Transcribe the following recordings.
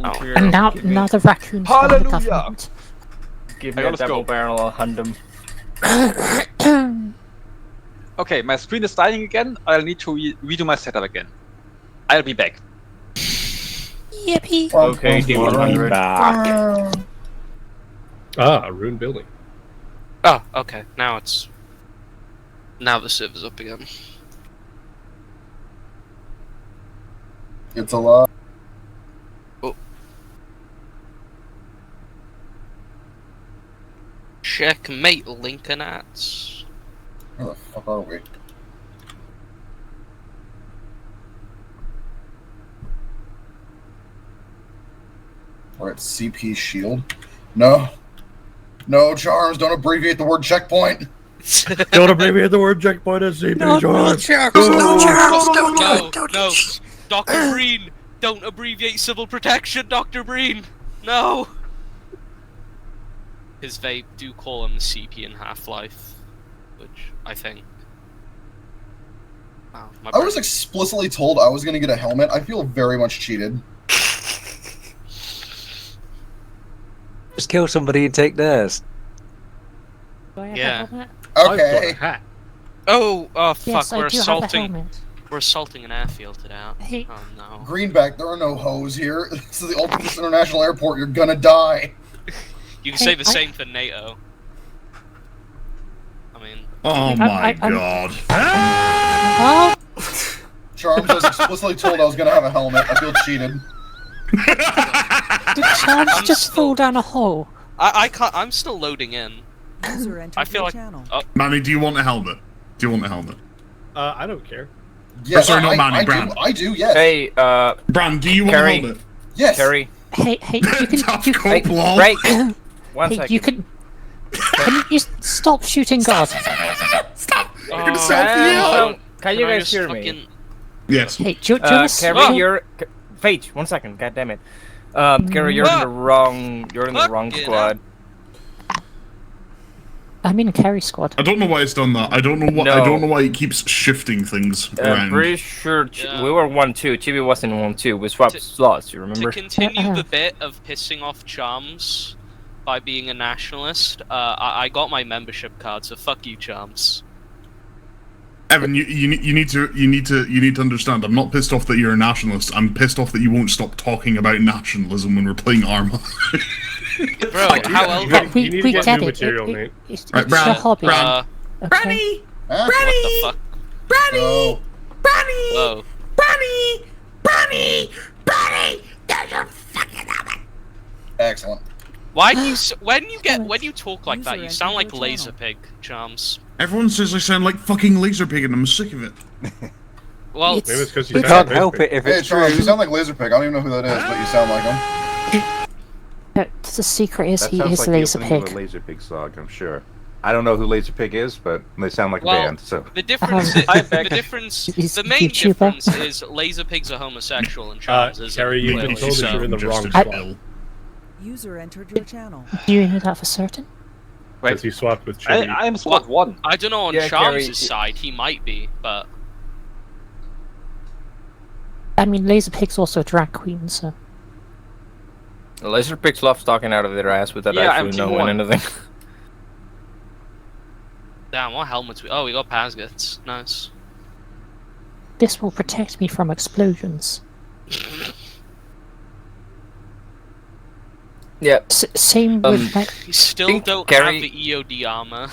volunteer. And now the raccoon's from the Hallelujah! government. Give me Hey, a let's double go. barrel, I'll hand him. Okay, my screen is dying again. I'll need to redo my setup again. I'll be back. Yippee! Okay, D100. Ah, a ruined building. Oh, okay. Now the server's up again. It's a lot. Oh. Checkmate, Lincolnats. Where the fuck are we? We're at CP Shield. No. No, Charms, don't abbreviate the word checkpoint. Don't abbreviate the word checkpoint as CP No, George. No, Dr. Breen, don't abbreviate civil protection, Dr. Breen. No. Because they do call him CP in Half-Life, which I think. Oh, my I was brain. explicitly told I was going to get a helmet. I feel very much cheated. Just kill somebody and take theirs. Do I have Yeah. a helmet? I've got a Okay. hat. Oh, fuck! Yes, we're I do have a assaulting. helmet. We're assaulting an airfield today. Hey. Oh no. Greenback, there are no hoes here. This is the Ultimate International Airport. You're gonna die. You can Hey, say the I- same for NATO. I mean, Oh my god. Oh, Charms, I was explicitly told I was gonna have a helmet. I feel cheated. did Charles just fall down a hole? I can't. I'm still loading in. I feel like- Manny, do you want a helmet? Do you want a helmet? I don't care. Yes, sorry, not Manny, I Bran. do. I do. Yes. Hey, Bran, do you want Carrie. a helmet? yes. Carrie. Hey, you can, Tough you, cope, lol. Break! One hey, second. you can you just stop shooting God? Stop! You're gonna Oh, selfie out! Can you I guys just hear me? fucking- Yes. Hey, do you wanna Carrie, you're... Wait, 1 second, god damn it. Carrie, you're in the wrong... You're in the wrong Fucking squad. I'm in a carry squad. I don't know why it's done that. I don't know what. No. I don't know why it keeps shifting things around. Pretty sure Yeah. we were 1-2. Chibi was in 1-2. We swapped slots, you To remember? continue the bit of pissing off Charms by being a nationalist, I got my membership card, so fuck you, Charms. Evan, you need to understand. I'm not pissed off that you're a nationalist. I'm pissed off that you won't stop talking about nationalism when we're playing Arma. Bro, how else? Yeah, You need to we get get new it. material, mate. It's Right, your Brad, hobby. Brad. Okay. Huh? What the fuck? Go. Whoa. Excellent. Why do you when you talk like that, you sound like Laserpig, Charms. Everyone says I sound like fucking Laserpig, and I'm sick of it. Well, It's- Maybe it's because you We sound can't like help Laserpig. it if Hey, it's Charles, you true. sound like Laserpig. I don't even know who that is, but you sound like him. The secret is That he sounds is like the opening of a Laserpig. Laserpig song, I'm sure. I don't know who Laserpig is, but they sound like Well, a band, so... the difference, the main YouTuber. difference is Laserpigs are homosexual and Charms isn't. Carrie, you've been clearly, told that so- you're in the Just wrong as squad. well. User entered your channel. Do you know that for certain? Because you swapped with Chibi. I'm squad 1. I don't know on Yeah, Charms' Carrie, side, he might be, but I mean, Laserpig's also a drag queen, so. Laserpigs love talking out of their ass without Yeah, I'm actually team knowing one. anything. damn, what helmets we? Oh, we got Pasgets. Nice. This will protect me from explosions. Yeah, Same with my. You still think don't Carrie- have the EOD armor.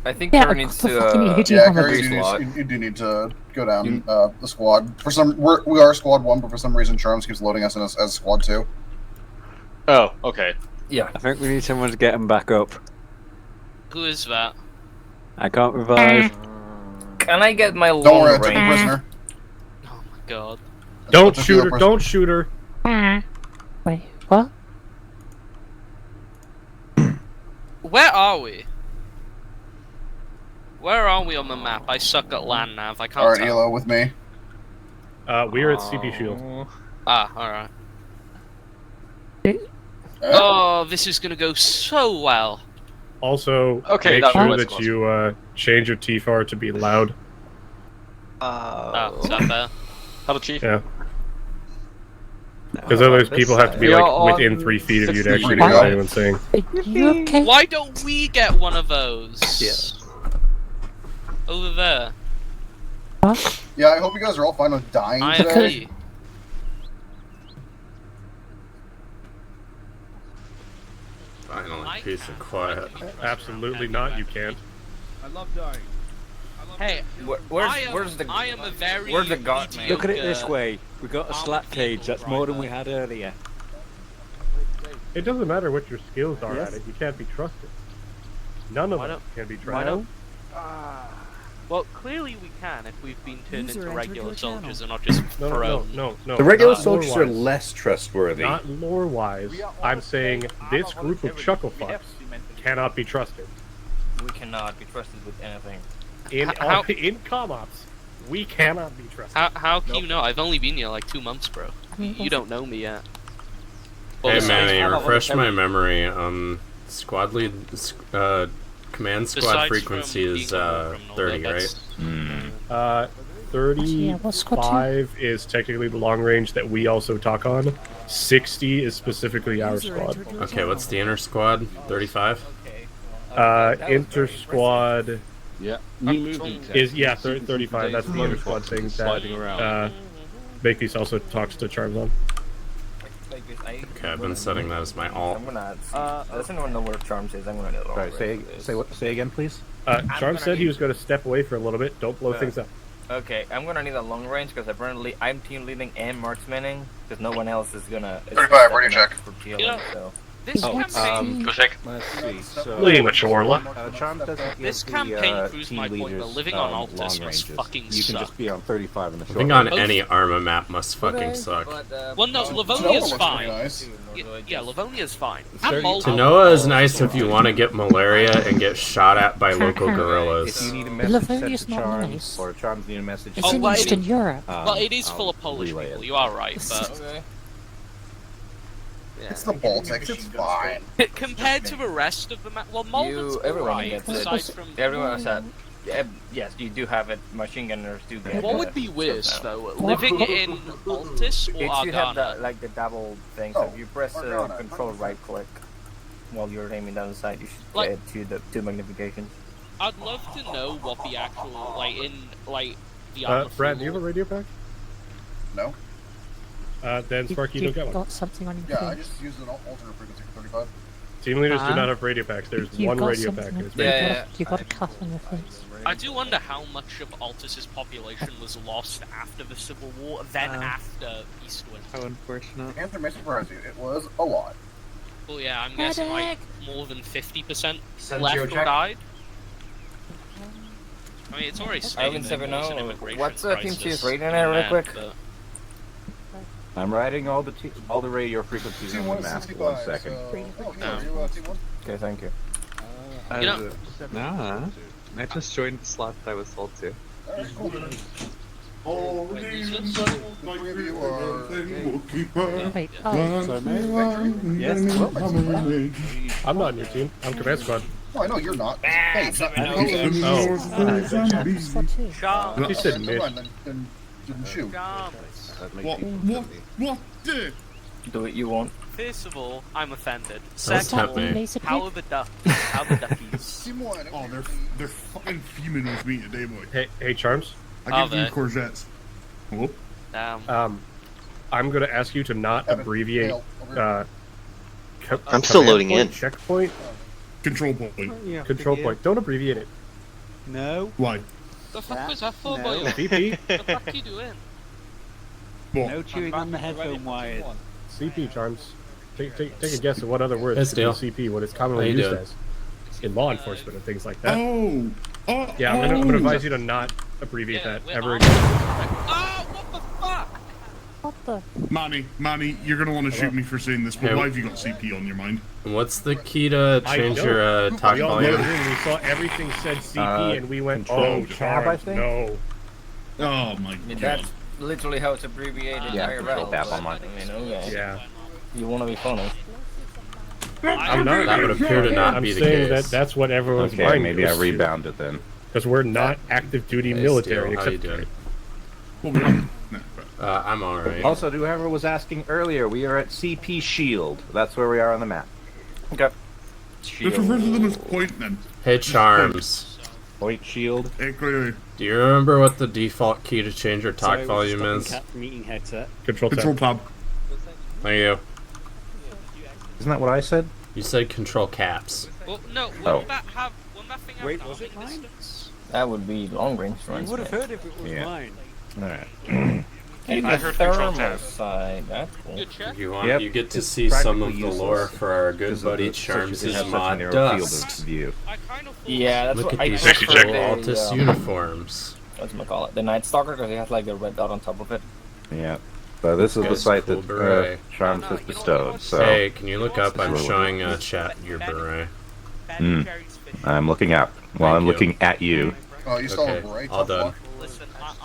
I think Yeah, Carrie needs the to... fucking idiot. Yeah, have a Carrie, slot. you do need to go down the squad. For some, we are squad 1, but for some reason, Charms keeps loading us in as squad 2. Oh, okay. Yeah. I think we need someone to get him back up. Who is that? I can't revive. Can I get my Don't long worry, I took a range? prisoner. Oh my god. Don't Took shoot you her! a prisoner. Don't shoot her! Wait, what? Where are we? Where are we on the map? I suck at land nav. I can't Alright, tell. Elo, with me. We're at CP Shield. Ah, alright. Uh, Oh, this is gonna go so well. Also, Okay, make that sure was that close. you change your TFAR to be loud. Oh, is that better? Hello, Chief. Yeah. Because otherwise people have to be We like are within on 3 feet of you to 60 actually degrees. hear what anyone's saying. Are you okay? Why don't we get one of those? Over there. Yeah, I hope you guys are all fine with dying today. IMP. Finally, peace and quiet. Absolutely not, you can't. I love dying. Hey, Where's the I am a very where's the god man? Look at it this way. We got a slap cage. That's more than we had earlier. It doesn't matter what your skills are at it, you can't be trusted. None of them can be trusted. Well, clearly we can if we've been turned User into entered regular your channel. soldiers and not just thrown. No. The regular not soldiers are lore-wise. less trustworthy. Not lore-wise. I'm saying this group of chucklefucks cannot be trusted. We cannot be trusted with anything. In com-ops, we cannot be trusted. How can you know? I've only been here like 2 months, bro. You don't know me yet. Hey Manny, refresh my memory. Squad lead, command squad Besides frequency from is being a criminal, 30, that's- right? 35 is technically the long range that we also talk on. 60 is specifically our squad. Okay, what's the inner squad? 35? Inter squad Yeah. is 35. That's the inter squad thing that Makepeace also talks to Charms on. Okay, I've been setting that as my alt. I'm gonna. Does anyone know where Charms is? I'm gonna need a long Sorry, range. say again, please. Charms said he was going to step away for a little bit. Don't blow things up. Okay, I'm gonna need a long range because apparently I'm team leading and marksmaning because no one else is gonna. 35, ready check. For PLA, You know, so. This campaign, Go check. Let's see. So, Charm doesn't give this the, campaign proves team my point. leaders, But living on long Altus must ranges. fucking You can suck. just be on 35 in the short Living on range. any Arma map must fucking suck. Well, no, Tanoa Livonia's looks fine. pretty nice. Yeah, Livonia's fine. Tanoa is nice if you want to get malaria and get shot at by local If gorillas. you need a message sent Livonia's to not Charms, nice. or Charms need a message It's sent in well, to Eastern you, Europe. Well, it is full of I'll Polish relay people. it. You are right, but Okay. It's the Baltics, it's fine. compared to the rest of the map, well, Malden's Everyone alright. gets it. Aside from Everyone else had. Yes, you do have it. Machine gunners do get it. what would be worse though, living in Altus or It's you have the Argana? like the double thing. So if you press control right click while you're aiming down the side, you should Like- get to the 2 magnifications. I'd love to know what the actual the armor. Brad, do you have a radio pack? No? Then Sparky, you don't You've get one. got something on your Yeah, I face. just used an alternate frequency for 35. Team leaders do not have radio packs. There's You've one got radio something pack. on And it's your radio face. Yeah, You got a cut on your face. I do wonder how much of Altus's population was lost after the Civil War, then after Eastward. How unfortunate. Panther may surprise you, it was a lot. Well, yeah, I'm guessing like more than 50% Send left you a or check. died. I mean, it's already Ivan stated that there's an 7-0. immigration What's Team crisis Chief's rating in there, real that, quick? but- I'm writing all the radio frequencies Team on 1 the is map. 65, 1 second. so... Oh, you, Team 1? Okay, thank you. You know- Nah, I just joined the slot that I was told to. Alright, cool. Wait, I'm not in your team. I'm command squad. Oh, I know you're not. Hey, it's not You said mid. Then didn't shoot. What? Do it, you won't. First of all, I'm offended. Don't Second tempt of all, me. how are the how are the duckies? Team 1. Oh, they're fucking fuming with me today, boy. Hey, Charms. I Are give you they? courgettes. Whoop. Damn. I'm gonna ask you to not Evan, abbreviate. Hale, over here. I'm still command loading point, in. Checkpoint. Control point. Yeah, Control point. Don't abbreviate it. No. Why? The fuck was that for, No. boy? CP. The fuck you doing? What? No chewing on the headphone wires. CP, Charms. Take a guess at what other words Yes, could be Dale. CP, what it's How commonly you used doing? as in law enforcement and things like that. Oh. Yeah, I'm gonna advise you to not abbreviate Yeah, that we're ever on- again. Oh, what the fuck? what the? Manny, you're gonna want to shoot me for saying this, but Hey, why have you got CP on your mind? What's the key to I change don't. your talk We all went volume? in, we saw everything said CP, and we went, control oh, tab, I Charms, think? no. Oh my I mean, god. that's literally how it's abbreviated. Yeah, IRL, control tab but, on mine. You know, Yeah. You wanna be funny. I'm not. That would appear to not I'm be the saying case. that that's what everyone's Okay, mind maybe I goes to. rebound it then. Because we're not active duty Hey, military, Steel, how you except doing? Well, we are. No, but I'm alright. Also, to whoever was asking earlier, we are at CP Shield. That's where we are on the map. Okay. Let's refer to them as point then. Hey, Charms. Point Shield. Hey, great. Do you remember what the default key to change your talk volume is? Control Control tab. Thank you. Isn't that what I said? You said control caps. Well, no, wouldn't that thing have arming distance? That would be long range runs. would have heard if it was mine. Alright. I heard control tab. Side. That's cool. Good check. You get to see some of the lore for our good buddy Charms' mod Dust. View. Yeah, that's Look what at I these prefer cool the, Altus uniforms. What's it call it? The Night Stalker, because he has like the red dot on top of it. Yeah. So this is the Guy's site cool that beret. Charms has bestowed. So Hey, can you look up? I'm showing chat your beret. I'm looking up while I'm looking at you. Oh, you stole Okay, a beret? all done. Listen, I'm...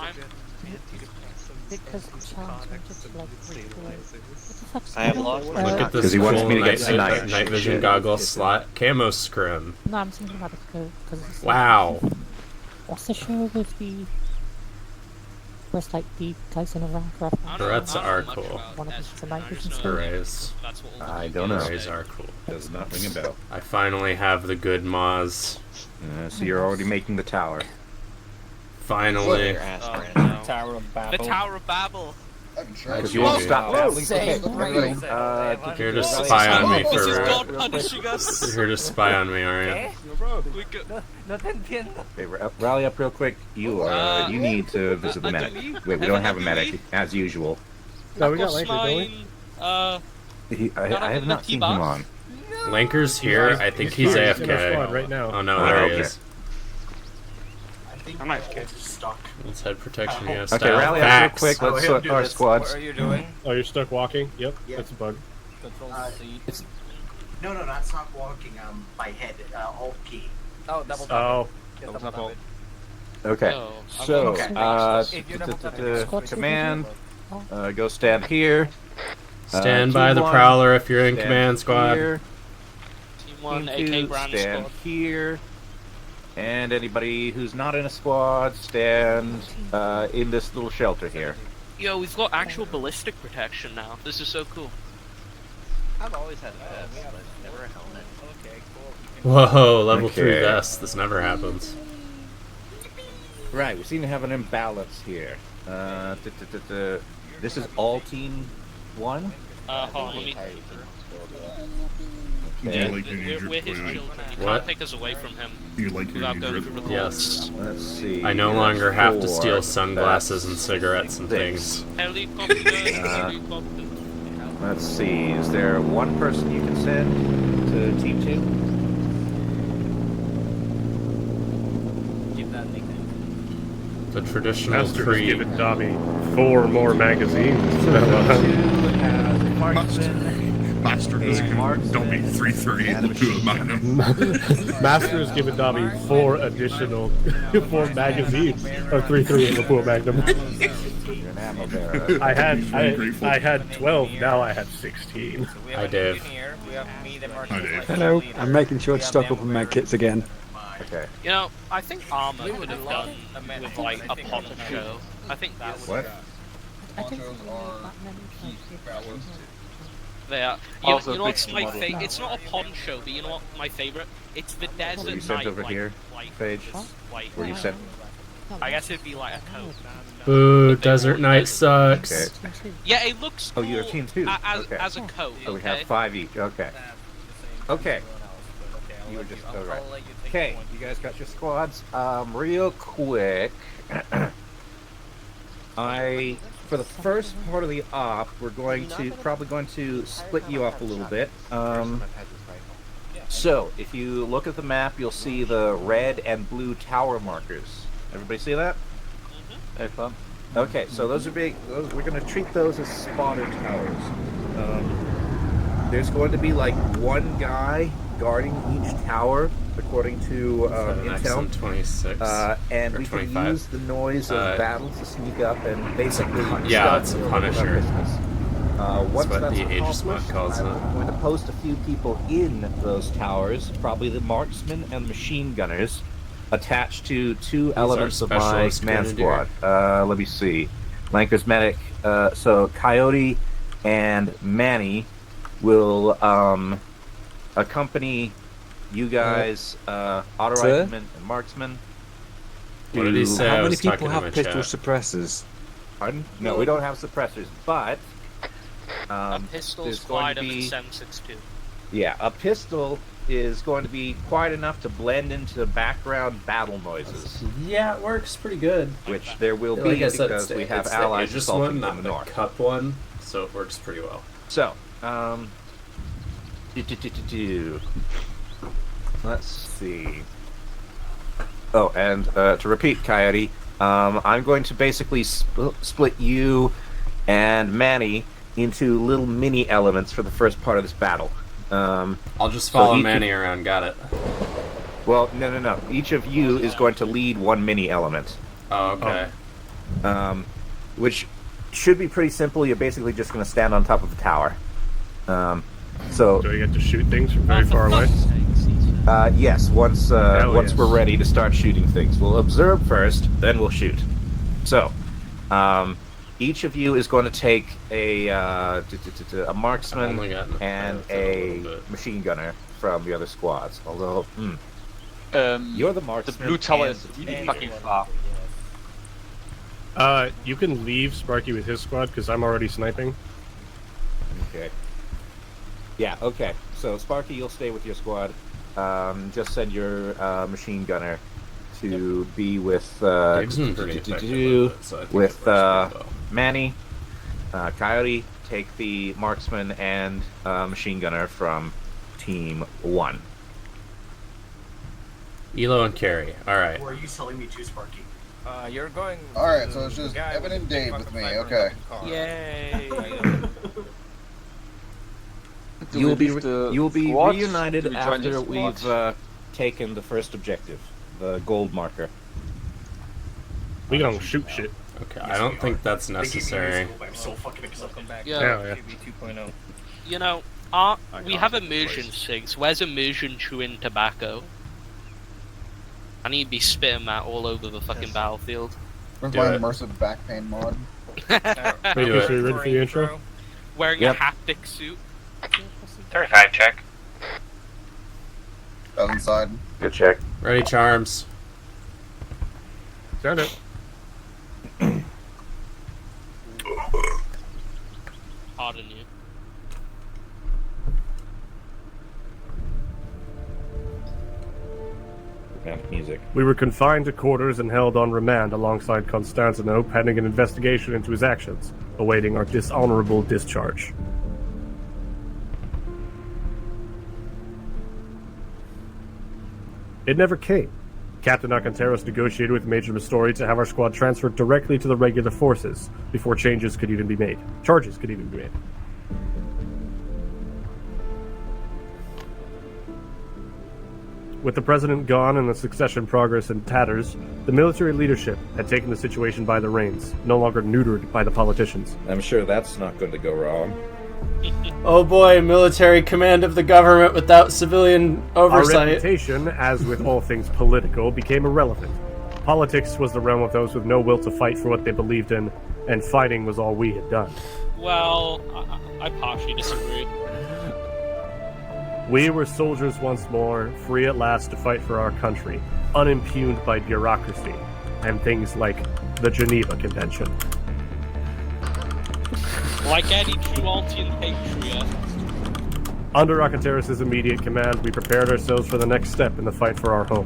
Because Charles wanted to like. What the fuck's I have going lost on? my- Look at this 'Cause he cool wants me to night, get sniped. night vision goggle slot camo scrim. No, I'm thinking about the code. Because Wow. What's the show with the? Where it's like the guys in a round rough. Berets are cool. One of them is a night vision scope. Berets. I don't know. Berets are cool. Does not ring a bell. I finally have the good Moz. So you're already making the tower. Finally. Tower of Babel. The Tower of Babel. Because you won't stop battling. Okay, Here to spy on me This is for. God punishing us. You're here to spy on me, are you? We go... Okay, rally up real quick. You need to visit the medic. Wait, we don't have a medic, as usual. No, we got Laker, don't we? I have not seen him on. Lanker's here. I think he's in our squad AFK. right now. Oh no, there he okay. is. I might get stuck. Let's head protection. Yeah, Okay, style. rally up real Facts. quick. Let's sort our squads. What are you doing? Oh, you're stuck walking? Yep, that's a bug. Control C. No, that's not walking. By head. Alt key. Oh, double tap. Oh, Double tap it. Okay, No, so, okay. If you double tap it. command, go stand here. Stand by Team the one, Prowler if you're in stand command squad. Here, Team 1, team two, AK Grand stand Squad. here. And anybody who's not in a squad, stand in this little shelter here. Yo, we've got actual ballistic protection now. This is so cool. I've always had a vest, but never a helmet. Okay, cool. Whoa, level 3 Okay. vest. This never happens. Right, we seem to have an imbalance here. This is all team 1? Hold on, let me... Okay. You like your new We're his drip, children. You What? can't take us away from him You like your without new going drip. through the Yes. courts. Let's see. I no longer have to steal sunglasses and cigarettes and Six. things. Helicopter, helicopter. Let's see. Is there one person you can send to team 2? Give that nickname. The traditional Master has free. given Dobby 4 more magazines. Master has given Dobby 338 to a magnum. Master has given Dobby 4 additional 4 magazines, or 3 of a magnum. You're an ammo bearer. I had 12. Now I have 16. So we Hi, have Dave. a team here. We have me, the Hi, Dave. Hello, I'm making sure to stock up on med kits again. Okay. You know, I think armor would have done with like a poncho. I think that would. What? I don't think that many times. There. Also You know what's big my model. favorite? It's not a poncho, but you know what my favorite? It's the desert You sent night, over like, here, like, Paige? like, Where you sent? I guess it'd be like a coat. Boo, Desert Night sucks. Okay. Yeah, it looks Oh, cool you're team 2. as, Okay. as a coat. So we okay? have 5 each. Okay. Okay. You were just alright. Okay, you guys got your squads. Real quick. For the first part of the op, we're probably going to split you up a little bit. So, if you look at the map, you'll see the red and blue tower markers. Everybody see that? Hey, fun. Okay, so those are big. We're going to treat those as spotter towers. There's going to be like one guy guarding each tower, according to intel. 26. And or we can 25. use the noise of battle to sneak up and basically Yeah, stealth it's a over our Punisher. business. Once what that's the Aegis mod accomplished, calls it. I'm going to post a few people in those towers, probably the marksmen and machine gunners, attached to 2 elements of my specialist command grenadier. squad. Let me see. Lanker's medic. So Coyote and Manny will accompany you guys, auto rifleman and marksman. What did he say? How I many was people talking to have my pistol chat. suppressors? Pardon? No, we don't have suppressors, but A pistol's there's going quite to a be 7.62. yeah, a pistol is going to be quite enough to blend into background battle noises. Yeah, it works pretty good. Which there will be Like I said, because we have it's allies the Aegis assaulting one, from not the the north. cup one, so it works pretty well. So, let's see. Oh, and to repeat, Coyote, I'm going to basically split you and Manny into little mini elements for the first part of this battle. I'll just follow Manny around, got it. Well, no. Each of you is going to lead one mini element. Oh, okay. Which should be pretty simple. You're basically just going to stand on top of a tower. So do we get to shoot things from very far away? Yes, once yes. we're ready to start shooting things. We'll observe first, then we'll shoot. So, each of you is going to take a marksman and a machine gunner from the other squads. Although, you're the marksman. The blue tower and is really fucking far. You can leave Sparky with his squad because I'm already sniping. Okay. Yeah. Okay. So Sparky, you'll stay with your squad. Just send your machine gunner to be with Manny. Coyote, take the marksman and machine gunner from Team 1. Elo and Carrie. All right. Or are you telling me to, Sparky? You're going. All right, so it's just Evan and Dave with me. Okay. Yay! You will be squad? reunited Do we join the after squad? we've taken the first objective, the gold marker. We don't shoot shit. Okay, I don't think that's necessary. I'm so fucking excited. Yeah. Yeah. You know, we have immersion SIGs. Where's immersion chewing tobacco? I need to be spitting that all over the fucking battlefield. Where's my immersive back pain mod? Wait, so you ready for the intro? Wearing a haptic suit. 35 check. Inside. Good check. Ready, Charms. Sound it. Pardon you. Music. We were confined to quarters and held on remand alongside Constantino, pending an investigation into his actions, awaiting our dishonorable discharge. It never came. Captain Alcantaros negotiated with Major Mistori to have our squad transferred directly to the regular forces before charges could even be made. With the president gone and the succession progress in tatters, the military leadership had taken the situation by the reins, no longer neutered by the politicians. I'm sure that's not going to go wrong. Oh boy, military command of the government without civilian oversight. Our reputation, as with all things political, became irrelevant. Politics was the realm of those with no will to fight for what they believed in, and fighting was all we had done. Well, I partially disagree. We were soldiers once more, free at last to fight for our country, unimpugned by bureaucracy, and things like the Geneva Convention. Like any true Altian patriot. Under Alcantaros' immediate command, we prepared ourselves for the next step in the fight for our home.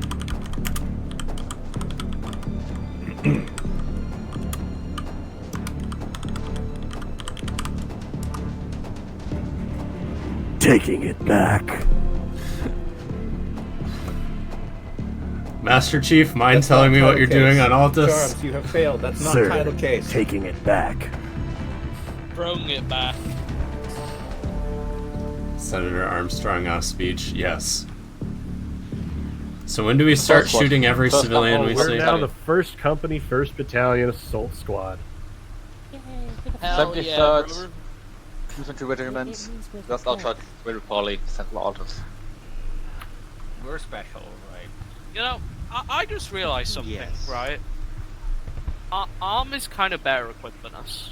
Taking it back. Master Chief, mind telling me what you're doing on Altus? Charms, you have failed. That's not Sir, title case. Taking it back. Throwing it back. Senator Armstrong speech, yes. So when do we start shooting every civilian we see? We're now the 1st Company, 1st Battalion Assault Squad. Hell yeah, 73rd brother. Infantry Regiment. Just outshot very poorly. Central Altus. We're special, right? You know, I just realized something, right? ARM is kind of better equipped than us.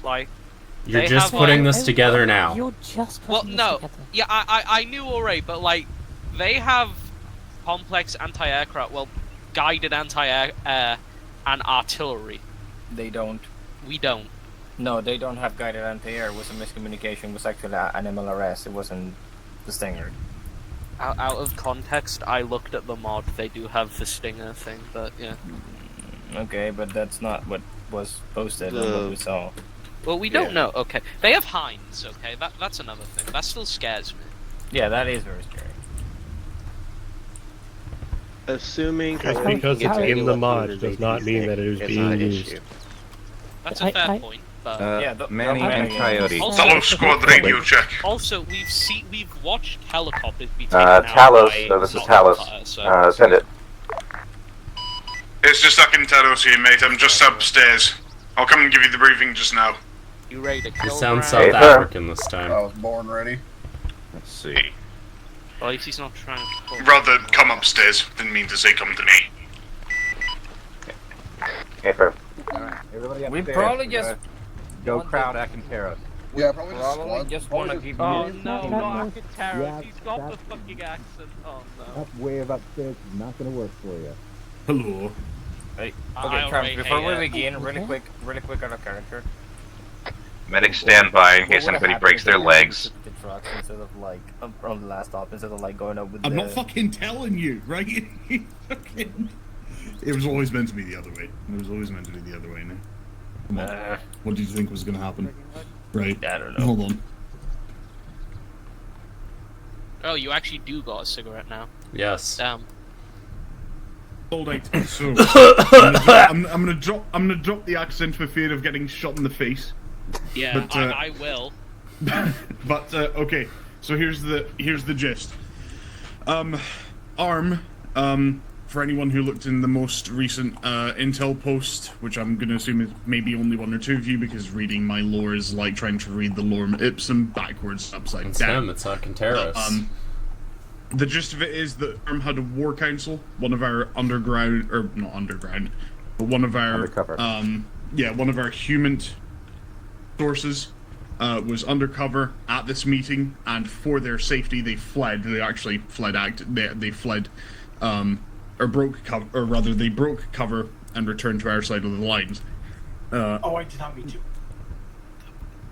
Like, You're they just have, putting like, this together now. You're just well, putting this no, together. yeah, I knew already, but like, they have complex anti-aircraft, well, guided anti-air and artillery. They don't. We don't. No, they don't have guided anti-air. It was a miscommunication. It was actually an MLRS. It wasn't the Stinger. Out of context, I looked at the mod. They do have the Stinger thing, but yeah. Okay, but that's not what was posted and what we saw. Well, we don't know. Okay, they have Heinz. Okay, that's another thing. That still scares me. Yeah, that is very scary. Assuming Just because it's in the mod does not mean that it is being used. That's a fair point. But Manny and Coyote. Hello, squad radio check. Also, we've watched helicopters be taken out Talos, by so this is Zelda Talos. fire, so- Send it. It's just stuck in Talos here, mate. I'm just upstairs. I'll come and give you the briefing just now. You ready to You kill sound Brad? South African this time. I was born ready. Let's see. Well, at least he's not trying to... Rather, come upstairs. Didn't mean to say come to me. Okay, perfect. Alright, everybody We upstairs. probably We're just gonna go crowd Akinteros. Yeah, probably just Probably squad. just want to give Oh you... no, not Akintaros. Yeah, He's got the that's- fucking accent. Oh no. That wave upstairs is not going to work for you. Hello. Hey, I okay, Travis, already before hate we it. begin, really quick out of character. Medics stand by in What case would anybody happen breaks if their we legs. took the trucks instead of like on the last stop instead of like going up with I'm the... not fucking telling you, right? It was always meant to be the other way. It was always meant to be the other way now. Come on. What did you think was going to happen? Right. I don't know. Hold on. Oh, you actually do got a cigarette now. Yes. Damn. Hold on. So I'm gonna drop the accent for fear of getting shot in the face. Yeah, But, I will. But okay, so here's the gist. ARM, for anyone who looked in the most recent intel post, which I'm gonna assume is maybe only one or two of you, because reading my lore is like trying to read the lorem ipsum backwards, upside It's down. him, it's Akinteros. The gist of it is that ARM had a war council, one of our underground, or not underground, but one of our Undercover. one of our human sources was undercover at this meeting, and for their safety, they fled. They actually fled. They fled, or broke cover, or rather, they broke cover and returned to our side of the lines. Oh, I did not meet you.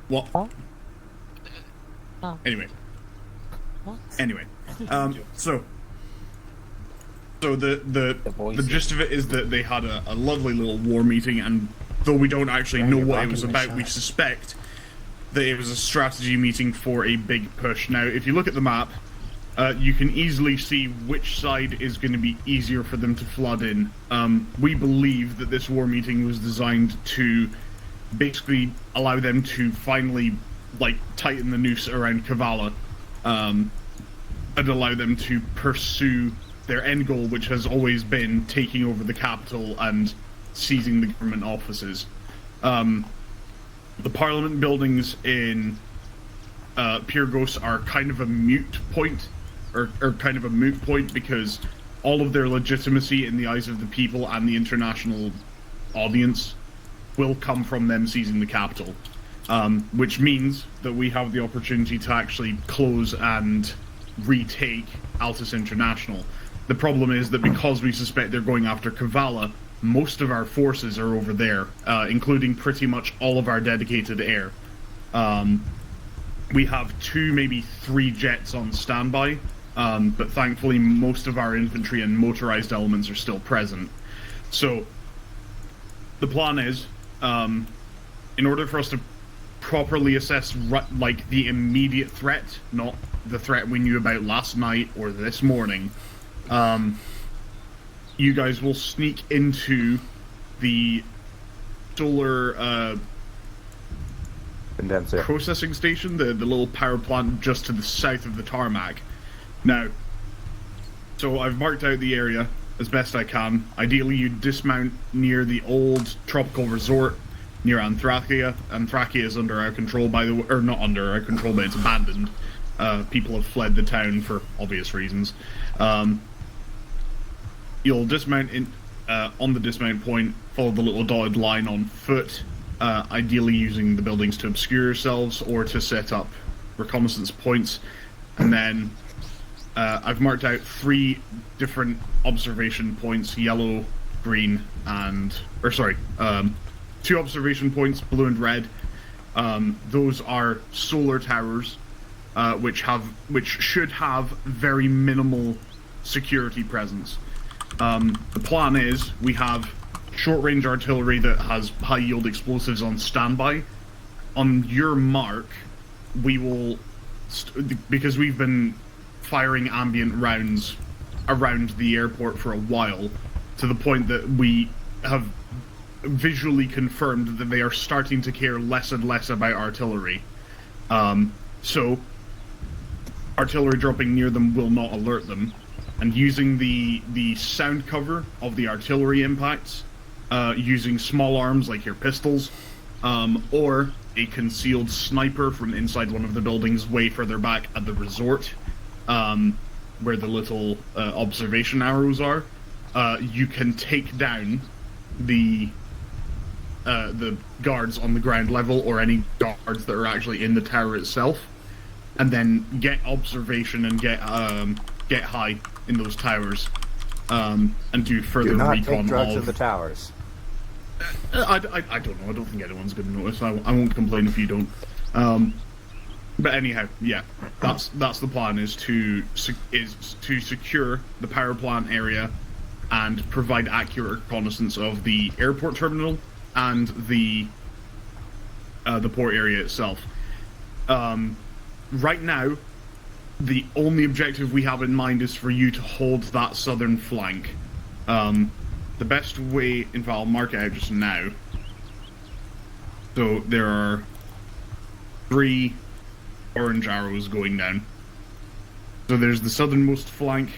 What? Anyway. What? Anyway. So the gist of it is that they had a lovely little war meeting, and though we don't actually know what it was about, we suspect that it was a strategy meeting for a big push. Now, if you look at the map, you can easily see which side is going to be easier for them to flood in. We believe that this war meeting was designed to basically allow them to finally, like, tighten the noose around Kavala, and allow them to pursue their end goal, which has always been taking over the capital and seizing the government offices. The parliament buildings in Pyrgos are kind of a moot point, or kind of a moot point, because all of their legitimacy in the eyes of the people and the international audience will come from them seizing the capital, which means that we have the opportunity to actually close and retake Altus International. The problem is that because we suspect they're going after Kavala, most of our forces are over there, including pretty much all of our dedicated air. We have 2, maybe 3 jets on standby, but thankfully most of our infantry and motorized elements are still present. So, the plan is, in order for us to properly assess like the immediate threat, not the threat we knew about last night or this morning, you guys will sneak into the solar Condenser. processing station, the little power plant just to the south of the tarmac. Now, so I've marked out the area as best I can. Ideally, you dismount near the old tropical resort near Anthracia. Anthracia is under our control, by the way, or not under our control, but it's abandoned. People have fled the town for obvious reasons. You'll dismount on the dismount point, follow the little dotted line on foot, ideally using the buildings to obscure yourselves or to set up reconnaissance points. And then I've marked out 3 different observation points, yellow, green, and... 2 observation points, blue and red. Those are solar towers, which should have very minimal security presence. The plan is we have short-range artillery that has high-yield explosives on standby. On your mark, we will, because we've been firing ambient rounds around the airport for a while, to the point that we have visually confirmed that they are starting to care less and less about artillery. So, artillery dropping near them will not alert them. And using the sound cover of the artillery impacts, using small arms like your pistols, or a concealed sniper from inside one of the buildings way further back at the resort, where the little observation arrows are, you can take down the guards on the ground level or any guards that are actually in the tower itself, and then get observation and get high in those towers, and do further Do not recon take drugs of in the towers. I don't know. I don't think anyone's going to notice. I won't complain if you don't. But anyhow, yeah, that's the plan. Is to secure the power plant area and provide accurate reconnaissance of the airport terminal and the port area itself. Right now, the only objective we have in mind is for you to hold that southern flank. The best way, in fact, I'll mark it out just now. So there are 3 orange arrows going down. So there's the southernmost flank.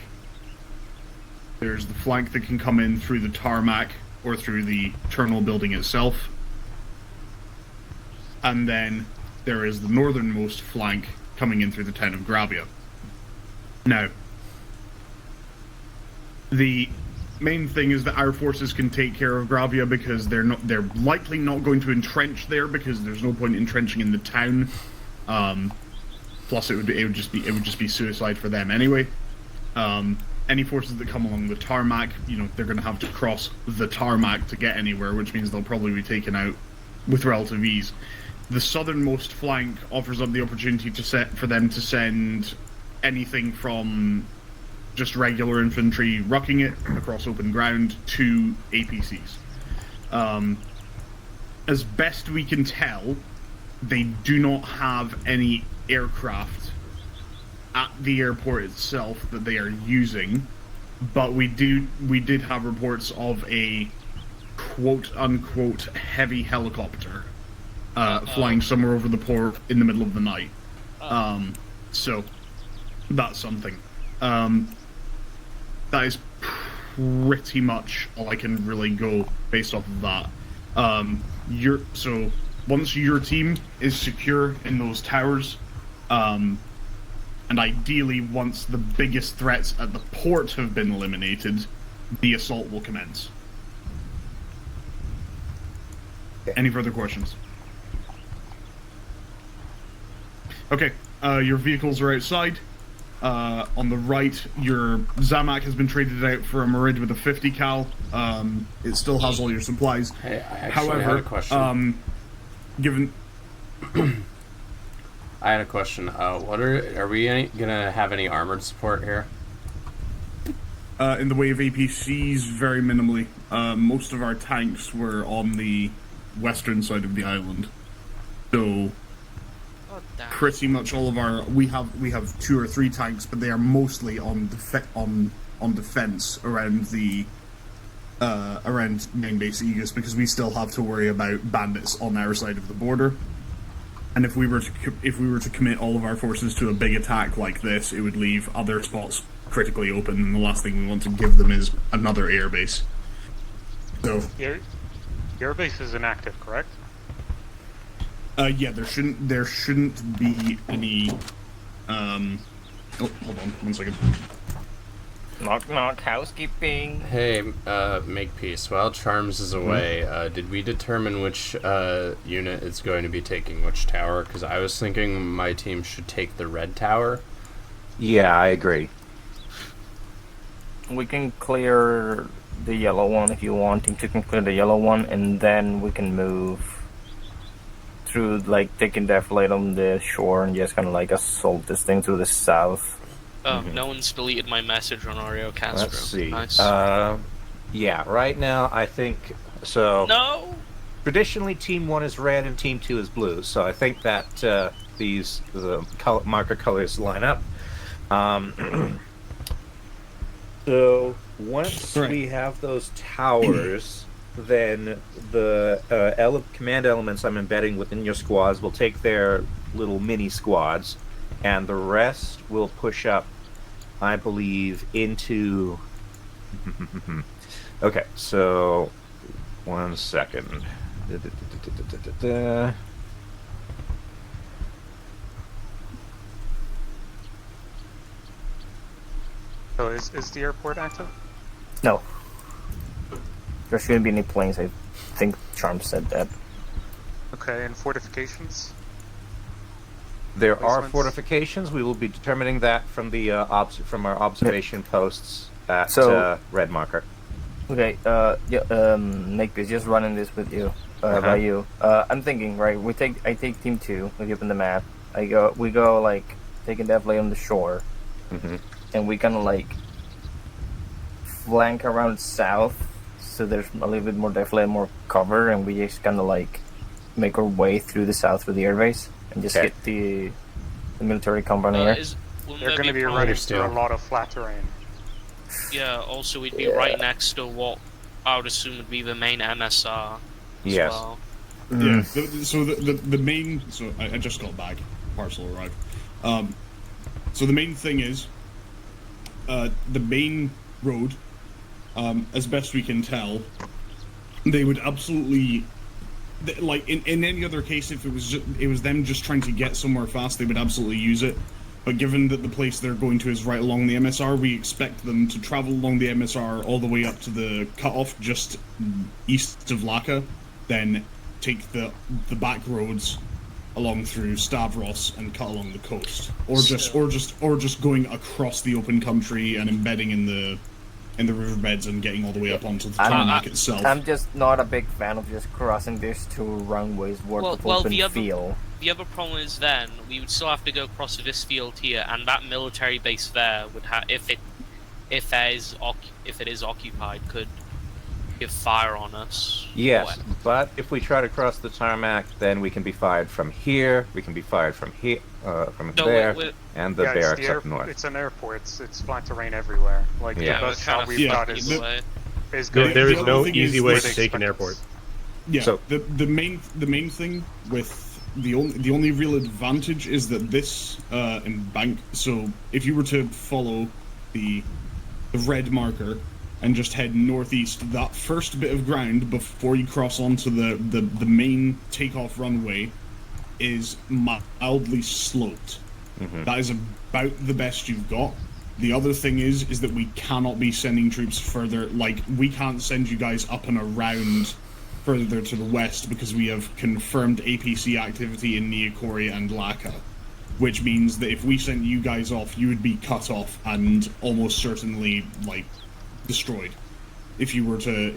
There's the flank that can come in through the tarmac or through the terminal building itself. And then there is the northernmost flank coming in through the town of Gravia. Now, the main thing is that our forces can take care of Gravia because they're likely not going to entrench there because there's no point entrenching in the town. Plus, it would just be suicide for them anyway. Any forces that come along the tarmac, they're going to have to cross the tarmac to get anywhere, which means they'll probably be taken out with relative ease. The southernmost flank offers up the opportunity for them to send anything from just regular infantry rucking it across open ground to APCs. As best we can tell, they do not have any aircraft at the airport itself that they are using, but we did have reports of a quote-unquote heavy helicopter flying somewhere over the port in the middle of the night. So, that's something. That is pretty much all I can really go based off of that. So, once your team is secure in those towers, and ideally once the biggest threats at the port have been eliminated, the assault will commence. Any further questions? Okay, your vehicles are outside. On the right, your Zamak has been traded out for a Merid with a 50 cal. It still has all your supplies. Hey, I actually However, had a question. Given... I had a question. Are we gonna have any armored support here? In the way of APCs, very minimally. Most of our tanks were on the western side of the island, so pretty much all of our we have 2 or 3 tanks, but they are mostly on defense around the around main base Aegis, because we still have to worry about bandits on our side of the border. And if we were to commit all of our forces to a big attack like this, it would leave other spots critically open, and the last thing we want to give them is another airbase. So your base is inactive, correct? Yeah, there shouldn't be any. Oh, hold on, 1 second. Knock knock, housekeeping. Hey, Makepeace, while Charms is away, did we determine which unit is going to be taking which tower? Because I was thinking my team should take the red tower. Yeah, I agree. We can clear the yellow one if you want. You can clear the yellow one, and then we can move through, like, taking deflate on the shore and just kind of like assault this thing to the south. Oh, no one's deleted my message on Oreo Castro. Let's see. Nice. Yeah, right now I think so. No. Traditionally, Team 1 is red and Team 2 is blue, so I think that the marker colors line up. So once we have those towers, then the command elements I'm embedding within your squads will take their little mini squads, and the rest will push up, I believe, into... Okay, so 1 second. So is the airport active? No. There shouldn't be any planes. I think Charm said that. Okay, and fortifications? There are fortifications. We will be determining that from the from our observation posts at red marker. Okay, Nick is just running this with you, by you. I'm thinking, right? I take Team 2. We open the map. We go like taking deflate on the shore, and we kind of like flank around south, so there's a little bit more deflate, more cover, and we just kind of like make our way through the south through the airbase and just get the military compound here. They're going to be running through a lot of flat terrain. Yeah, also we'd be right next to what I would assume would be the main MSR as well. Yeah, the main... So I just got back. Parcel arrived. So the main thing is, the main road, as best we can tell, they would absolutely... Like, in any other case, if it was them just trying to get somewhere fast, they would absolutely use it. But given that the place they're going to is right along the MSR, we expect them to travel along the MSR all the way up to the cutoff just east of Laka, then take the back roads along through Stavros and cut along the coast, or just going across the open country and embedding in the riverbeds and getting all the way up onto the tarmac itself. I'm just not a big fan of just crossing these two runways worth of open field. The other problem is then we would still have to go across this field here, and that military base there would have, if it is occupied, could give fire on us. Yes, but if we try to cross the tarmac, then we can be fired from here. We can be fired from here, and the barracks up north. It's an airport. It's flat terrain everywhere. Like the best shot we've got is going. There is no easy way to take an airport. Yeah. So the main thing with the only real advantage is that this embank. So if you were to follow the red marker and just head northeast, that first bit of ground before you cross onto the main takeoff runway is mildly sloped. That is about the best you've got. The other thing is that we cannot be sending troops further. Like, we can't send you guys up and around further to the west because we have confirmed APC activity in Neokori and Laka, which means that if we sent you guys off, you would be cut off and almost certainly like destroyed if you were to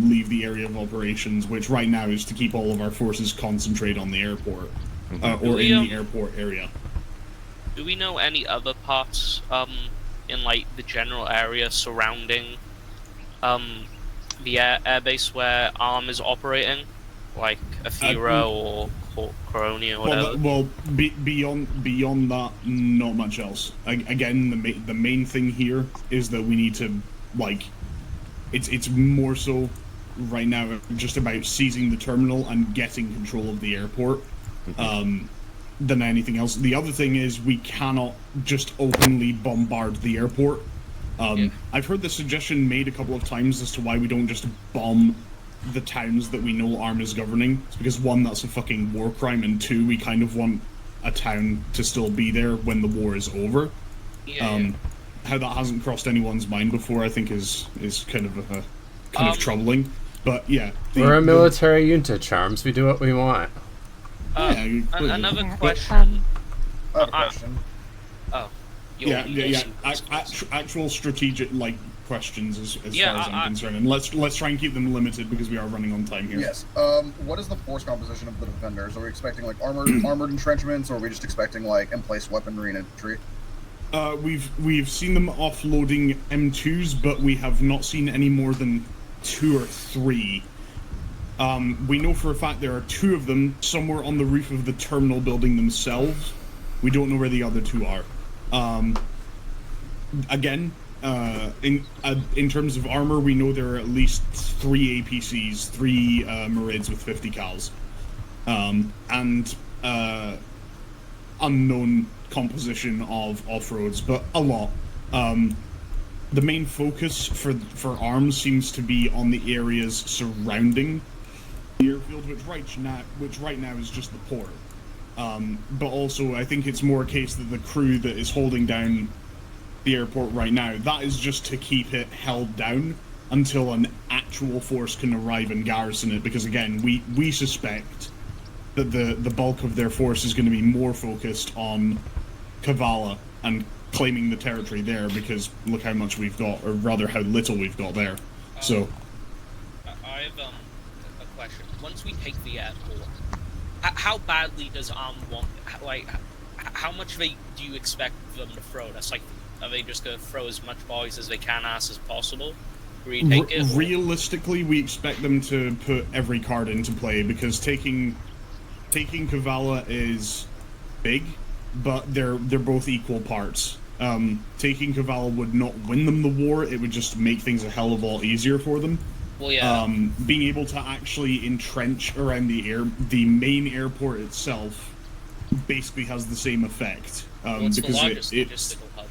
leave the area of operations, which right now is to keep all of our forces concentrated on the airport or in the airport area. Do we know any other parts in like the general area surrounding the airbase where ARM is operating, like Afira or Coronia or whatever? Well, beyond that, not much else. Again, the main thing here is that we need to, like, it's more so right now just about seizing the terminal and getting control of the airport than anything else. The other thing is we cannot just openly bombard the airport. I've heard the suggestion made a couple of times as to why we don't just bomb the towns that we know ARM is governing. It's because, one, that's a fucking war crime, and two, we kind of want a town to still be there when the war is over. how that hasn't crossed anyone's mind before, I think is kind of troubling. But yeah, we're a military junta, Charms. We do what we want. Another question. I have a question. Actual strategic questions as far as I'm concerned, and let's try and keep them limited because we are running on time here. Yes. What is the force composition of the defenders? Are we expecting armored entrenchments, or are we just expecting in-place weaponry and infantry? We've seen them offloading M2s, but we have not seen any more than 2 or 3. We know for a fact there are 2 of them somewhere on the roof of the terminal building themselves. We don't know where the other 2 are. In terms of armor, we know there are at least 3 APCs, 3 Marids with 50 cals, and unknown composition of off-roads, but a lot. The main focus for arms seems to be on the areas surrounding the airfield, which right now is just the port. But also, I think it's more a case that the crew that is holding down the airport right now, that is just to keep it held down until an actual force can arrive and garrison it, because again, we suspect that the bulk of their force is going to be more focused on Kavala and claiming the territory there, because look how much we've got, or rather how little we've got there. So I have a question. Once we take the airport, how badly does ARM want, how much do you expect them to throw at us? Are they just going to throw as much bodies as they can at us as possible? Retake it? Realistically, we expect them to put every card into play, because taking Kavala is big, but they're both equal parts. Taking Kavala would not win them the war, it would just make things a hell of a lot easier for them. Well, yeah. Being able to actually entrench around the main airport itself basically has the same effect. It's because the largest logistical hub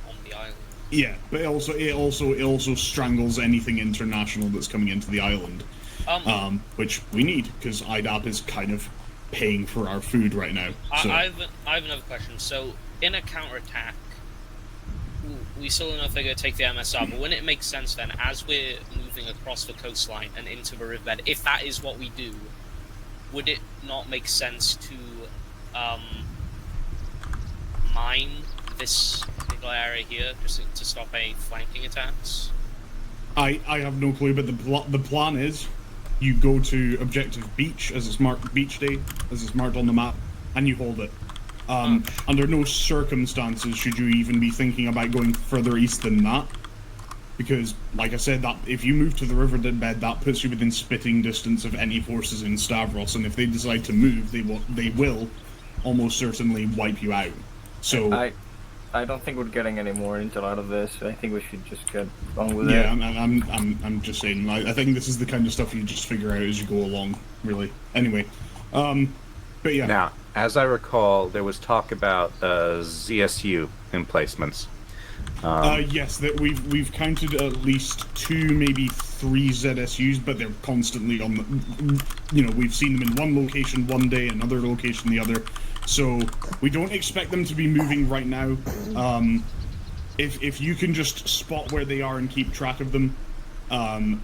on the island. Yeah, but it also strangles anything international that's coming into the island, which we need, because IDAP is kind of paying for our food right now. So. I have another question. So, in a counterattack, we still don't know if they're going to take the MSR, but wouldn't it make sense then, as we're moving across the coastline and into the riverbed, if that is what we do, would it not make sense to mine this particular area here, just to stop any flanking attacks? I have no clue, but the plan is you go to Objective Beach, as it's marked Beach Day, as it's marked on the map, and you hold it. Under no circumstances should you even be thinking about going further east than that, because, like I said, that if you move to the riverbed, that puts you within spitting distance of any forces in Stavros, and if they decide to move, they will almost certainly wipe you out. So I don't think we're getting any more intel out of this. I think we should just get on with it. Yeah, I'm just saying. I think this is the kind of stuff you just figure out as you go along, really. Anyway, but yeah. Now, as I recall, there was talk about ZSU emplacements. Yes, that we've counted at least 2, maybe 3 ZSUs, but they're constantly on the. We've seen them in one location one day, another location the other. So we don't expect them to be moving right now. If you can just spot where they are and keep track of them, and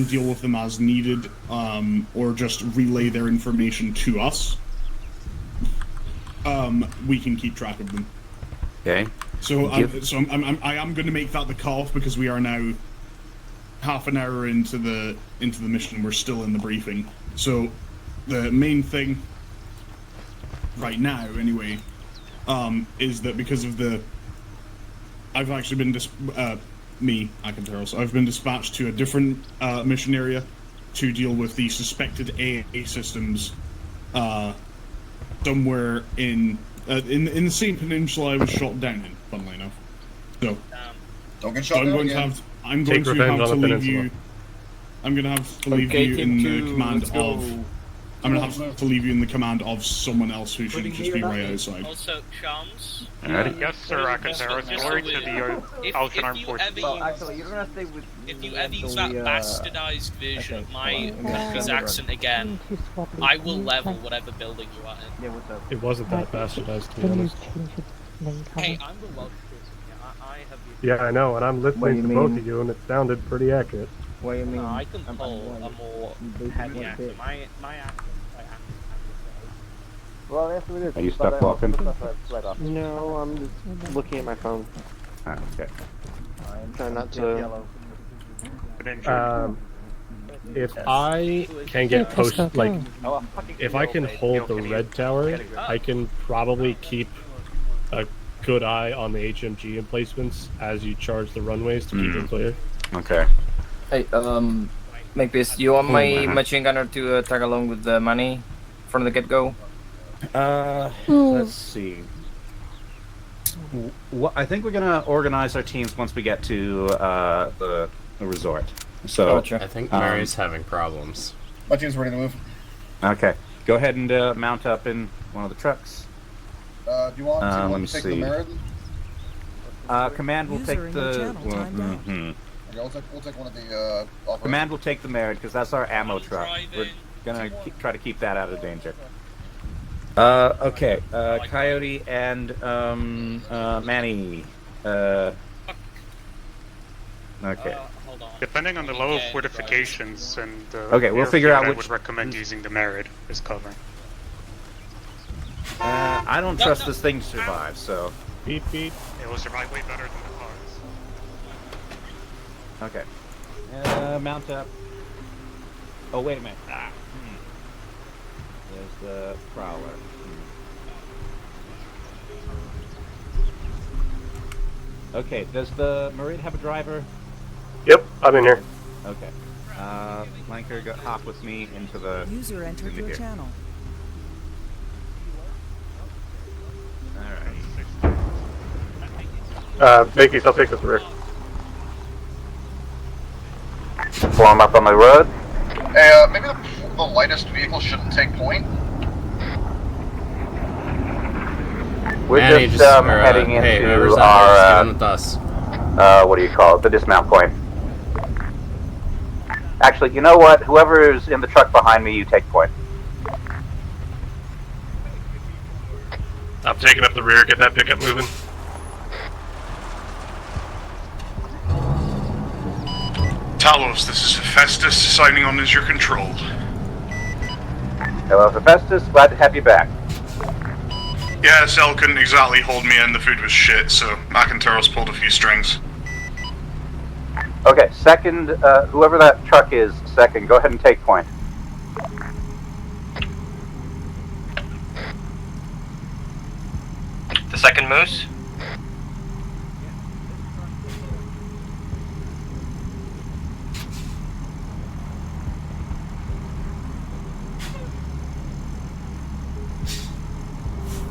deal with them as needed, or just relay their information to us, we can keep track of them. Okay. So I am going to make that the cutoff, because we are now half an hour into the mission. We're still in the briefing. So the main thing right now, anyway, is that because of I've actually been I've been dispatched to a different mission area to deal with the suspected AA systems somewhere in the same peninsula I was shot down in, funnily enough. So don't get shot down again. I'm going to have to leave you. I'm going to have to leave you in the command of. I'm going to have to leave you in the command of someone else who should just be right outside. Also, Charms? Yes, sir, Akateros. Glory to the Ocean Armed Forces. Well, actually, you're going to stay with If you ever use that bastardized version of my country's accent again, I will level whatever building you are in. Yeah, what's up? It wasn't that bastardized, to be honest. Hey, I'm the Welsh person. Yeah, I know, and I'm What do listening you to both mean? of you, and it sounded pretty accurate. What do you mean? No, I can pull a more heavy accent. My accent, like, Well, the answer is. Are you stuck walking? No, I'm just looking at my phone. Ah, okay. Trying not to. If I can get if I can hold the red tower, I can probably keep a good eye on the HMG emplacements as you charge the runways to keep them clear. Okay. Hey, Makepeace, you want my machine gunner to tag along with the money from the get-go? Let's see. I think we're gonna organize our teams once we get to the resort. So I think Mary's having problems. My team's ready to move. Okay, go ahead and mount up in one of the trucks. Do you want to let me take see. the merit? Command will User take in your the. channel timed out. Okay, we'll take one of the. Command will take the merit because that's our ammo truck. We're gonna try to keep that out of danger. Okay. Coyote and Manny. Okay. Depending on the level of fortifications and Okay, we'll figure out I which- would recommend using the merit as cover. I don't trust this thing to survive, so. Beep beep. It will survive way better than the cars. Okay. Mount up. Oh, wait a minute. There's the Prowler. Okay, does the Marid have a driver? Yep, I'm in here. Okay. Lanker, hop with me into the. User entered your channel. Makepeace, I'll take this rear. Form up on the road. Hey, maybe the lightest vehicle shouldn't take point. We're Manny just, just- heading hey, into whoever's out our, there, just get in with us. what do you call it? The dismount point. Actually, you know what? Whoever's in the truck behind me, you take point. I'm taking up the rear, get that pickup moving. Talos, this is Hephaestus signing on as your control. Hello, Hephaestus. Glad to have you back. Yeah, Cell couldn't exactly hold me in, the food was shit, so McIntyre's pulled a few strings. Okay, second, whoever that truck is, second, go ahead and take point. The second moose?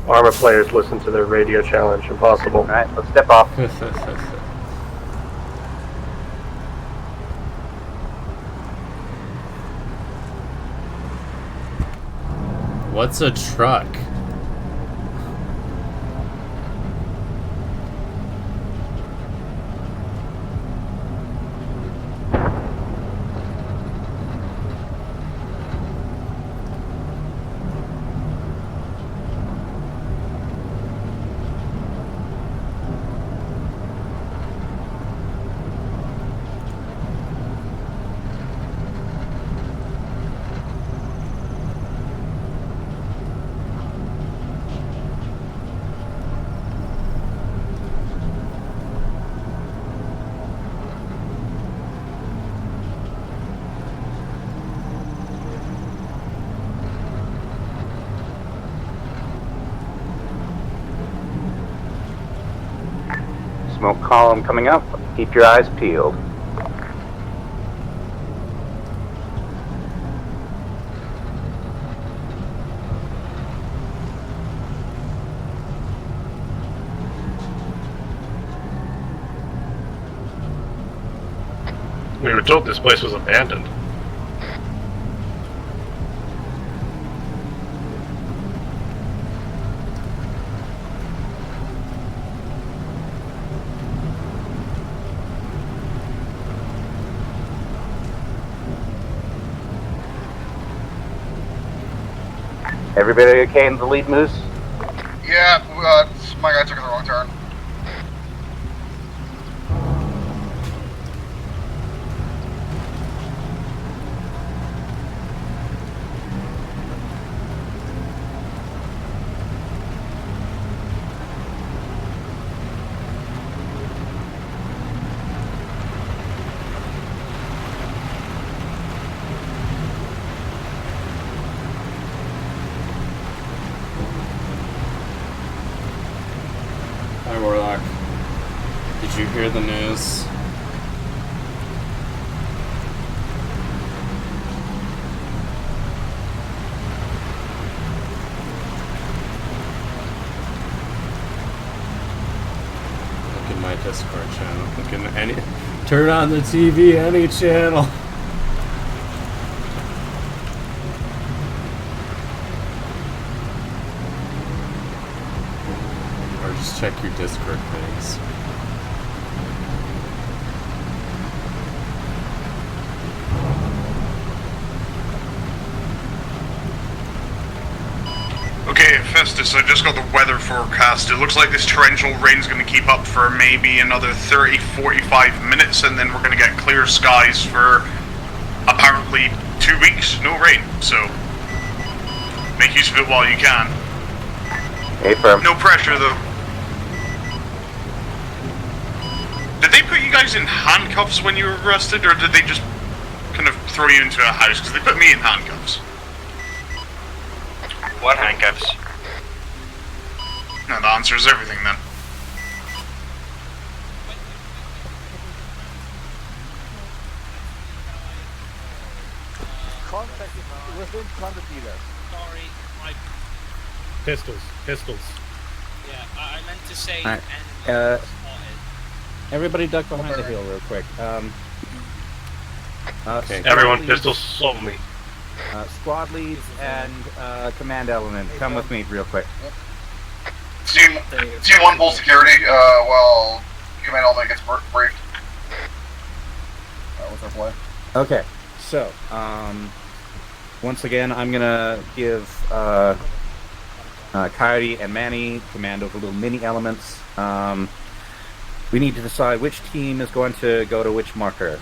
Armor players listen to their radio challenge. Impossible. Alright, let's step off. What's a truck? Smoke column coming up. Keep your eyes peeled. We were told this place was abandoned. Everybody okay in the lead, Moose? Yeah, my guy took the wrong turn. Hi, Warlock. Did you hear the news? Look in my Discord channel. Look in any. Turn on the TV, any channel. Or just check your Discord things. Okay, Festus, I just got the weather forecast. It looks like this torrential rain's going to keep up for maybe another 30-45 minutes, and then we're going to get clear skies for apparently 2 weeks, no rain. So, make use of it while you can. Hey, firm. No pressure, though. Did they put you guys in handcuffs when you were arrested, or did they just kind of throw you into a house? Because they put me in handcuffs. What handcuffs? No, the answer is everything then. Contact within contact dealer. Sorry, my... Pistols. Yeah, I meant to say... Alright, everybody duck behind the hill real quick. Okay. Everyone, pistols slowly. Squad leads and command element, come with me real quick. Team 1 pull security while command element gets briefed. That was our play. Okay, so, once again, I'm gonna give Coyote and Manny command over little mini elements. We need to decide which team is going to go to which marker,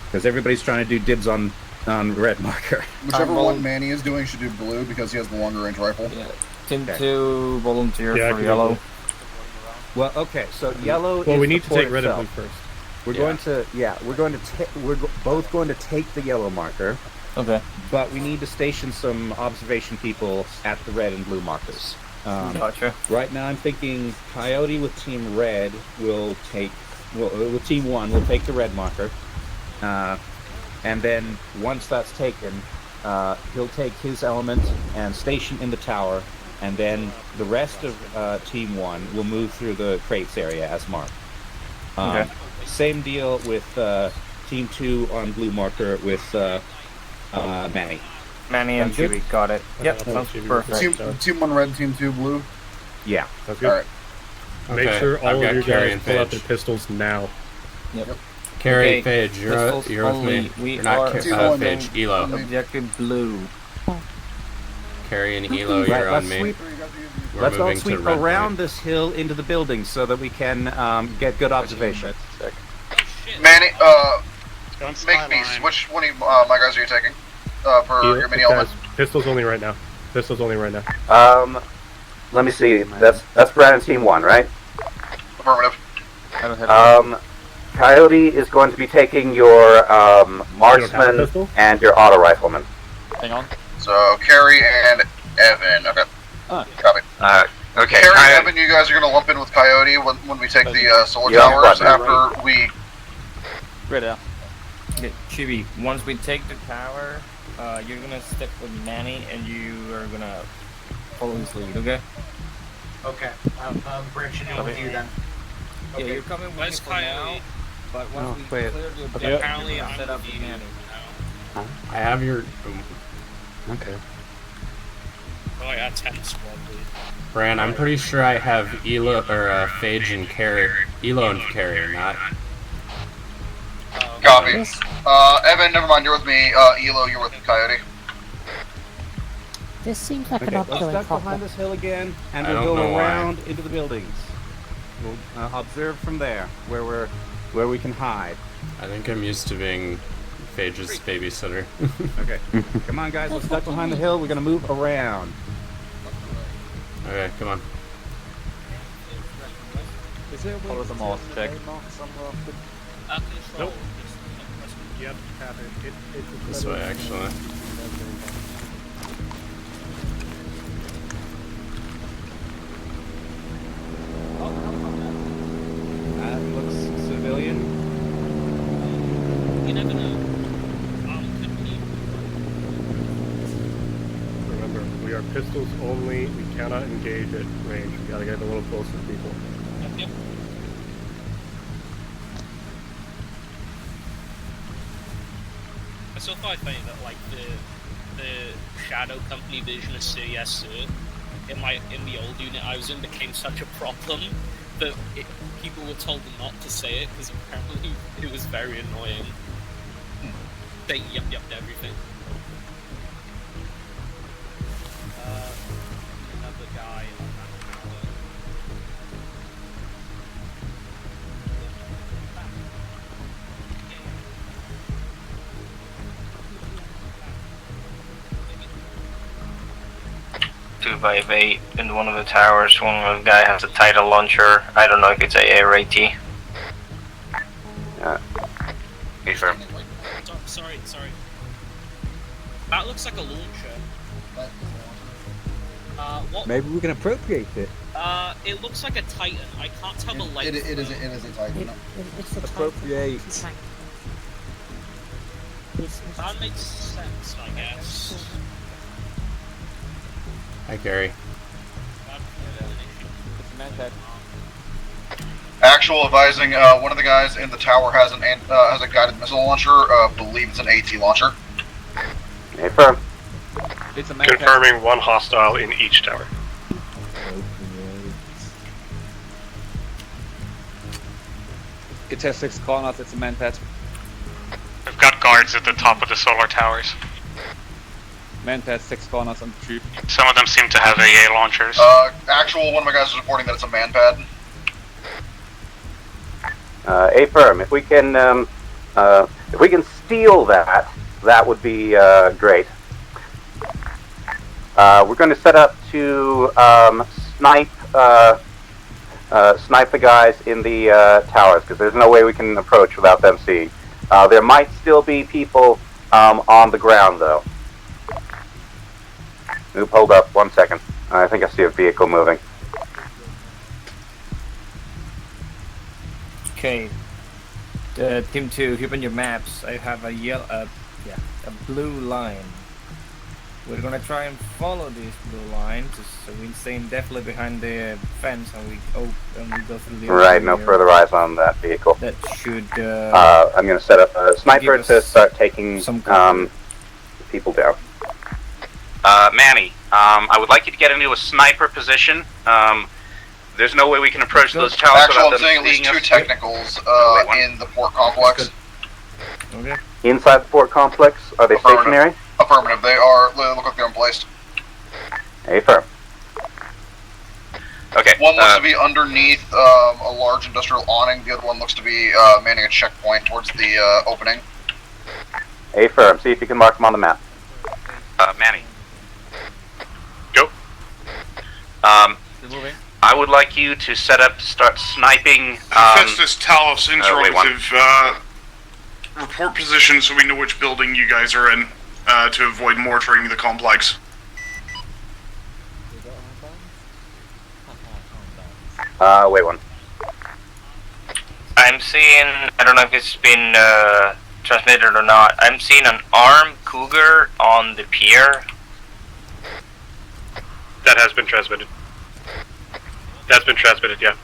because everybody's trying to do dibs on red marker. Whichever one Manny is doing should do blue because he has the longer range rifle. Yeah. Team 2 volunteer for I yellow. Well, okay, so yellow. Well, is we need the to take port red and itself. blue first. We're both going to take the yellow marker. Okay. But we need to station some observation people at the red and blue markers. Gotcha. Right now, I'm thinking Coyote with Team Red will take. With Team 1, will take the red marker. And then once that's taken, he'll take his element and station in the tower, and then the rest of Team 1 will move through the crates area as marked. Okay. Same deal with Team 2 on blue marker with Manny. Manny and Sounds good? Chewie, got it. Yep, sounds perfect. Team 1 red, Team 2 blue. Yeah. That's good. Alright. Make Okay, sure all I've got of you Carrie guys and pull out Paige. their pistols now. Yep. Carrie, Okay, Phage, pistols you're with only. me. We You're not are Phage, Elo. Objective blue. Carrie and Elo, Right, you're let's on me. sweep. We're Let's all moving sweep to red around point. this hill into the buildings so that we can get good observation. Manny, Don't make skyline. peace. Which one of my guys are you taking? For your mini element? Pistols only right now. Let me see. That's Brandon Team 1, right? Affirmative. Coyote is going to be taking your marksman and your auto rifleman. Hang on. So, Carrie and Evan. Okay. Copy. Okay. Carrie and Evan, you guys are going to lump in with Coyote when we take the solar Yeah, towers right. after we... Right now. Okay, Chibi, once we take the tower, you're gonna stick with Manny and you are gonna follow his lead, okay? Okay, I'm branching in with you then. Yeah, you're coming with me for now, but once we wait. clear the Okay. objective, Apparently you're gonna I'm set up with confused Manny. I have your... Okay. Oh, I got 10 squad lead. Bran, I'm pretty sure I have Elo, or Phage and Carrie. Elo and Carrie, not... Copy. Evan, never mind, you're with me. Elo, you're with Coyote. This seems like Okay, an let's uphill duck behind problem. this hill again, and I we'll don't know go why. around into the buildings. We'll observe from there, where we can hide. I think I'm used to being Phage's babysitter. Okay. Come on, guys, let's duck behind the hill. We're gonna move around. Okay, come on. Is there a way Follow to them all, turn check. the landmark somewhere off the... Nope. Yep, have it. This way, actually. pistols only. We cannot engage at range. We gotta get a little closer to people. Yep. I still find funny that like the Shadow Company version of Sir Yes Sir in the old unit I was in became such a problem that people were told not to say it because apparently it was very annoying. They yep to everything. Another guy on that tower. Two by 8 in one of the towers. One of the guy has a title launcher. I don't know if it's AA or AT. Hey, sir. Sorry. That looks like a launcher. What? Maybe we can appropriate it. It looks like a Titan. I can't tell the length. It is a Titan. It's a Appropriate. Titan. That makes sense, I guess. Hi, Gary. Actual advising, one of the guys in the tower has a guided missile launcher. Believe it's an AT launcher. Affirm. It's a Confirming one hostile in each tower. It has 6 colonels, it's a manpad. We've got guards at the top of the solar towers. Manpad, 6 colonels on the tree. Some of them seem to have AA launchers. Actual, one of my guys is reporting that it's a manpad. Affirm. If we can steal that, that would be great. We're going to set up to snipe the guys in the towers because there's no way we can approach without them seeing. There might still be people on the ground though. Oop, hold up 1 second. I think I see a vehicle moving. Okay. Team 2, if you open your maps, I have a a blue line. We're gonna try and follow these blue lines, so we stay definitely behind the fence, and we go through the. Right, no further eyes on that vehicle. That should. I'm gonna set up a sniper to start taking people down. Manny, I would like you to get into a sniper position. There's no way we can approach those towers Actual, without I'm saying them at least seeing 2 us. technicals in the port complex. Okay. Inside the port complex, are they stationary? Affirmative. They are. They look like they're emplaced. Affirm. Okay. One looks to be underneath a large industrial awning. The other one looks to be manning a checkpoint towards the opening. Affirm. See if you can mark them on the map. Manny. Go. I would like you to set up to start sniping. Festus, Talos, wait, interrogative. Report position so we know which building you guys are in to avoid mortaring the complex. Wait one. I'm seeing. I don't know if it's been transmitted or not. I'm seeing an armed cougar on the pier. That has been transmitted. That's been transmitted, yeah.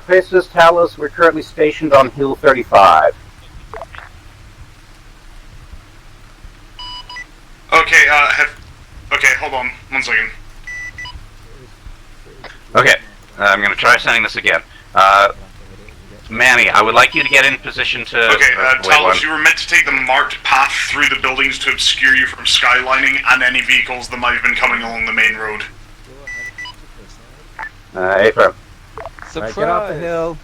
Faces Talos, we're currently stationed on Hill 35. Okay, okay, hold on, 1 second. Okay, I'm going to try sending this again. Manny, I would like you to get in position to... Okay, wait Talos, one. you were meant to take the marked path through the buildings to obscure you from skylining and any vehicles that might have been coming along the main road. Affirm. Surprise! Get off the hill.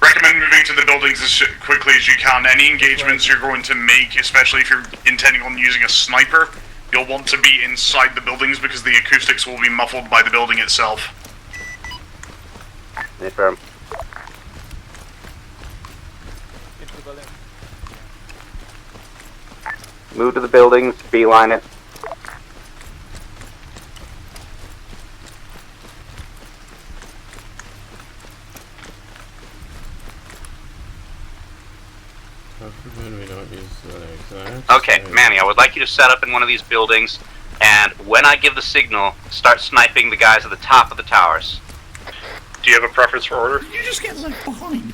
Recommend moving to the buildings as quickly as you can. Any engagements you're going to make, especially if you're intending on using a sniper, you'll want to be inside the buildings because the acoustics will be muffled by the building itself. Affirm. Move to the buildings, beeline it. God forbid we don't Okay, Manny, I would like you to set up in one of these buildings, and when I give the signal, start sniping the guys at the top of the towers. Do you have a preference for order? You just get left behind.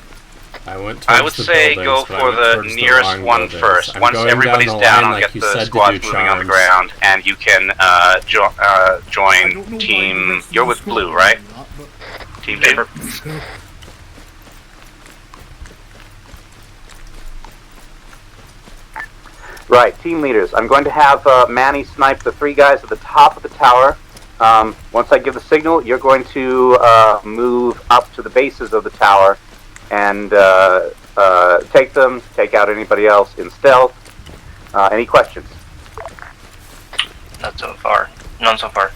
I went I would towards the say buildings, go but I for went the towards nearest wrong one buildings. first. I'm Once going everybody's down the down, line I'll like get you the said to squads do, moving on the Charms. ground, and you can join team. You're with Blue, right? Team Paper. Right, team leaders. I'm going to have Manny snipe the 3 guys at the top of the tower. Once I give the signal, you're going to move up to the bases of the tower and take them, take out anybody else in stealth. Any questions? Not so far. None so far.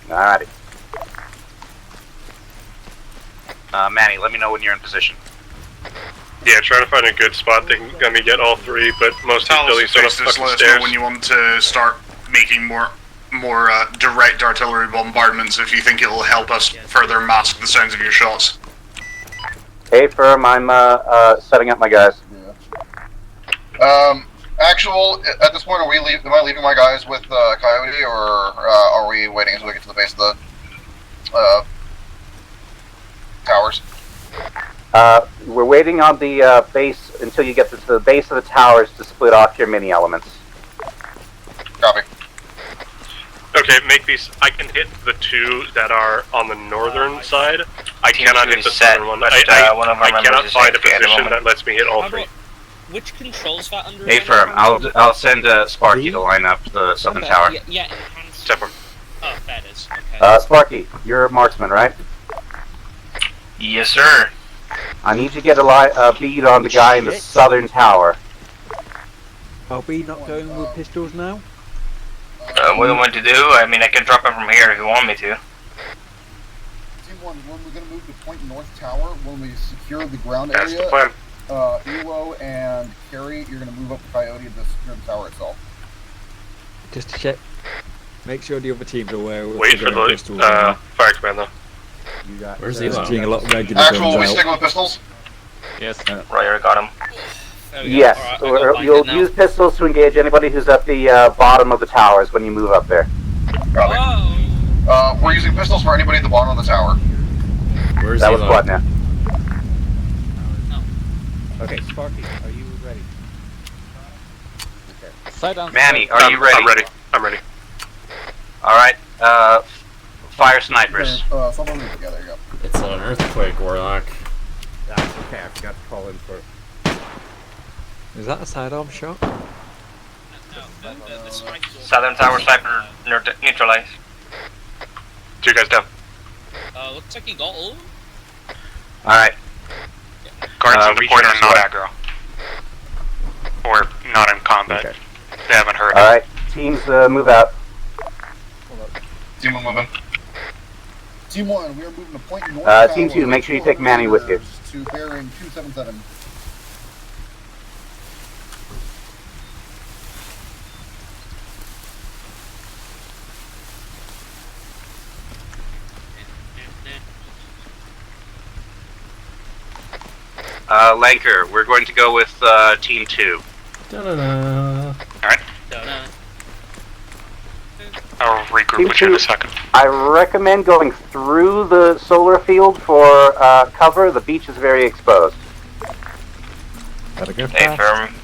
Alrighty. Manny, let me know when you're in position. Yeah, try to find a good spot. They can gonna get all 3, but most of the buildings don't have fucking Let us stairs. know when you want to start making more direct artillery bombardments if you think it will help us further mask the sounds of your shots. Hey, Firm, I'm setting up my guys. Actual, at this point, am I leaving my guys with Coyote, or are we waiting until we get to the base of the towers? We're waiting on the base until you get to the base of the towers to split off your mini elements. Copy. Okay, Makepeace, I can hit the 2 that are on the northern side. I cannot hit the southern one. but, one of our I cannot members is find a AFK at the position moment. that lets me hit all 3. Which controls that under? Hey, Firm, I'll send Sparky to line up the southern tower. Yeah, enhanced. Step on. Oh, that is. Okay. Sparky, you're a marksman, right? Yes, sir. I need you to get a bead on the guy in the southern tower. Are we not going with pistols now? What do you want to do? I mean, I can drop it from here if you want me to. Team 1, when we're going to move to Point North Tower, when we secure the ground That's area, the plan. Elo and Carrie, you're going to move up to Coyote to secure the tower itself. Just to check. Make sure the other team's aware. Wait for the fire command, though. You got, Where's Elo? Elo? Seeing a lot of regular Actual, guns we out. sticking with pistols? Yes. Royer got him. Yes, you'll use pistols to engage anybody who's at the bottom of the towers when you move up there. We're using pistols for anybody at the bottom of the tower. Where's That was Elo? what now? Okay, Sparky, are you ready? Side Manny, are you ready? I'm ready. I'm ready. Alright, fire snipers. Someone move together, you go. It's an earthquake, Warlock. That's okay, I forgot to call in for. Is that a sidearm shot? Southern tower sniper neutralized. 2 guys down. Looks like he got all of them. Alright. Guards in the region report are this not way. aggro. Or not in combat. Okay. They haven't heard Alright, teams move out. Team 1 moving. Team 1, we are moving to Point North Tower. Team 2, make sure you take Manny with you. To bearing 277. Lanker, we're going to go with Team 2. Da-da-da. Alright. I'll regroup Team with you in 2, a second. I recommend going through the solar field for cover. The beach is very exposed. Gotta go Hey, Firm.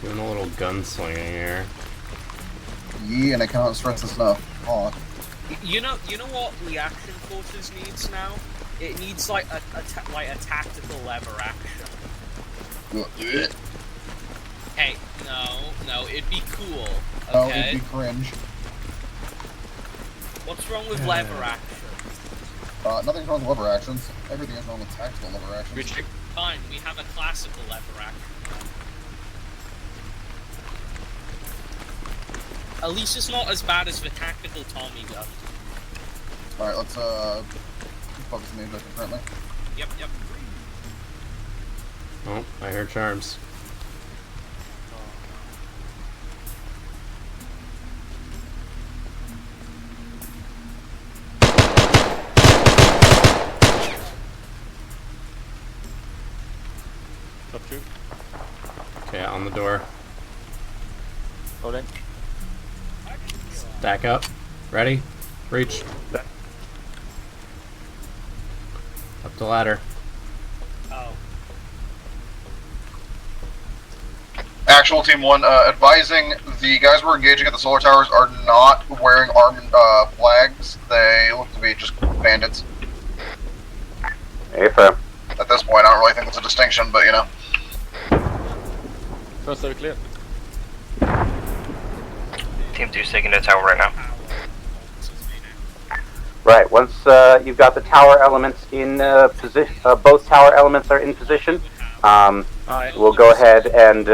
Doing a little gunslinging here. Yeah, and I cannot stress this enough. Oh. You know what reaction forces needs now? It needs like a tactical lever action. Hey, no, it'd be cool. Okay. No, it'd be cringe. What's wrong with lever action? Nothing's wrong with lever actions. Everything is wrong with tactical lever actions. Fine, we have a classical lever action. At least it's not as bad as the tactical Tommy gun. Alright, let's focus on the objective currently. Yep. Oh, I hear Charms. Shoot. Okay, on the door. Loading. Stack up. Ready? Reach. Up the ladder. Actual Team 1, advising the guys we're engaging at the solar towers are not wearing armed flags. They look to be just bandits. Affirm. At this point, I don't really think it's a distinction, but you know. First level clear. Team 2's taking the tower right now. Right, once you've got the tower elements in position, both tower elements are in position, we'll go ahead and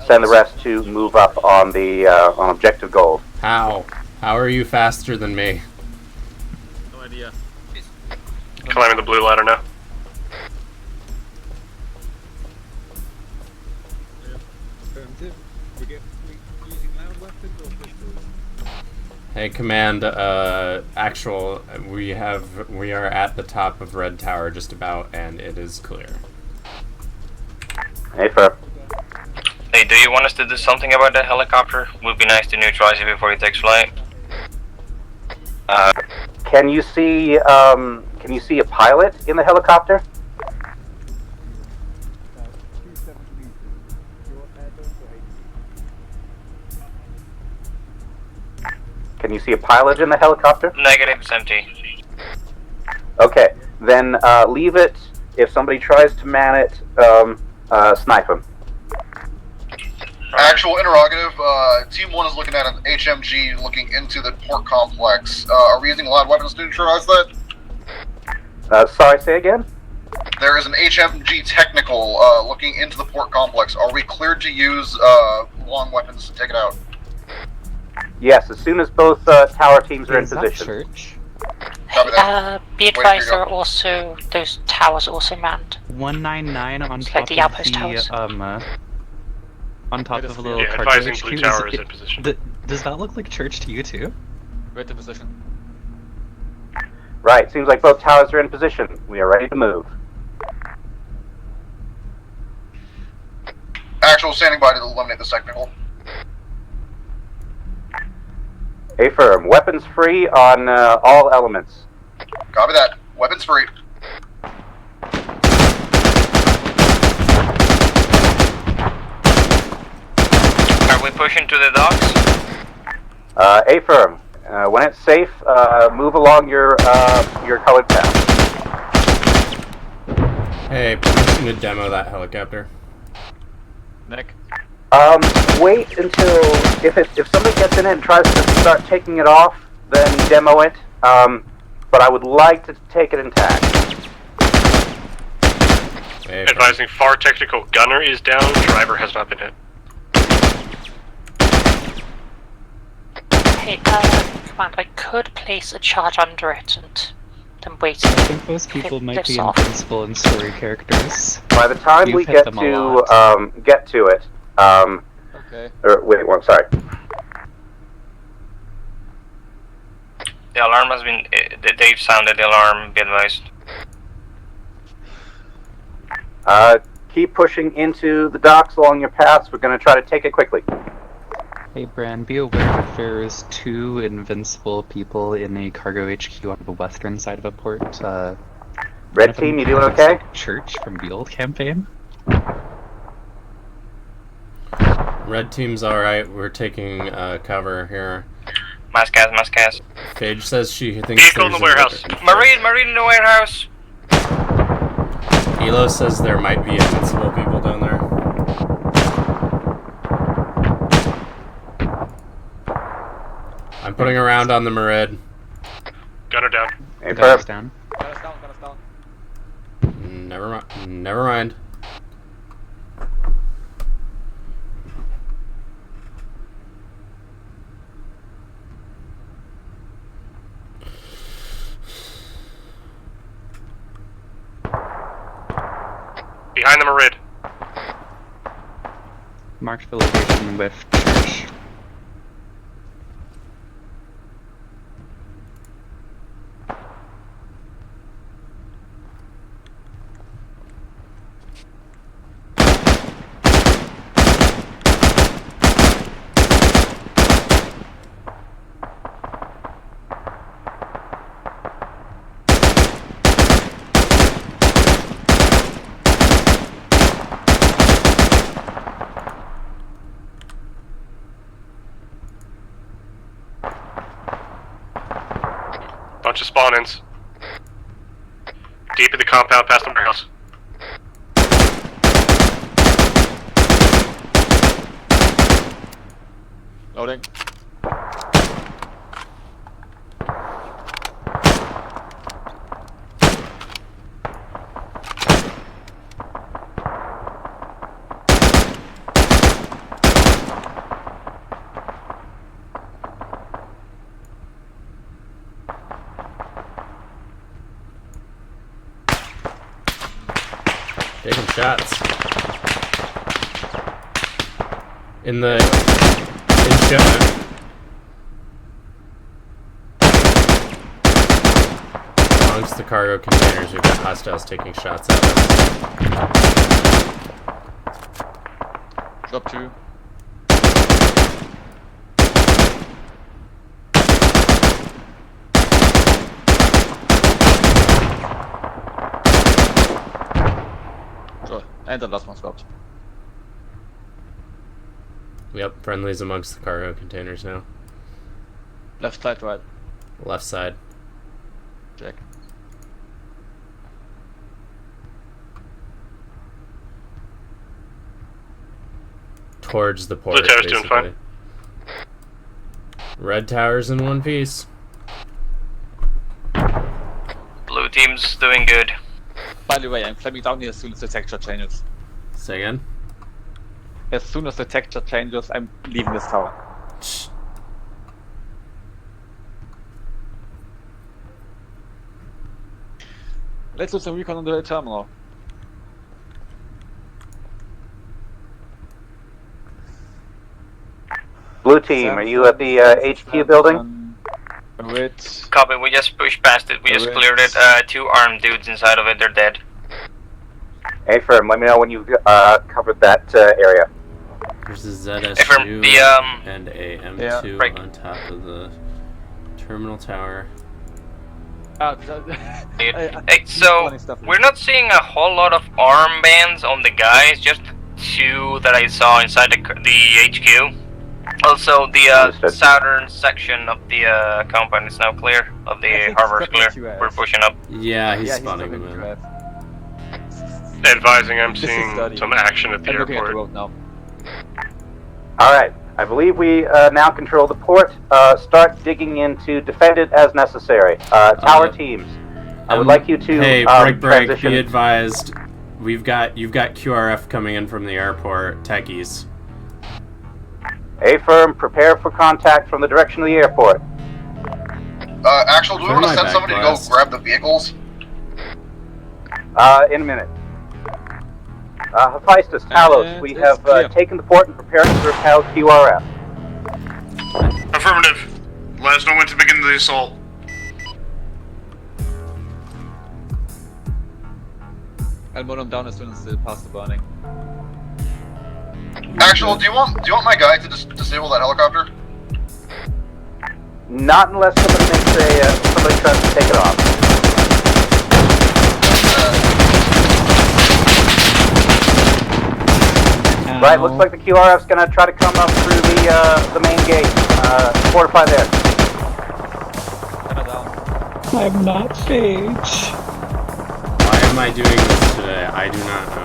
send the rest to move up on the on objective gold. How? How are you faster than me? No idea. Climbing the blue ladder now. Hey, Command, actual, we are at the top of Red Tower just about, and it is clear. Hey, Fur. Hey, do you want us to do something about that helicopter? Would be nice to neutralize it before it takes flight. Can you see a pilot in the helicopter? Can you see a pilot in the helicopter? Negative, it's empty. Okay, then leave it. If somebody tries to man it, snipe him. Actual interrogative, Team 1 is looking at an HMG looking into the port complex. Are we using loud weapons to neutralize that? Sorry, say again? There is an HMG technical looking into the port complex. Are we cleared to use long weapons to take it out? Yes, as soon as both tower teams are in position. Church? Be advised, there are also those towers also manned. 199 on It's top like the outpost towers. On top of a little yeah, cargo advising HQ. blue tower is in position. Does that look like church to you too? Right to position. Right, seems like both towers are in position. We are ready to move. Actual standing by to eliminate the technical. Affirm. Weapons free on all elements. Copy that. Weapons free. Are we pushing to the docks? Affirm. When it's safe, move along your colored path. Hey, permission to demo that helicopter. Nick. Wait until if somebody gets in it and tries to start taking it off, then demo it. But I would like to take it intact. Advising far technical gunner is down, driver has not been hit. Hey, Command, I could place a charge under it and then wait. I think most people might be invincible and story characters. By the time You've we hit get them a to lot. get to it, Okay. wait, one, sorry. The alarm has been. They've sounded the alarm. Be advised. Keep pushing into the docks along your paths. We're going to try to take it quickly. Hey Bran, be aware that there's 2 invincible people in a cargo HQ on the western side of a port. Red team, you doing okay? Church from the old campaign. Red team's alright, we're taking cover here. Mass gas. Phage says she thinks Vehicle in the warehouse. Marine in the warehouse. Elo says there might be invincible people down there. I'm putting a round on the Merid. Gunner down. Hey, Gunner's down. Gunner's down. Never mind. Behind the Merid. Marked the location with church. bunch of spawn-ins. Deep in the compound past the warehouse. Loading. Taking shots. In shipment. Amongst the cargo containers, we've got hostiles taking shots at us. Drop 2. And the last one stopped. Yep, friendlies amongst the cargo containers now. Left side, right. Left side. Check. Towards the port, Blue tower's doing basically. fine. Red tower's in one piece. Blue team's doing good. By the way, I'm flaming down here as soon as the texture changes. Say again? As soon as the texture changes, I'm leaving this tower. Let's do some recon on the terminal. Blue team, are you at the HQ building? Copy, we just pushed past it. We just cleared it. 2 armed dudes inside of it, they're dead. Hey, firm, let me know when you've covered that area. There's a ZSU and a M2 on top of the terminal tower. Hey, so we're not seeing a whole lot of armbands on the guys, just 2 that I saw inside the HQ. Also, the southern section of the compound is now clear, of the harbor is clear. We're pushing up. Yeah, he's spawning them in. Advising, I'm seeing some action at the airport. Alright, I believe we now control the port. Start digging in to defend it as necessary. Tower teams, I would like you to hey, break, transition. be advised. You've got QRF coming in from the airport, techies. A-firm, prepare for contact from the direction of the airport. Actual, do we want to send somebody to go grab the vehicles? In a minute. Hephaestus, Talos, we have taken the port and preparing to repel QRF. Affirmative. Let us know when to begin the assault. I'll mow them down as soon as they pass the burning. Actual, do you want my guy to disable that helicopter? Not unless somebody makes somebody tries to take it off. Right, looks like the QRF's gonna try to come up through the main gate. Fortify there. I'm not Phage. Why am I doing this today? I do not know.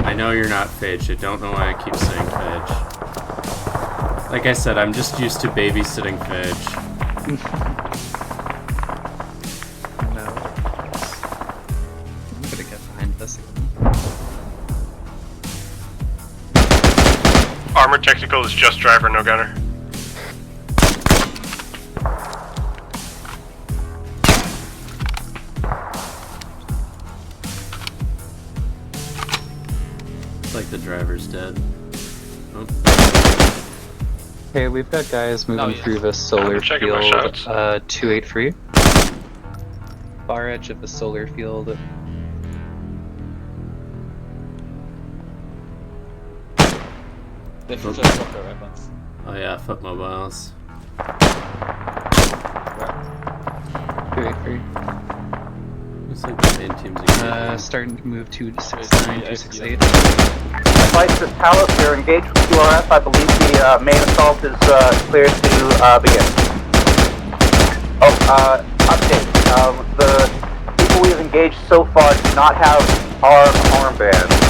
I know you're not Phage. I don't know why I keep saying Phage. Like I said, I'm just used to babysitting Phage. No. I'm gonna get behind this again. Armored technical is just driver, no gunner. Looks like the driver's dead. Oh. Okay, we've got guys moving through the solar checking my field, shots. 283. Far edge of the solar field. They should just drop their weapons. Oh yeah, foot mobiles. 283. Looks like the main team's engaged. Starting to move 269, 268. Hephaestus, Talos, you're engaged with QRF. I believe the main assault is clear to begin. Update. The people we have engaged so far do not have armbands.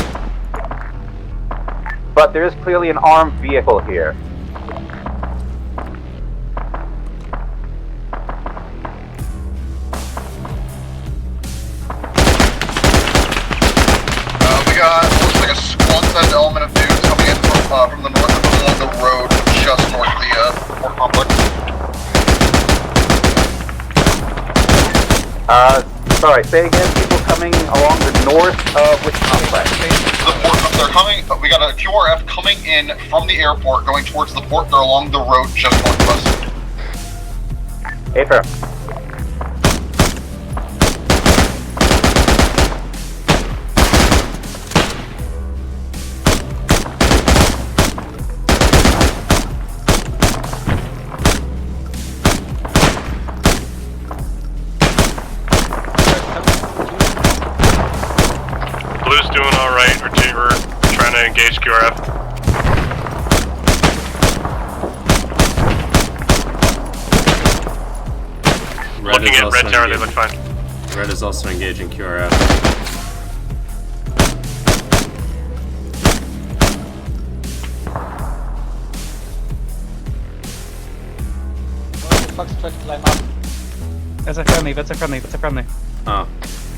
But there is clearly an armed vehicle here. We got, looks like a one-sided element of dudes coming in from the north and along the road just north of the port complex. Sorry, say again, people coming along the north of which complex? The port, they're coming, we got a QRF coming in from the airport going towards the port. They're along the road just north of us. Hey, fair. Blue's doing alright. We're trying to engage QRF. Looking at Red Tower, they look fine. Red is also engaging QRF. That's a friendly, that's a friendly, that's a friendly. Oh.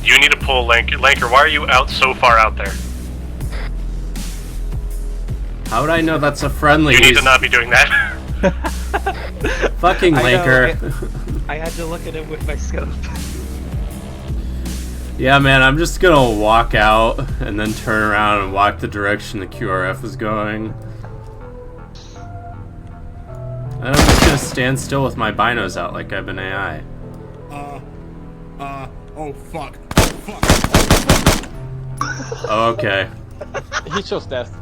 You need to pull Lanker. Lanker, why are you out so far out there? How would I know that's a friendly? You need to not be doing that. Fucking Lanker. I had to look at it with my scope. Yeah, man, I'm just gonna walk out and then turn around and walk the direction the QRF is going. And I'm just gonna stand still with my binos out like I've been AI. Oh fuck. Oh, okay. He chose death.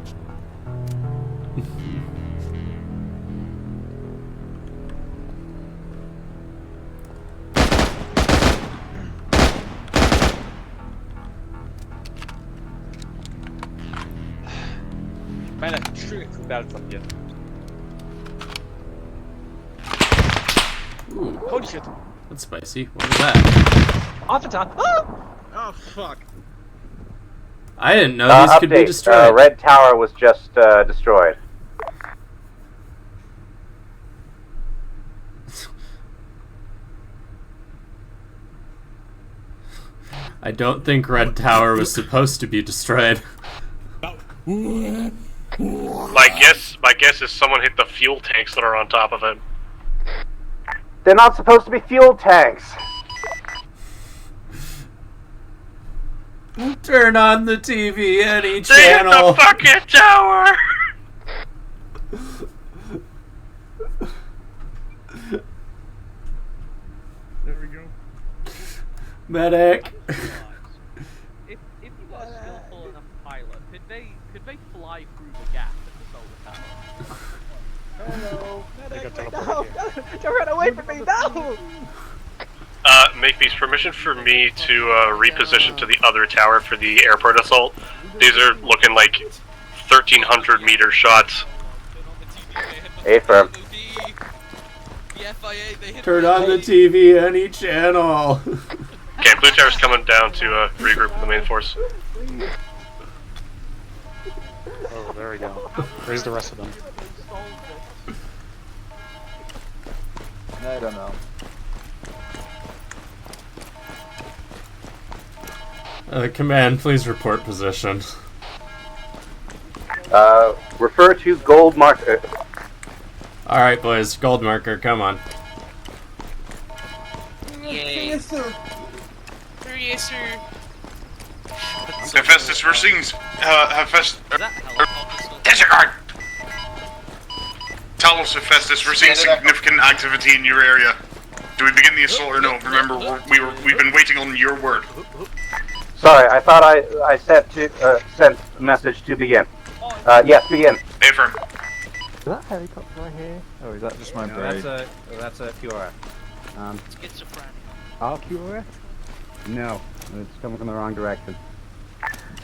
Man, I'm sure it's bad from you. Ooh. Holy shit. That's spicy. What was that? Off the top. Ah! Oh fuck. I didn't know these could be destroyed. Red Tower was just destroyed. I don't think Red Tower was supposed to be destroyed. My guess is someone hit the fuel tanks that are on top of it. They're not supposed to be fuel tanks. Turn on the TV, any They channel. hit the fucking tower! There we go. Medic. If you are skillful enough pilot, could they fly through the gap in the solar tower? Hello, medic, No! Don't run away from me! No! Makepeace, permission for me to reposition to the other tower for the airport assault. These are looking like 1,300 meter shots. Hey, firm. Turn on the TV, any channel. Okay, Blue Tower's coming down to regroup with the main force. Oh, there we go. Where's the rest of them? I don't know. Command, please report position. Refer to gold marker. Alright, boys, gold marker, come on. Yay. Yes, sir. Yes, sir. Hephaestus, we're seeing disregard. Tell us, Hephaestus, we're seeing significant activity in your area. Do we begin the assault or no? Remember, we've been waiting on your word. Sorry, I thought I sent a message to begin. Yes, begin. Affirm. Is that a helicopter right here? Or is that just my brain? That's a QRF. Schizophrenic. Our QRF? No, it's coming from the wrong direction.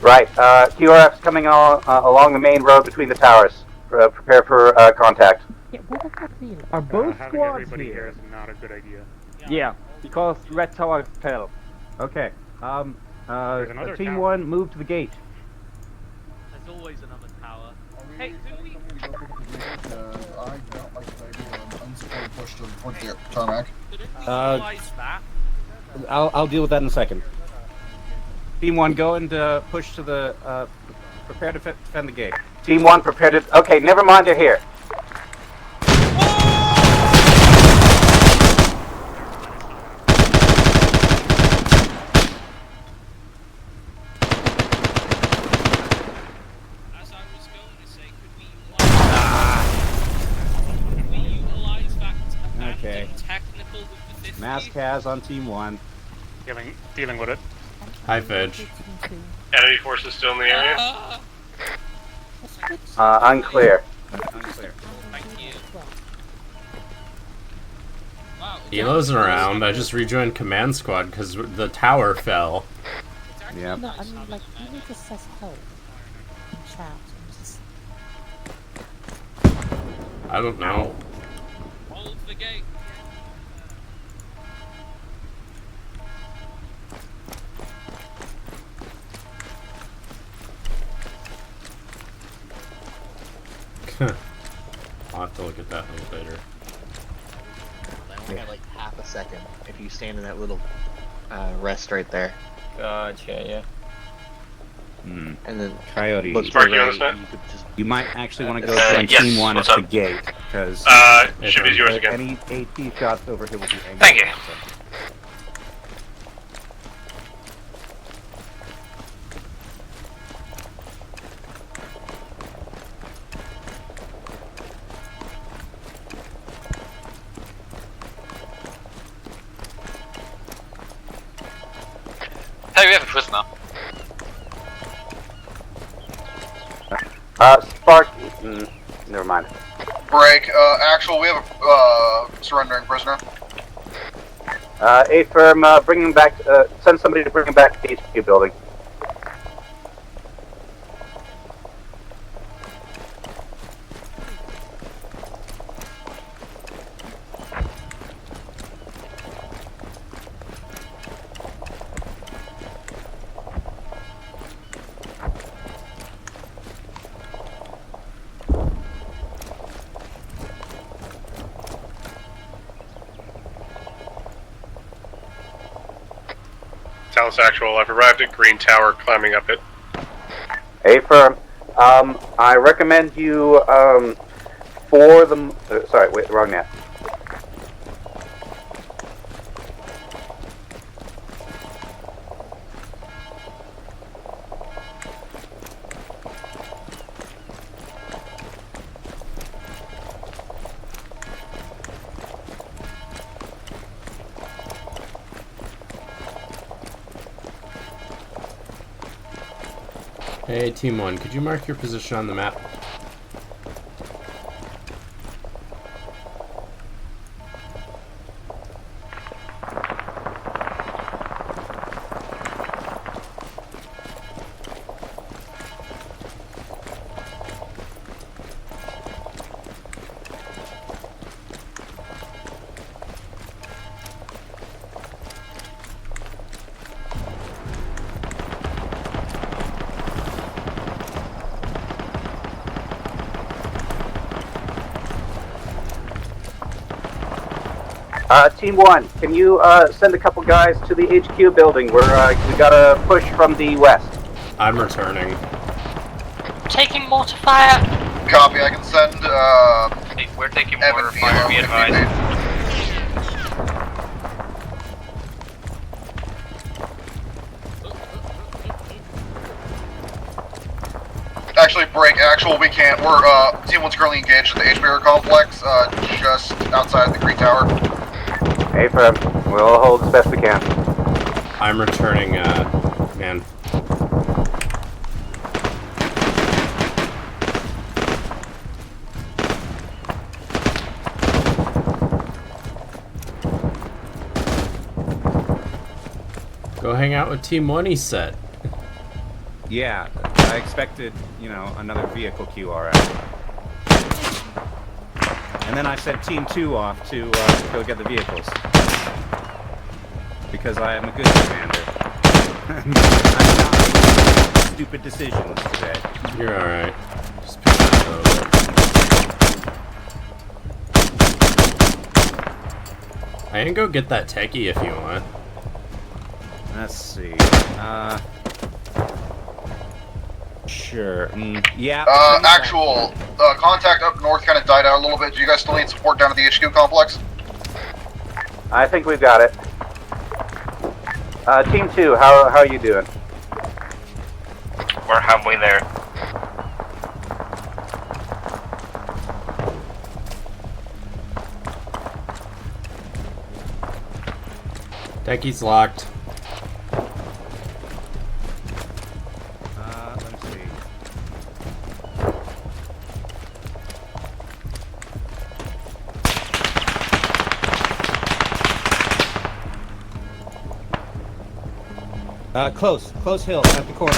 Right, QRF's coming along the main road between the towers. Prepare for contact. Yeah, what does that mean? Are both Having squads everybody here? here is not a good idea. Yeah, because red tower fell. Okay. another Team tower. 1, move to the gate. There's always another tower. Hey, do we? I don't like the idea of an unsupported push towards the tarmac. Realize that. I'll deal with that in a second. Team 1, go and push to the prepare to defend the gate. Team 1, prepare to. Okay, never mind. They're here. Okay. Maskaz on Team 1. Dealing with it. Hi, Fidge. Enemy forces still in the area? Unclear. Elo's around. I just rejoined command squad because the tower fell. Yeah. No, I mean, like, even just says help in chat. I don't know. Hold the gate. I'll have to look at that a little later. They only have like half a second if you stand in that little rest right there. Gotcha, yeah. And then Coyote. look Spark, to the you right, understand? you could just You might actually want to go join yes, Team 1 at what's the up? gate, because should be yours again. any AT shots over here will be angry. Thank you. Hey, we have a prisoner. Spark. Never mind. Break. Actual, we have a surrendering prisoner. A firm, bring him back. Send somebody to bring him back to the HQ building. Dallas Actual, I've arrived at Green Tower, climbing up it. A firm. I recommend you, for the. Sorry, wait, wrong net. Hey, Team 1, could you mark your position on the map? Team 1, can you send a couple guys to the HQ building? We got a push from the west. I'm returning. Taking mortar fire. Copy. I can send. Hey, we're taking Evan mortar fire, be Velo. advised. Actually, break. Actual, we can't. We're Team 1's currently engaged at the HBR complex, just outside the Green Tower. A firm. We'll hold as best we can. I'm returning, man. Go hang out with Team 1, he said. Yeah, I expected, another vehicle QRF. And then I sent Team 2 off to go get the vehicles. because I am a good commander. I'm not making stupid decisions today. You're alright. Just pick that over. I can go get that techie if you want. Let's see. Sure. Yeah. Actual contact up north kind of died out a little bit. Do you guys still need support down at the HQ complex? I think we've got it. Team 2, how are you doing? We're halfway there. Techie's locked. Let's see. Close hill at the corner.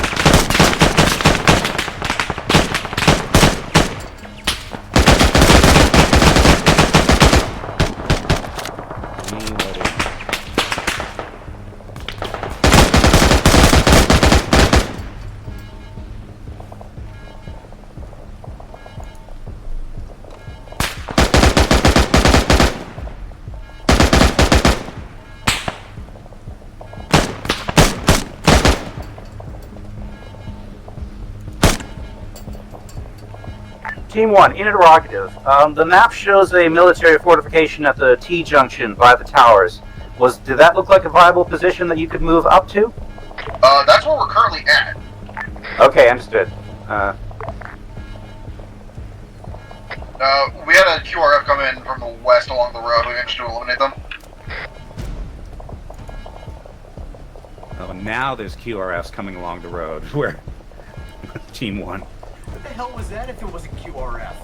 Team 1, interrogative. The map shows a military fortification at the T-junction by the towers. Did that look like a viable position that you could move up to? That's where we're currently at. Okay, understood. We had a QRF come in from the west along the road. We managed to eliminate them. Oh, now there's QRFs coming along the road. Where? Team 1. What the hell was that if it wasn't QRF?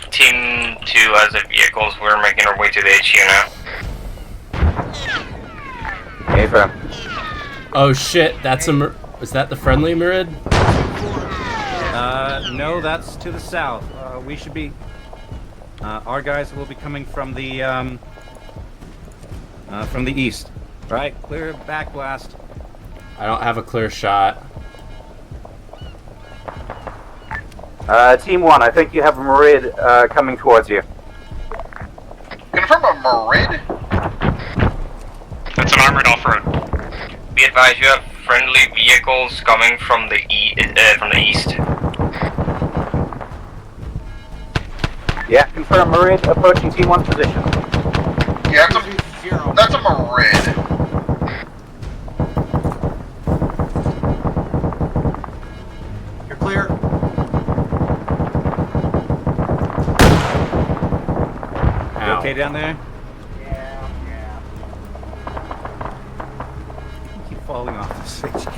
Team 2 has the vehicles. We're making our way to the HQ now. Hey, fam. Oh shit, that's a is that the friendly Murid? No, that's to the south. We should be... our guys will be coming from the east. Right, clear backblast. I don't have a clear shot. Team 1, I think you have a Marid coming towards you. Confirm a Marid? That's an armored off-road. Be advised, you have friendly vehicles coming from the east. Yeah, confirm Marid approaching Team 1's position. Yeah, that's a Marid. You're clear. You okay down there? Yeah. You keep falling off this HQ.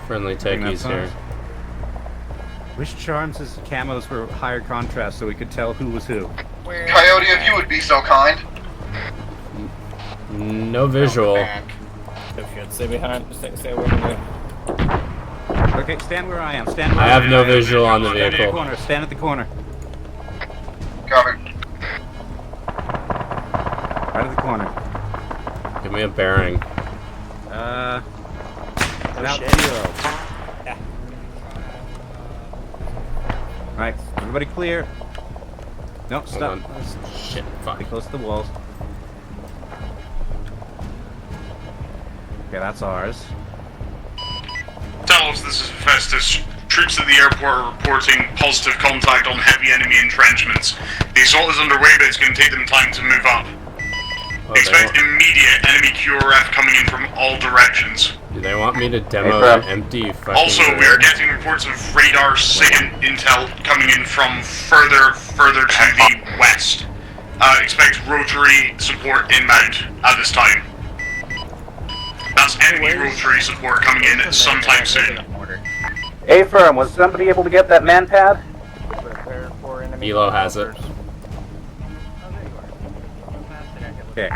Friendly techies here. Wish Charms' camos were higher contrast so we could tell who was who. Coyote, if you would be so kind. No visual. If you'd stay behind, stay away from me. Okay, stand where I am. Stand where I have no visual on the vehicle. Stand at the corner. Copy. Right at the corner. Give me a bearing. About 0. Yeah. Right, everybody clear. No, stop. Shit, fuck. Be close to the walls. Okay, that's ours. Talos, this is Festus. Troops at the airport are reporting positive contact on heavy enemy entrenchments. The assault is underway, but it's going to take them time to move up. Expect immediate enemy QRF coming in from all directions. Do they want me to demo an empty fucking... Also, we are getting reports of radar SIGINT intel coming in from further to the west. Expect rotary support inbound at this time. That's enemy rotary support coming in sometime soon. A-Firm, was somebody able to get that man pad? Elo has it. Okay.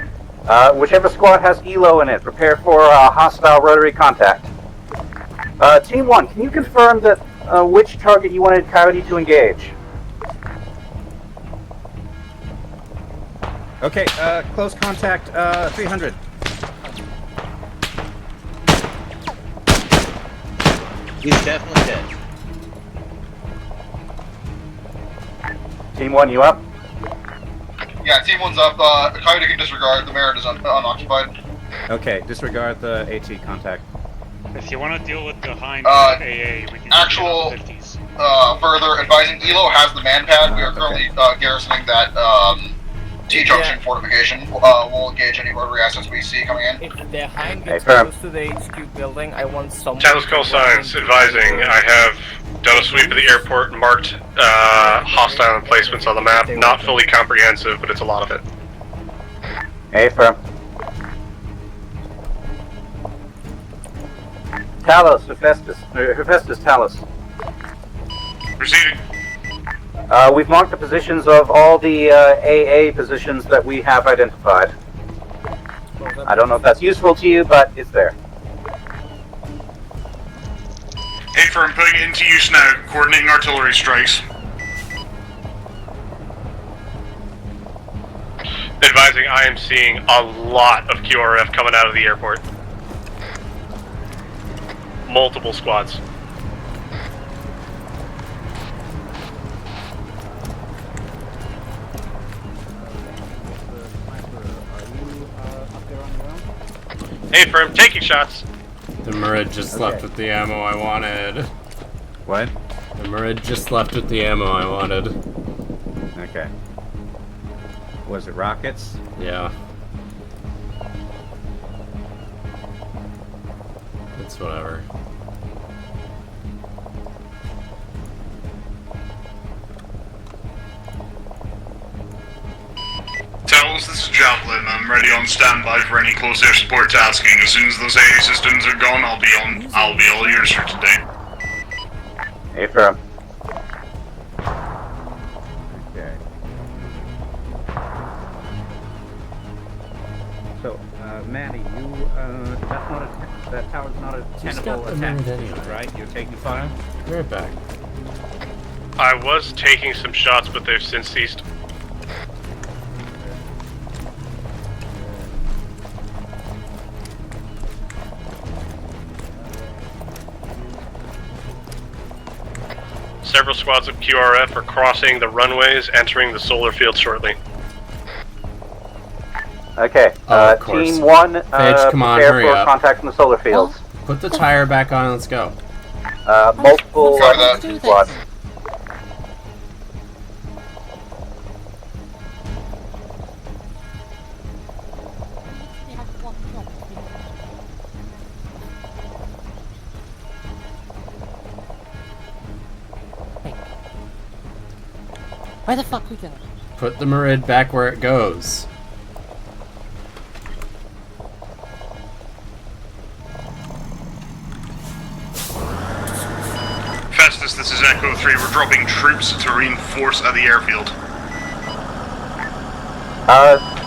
Whichever squad has Elo in it, prepare for hostile rotary contact. Team 1, can you confirm that which target you wanted Coyote to engage? Okay, close contact, 300. He's definitely dead. Team 1, you up? Yeah, Team 1's up. Coyote can disregard. The Merit is unoccupied. Okay, disregard the AT contact. If you want to deal with the hind AA, we can actual, further advising, ELO has the man pad. We are currently garrisoning that T-junction fortification. We'll engage any rotary assets we see coming in. If the hind gets close to the HQ building, I want someone... Chalice call signs advising. I have done a sweep of the airport and marked hostile emplacements on the map. Not fully comprehensive, but it's a lot of it. Affirm. Talos, Hephaestus, Talos. Proceeding. We've marked the positions of all the AA positions that we have identified. I don't know if that's useful to you, but it's there. Affirm, putting it into use now, coordinating artillery strikes. Advising, I am seeing a lot of QRF coming out of the airport. Multiple squads. Hey, firm, taking shots. The Murid just left with the ammo I wanted. What? The Murid just left with the ammo I wanted. Okay. Was it rockets? Yeah. It's whatever. Talos, this is Joplin. I'm ready on standby for any close air support tasking. As soon as those AA systems are gone, I'll be all ears for today. Affirm. Okay. So, Manny, you, that tower's not a tenable attack, right? You're taking fire? Right back. I was taking some shots, but they've since ceased. Several squads of QRF are crossing the runways, entering the solar field shortly. Okay, Team 1, Phage, come on, prepare hurry for up. contact from the solar fields. Put the tire back on and let's go. Multiple squads. Where the fuck we go? Put the Murid back where it goes. Festus, this is Echo 3. We're dropping troops to reinforce at the airfield.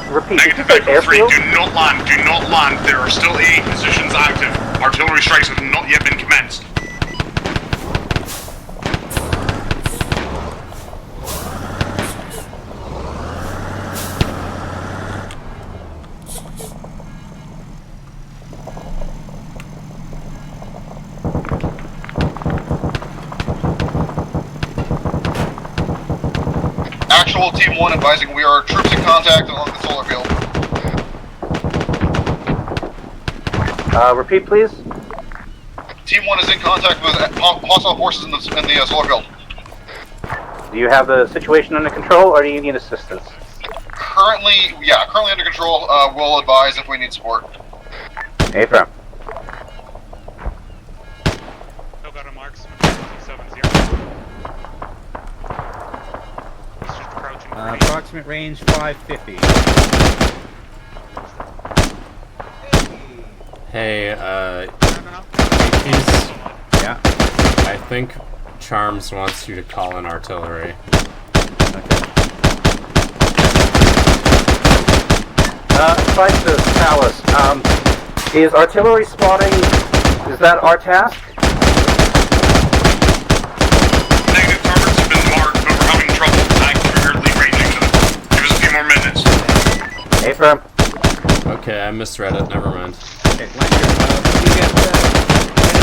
Repeat. Negative Echo 3, do not land, do not land. There are still AA positions active. Artillery strikes have not yet been commenced. Actual Team 1 advising we are troops in contact along the solar field. Repeat, please. Team 1 is in contact with hostile forces in the solar field. Do you have the situation under control, or do you need assistance? Currently under control. We'll advise if we need support. Affirm. Still got a marksman 70. Approximate range 550. Hey, yeah. I think Charms wants you to call in artillery. Advice to Talos. Is artillery spotting, is that our task? Affirm. Okay, I misread it. Never mind. Okay, Blanker, you get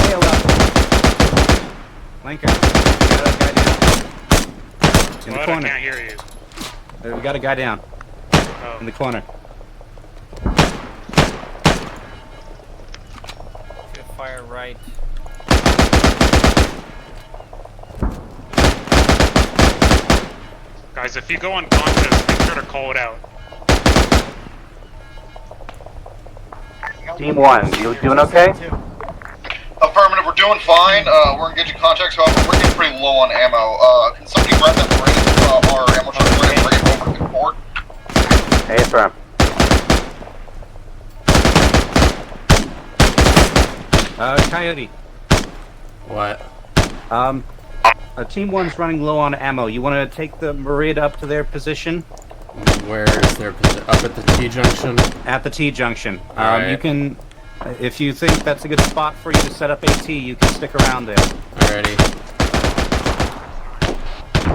hail up. Blanker, you got a guy down. In the What? corner. I can't hear you. We got a guy down. Oh. In the corner. Should fire right. Guys, if you go unconscious, make sure to call it out. Team 1, you doing okay? Affirmative, we're doing fine. We're engaging contacts, however, we're getting pretty low on ammo. Can somebody grab that bridge, our ammo truck, and bring it over to the port? Hey, Affirm. Coyote. What? Team 1's running low on ammo. You want to take the Merid up to their position? Where is their position? Up at the T-junction? At the T-junction. Alright. You can, if you think that's a good spot for you to set up AT, you can stick around there. Alrighty.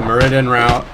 Merid en route.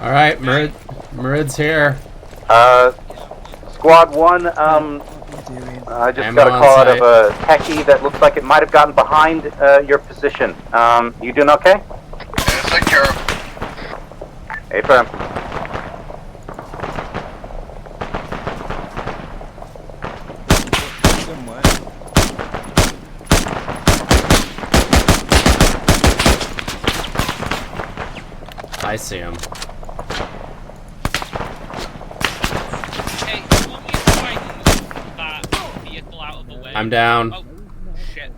Alright, Merid's here. Squad 1, I just Ammo got a on call out site. of a techie that looks like it might have gotten behind your position. You doing okay? Yes, take care of. Hey, Affirm. I see him. Hey, you want me to try and move that vehicle out of the way? I'm down. Oh, shit.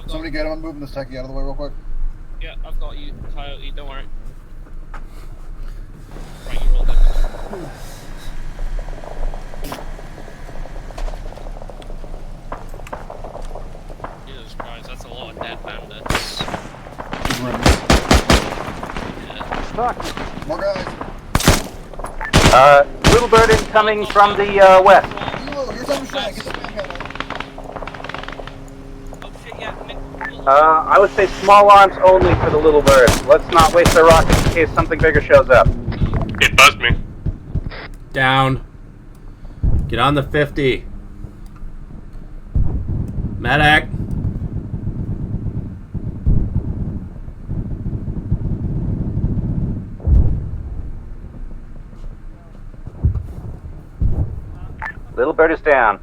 Somebody get him. I'm moving this techie out of the way real quick. Yeah, I've got you, Coyote, don't worry. Right, you're all good. Jesus Christ, that's a lot of dead bandits. More guys. Little bird incoming from the west. Here's some shot. Get the I would say small arms only for the little bird. Let's not waste our rockets in case something bigger shows up. It buzzed me. Down. Get on the 50. Medic. Little bird is down.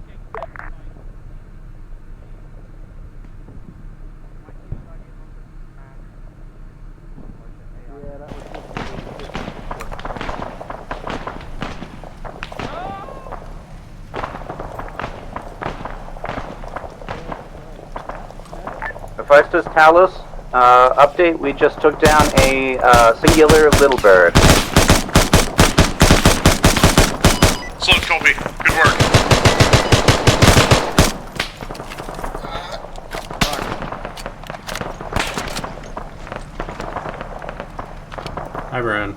Hephaestus Talos, update, we just took down a singular little bird. Slow, Colby. Good work. Hi, Brian.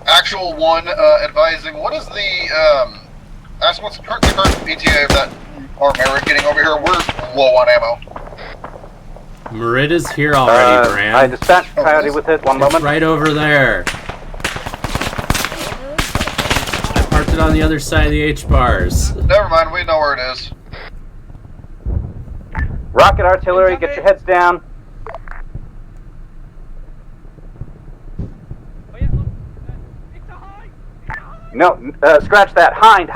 Actual 1 advising. What is the ask what's currently the current ETA of that our Merit getting over here? We're low on ammo. Merit is here already, Bran. I dispatched Coyote with it. One moment. It's right over there. I parked it on the other side of the H-bars. Never mind, we know where it is. Rocket artillery, get your heads down. No, scratch that. Hind.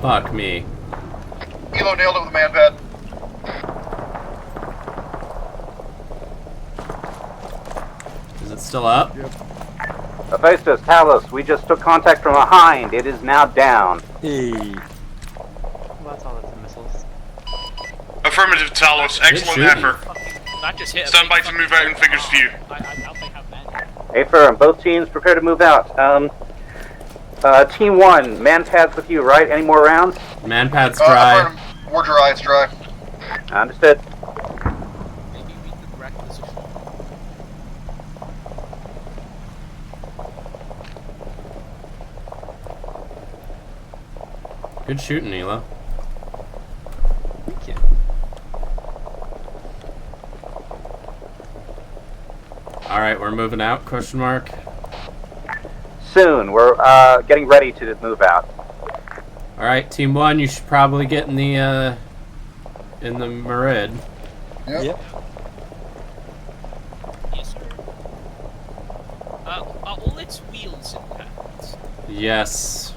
Fuck me. Elo nailed it with a man pad. Is it still up? Yep. Hephaestus, Talos, we just took contact from a Hind. It is now down. Well, that's all that's the missiles. Affirmative, Talos. Excellent effort. Not just hit. Stand by to move out in figures view. Affirm, both teams prepare to move out. Team 1, man pads with you, right? Any more rounds? Man pad's dry. We're dry, it's dry. Understood. Good shooting, Elo. Thank you. Alright, we're moving out, question mark. Soon, we're getting ready to move out. Alright, Team 1, you should probably get in the Merid. Yep. Yes, sir. Are all its wheels intact? Yes.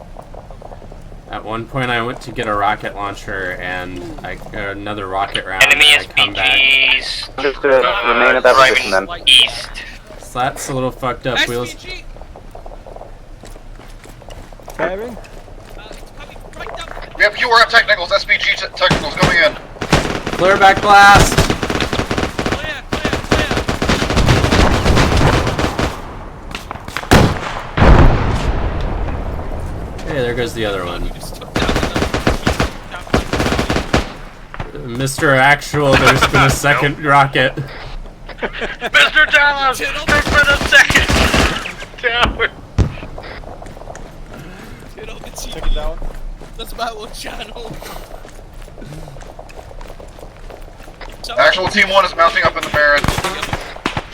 At one point I went to get a rocket launcher and I got another rocket round. Enemy and I come back. Just remain at that position then. East. So that's a little fucked up. Wheels. Bearing? We have QRF technicals, SPG technicals coming in. Clear back blast! Hey, there goes the other one. Mr. Actual, there's been a second rocket. Mr. Talos, there's been a second tower. Check it down. That's my one channel. Actual Team 1 is mounting up in the Merit.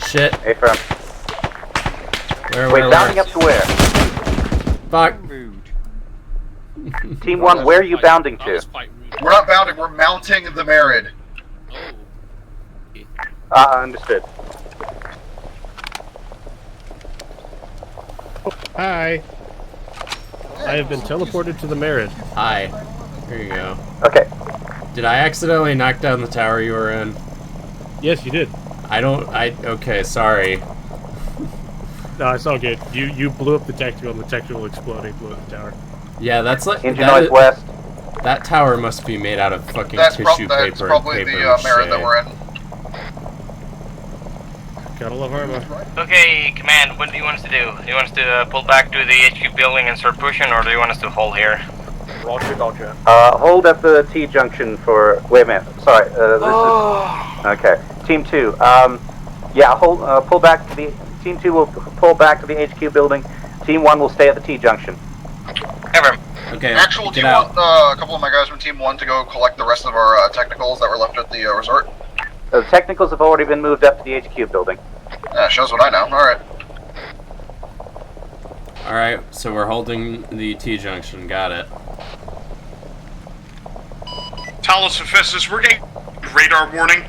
Shit. Affirm. Where? Bounding up to where? Fuck. Team 1, where are you bounding to? We're not bounding, we're mounting the Merit. Understood. Hi. I have been teleported to the Merit. Hi. Here you go. Okay. Did I accidentally knock down the tower you were in? Yes, you did. Okay, sorry. No, it's all good. You blew up the technical, and the technical exploded, blew up the tower. Yeah, that's like... Engine noise west. That tower must be made out of fucking tissue paper. That's probably the Merit that we're in. Gotta love armor. Okay, Command, what do you want us to do? Do you want us to pull back to the HQ building and start pushing, or do you want us to hold here? Roger. Hold at the T junction for... Wait a minute. Sorry. Okay. Team 2. Yeah, pull back to the... Team 2 will pull back to the HQ building. Team 1 will stay at the T junction. Ever. Okay, Actual Team 1, a couple of my guys from Team 1 to go collect the rest of our technicals that were left at the resort. The technicals have already been moved up to the HQ building. Shows what I know. Alright. Alright, so we're holding the T junction. Got it. Talos, Hephaestus, we're getting radar warning.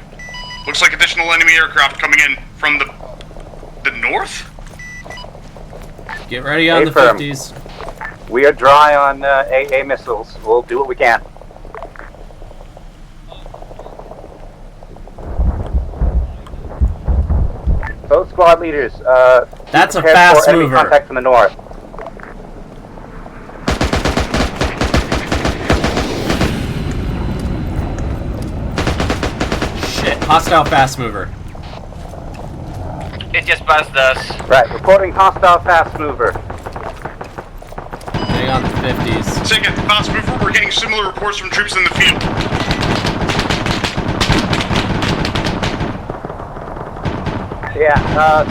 Looks like additional enemy aircraft coming in from the north? Get ready on the 50s. We are dry on AA missiles. We'll do what we can. Both squad leaders, that's a prepare fast for enemy mover. Contact from the north. Shit, hostile fast mover. It just buzzed us. Right, reporting hostile fast mover. Getting on the 50s. Second, fast mover, we're getting similar reports from troops in the field. Yeah,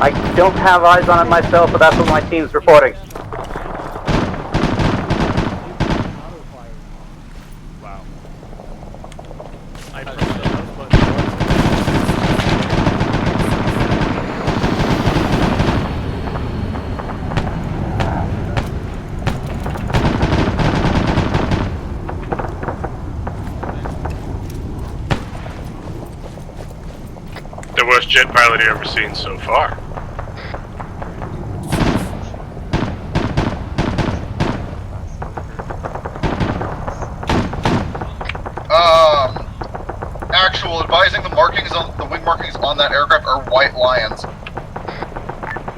I don't have eyes on it myself, but that's what my team's reporting. Wow. The worst jet pilot you've ever seen so far. Actual advising the markings on the wing markings on that aircraft are white lions.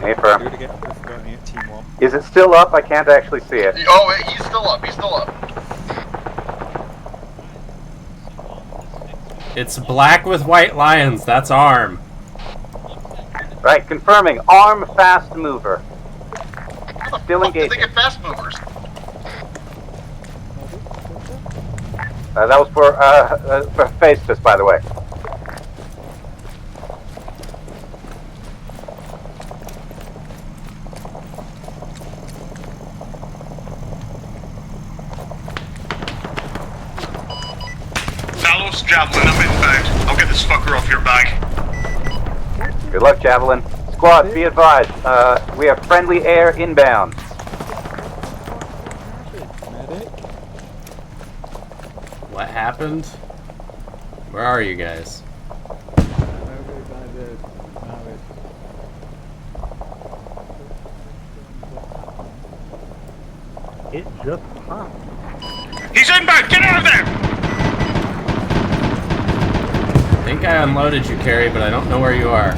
Hey, firm. Is it still up? I can't actually see it. Oh, he's still up. He's still up. It's black with white lions. That's ARM. Right, confirming. ARM fast mover. Still engaging. Did they get fast movers? That was for Phaestus, by the way. Talos, Javelin, I'm inbound. I'll get this fucker off your back. Good luck, Javelin. Squad, be advised. We have friendly air inbound. What happened? Where are you guys? It just popped. He's inbound! Get out of there! I think I unloaded you, Carrie, but I don't know where you are.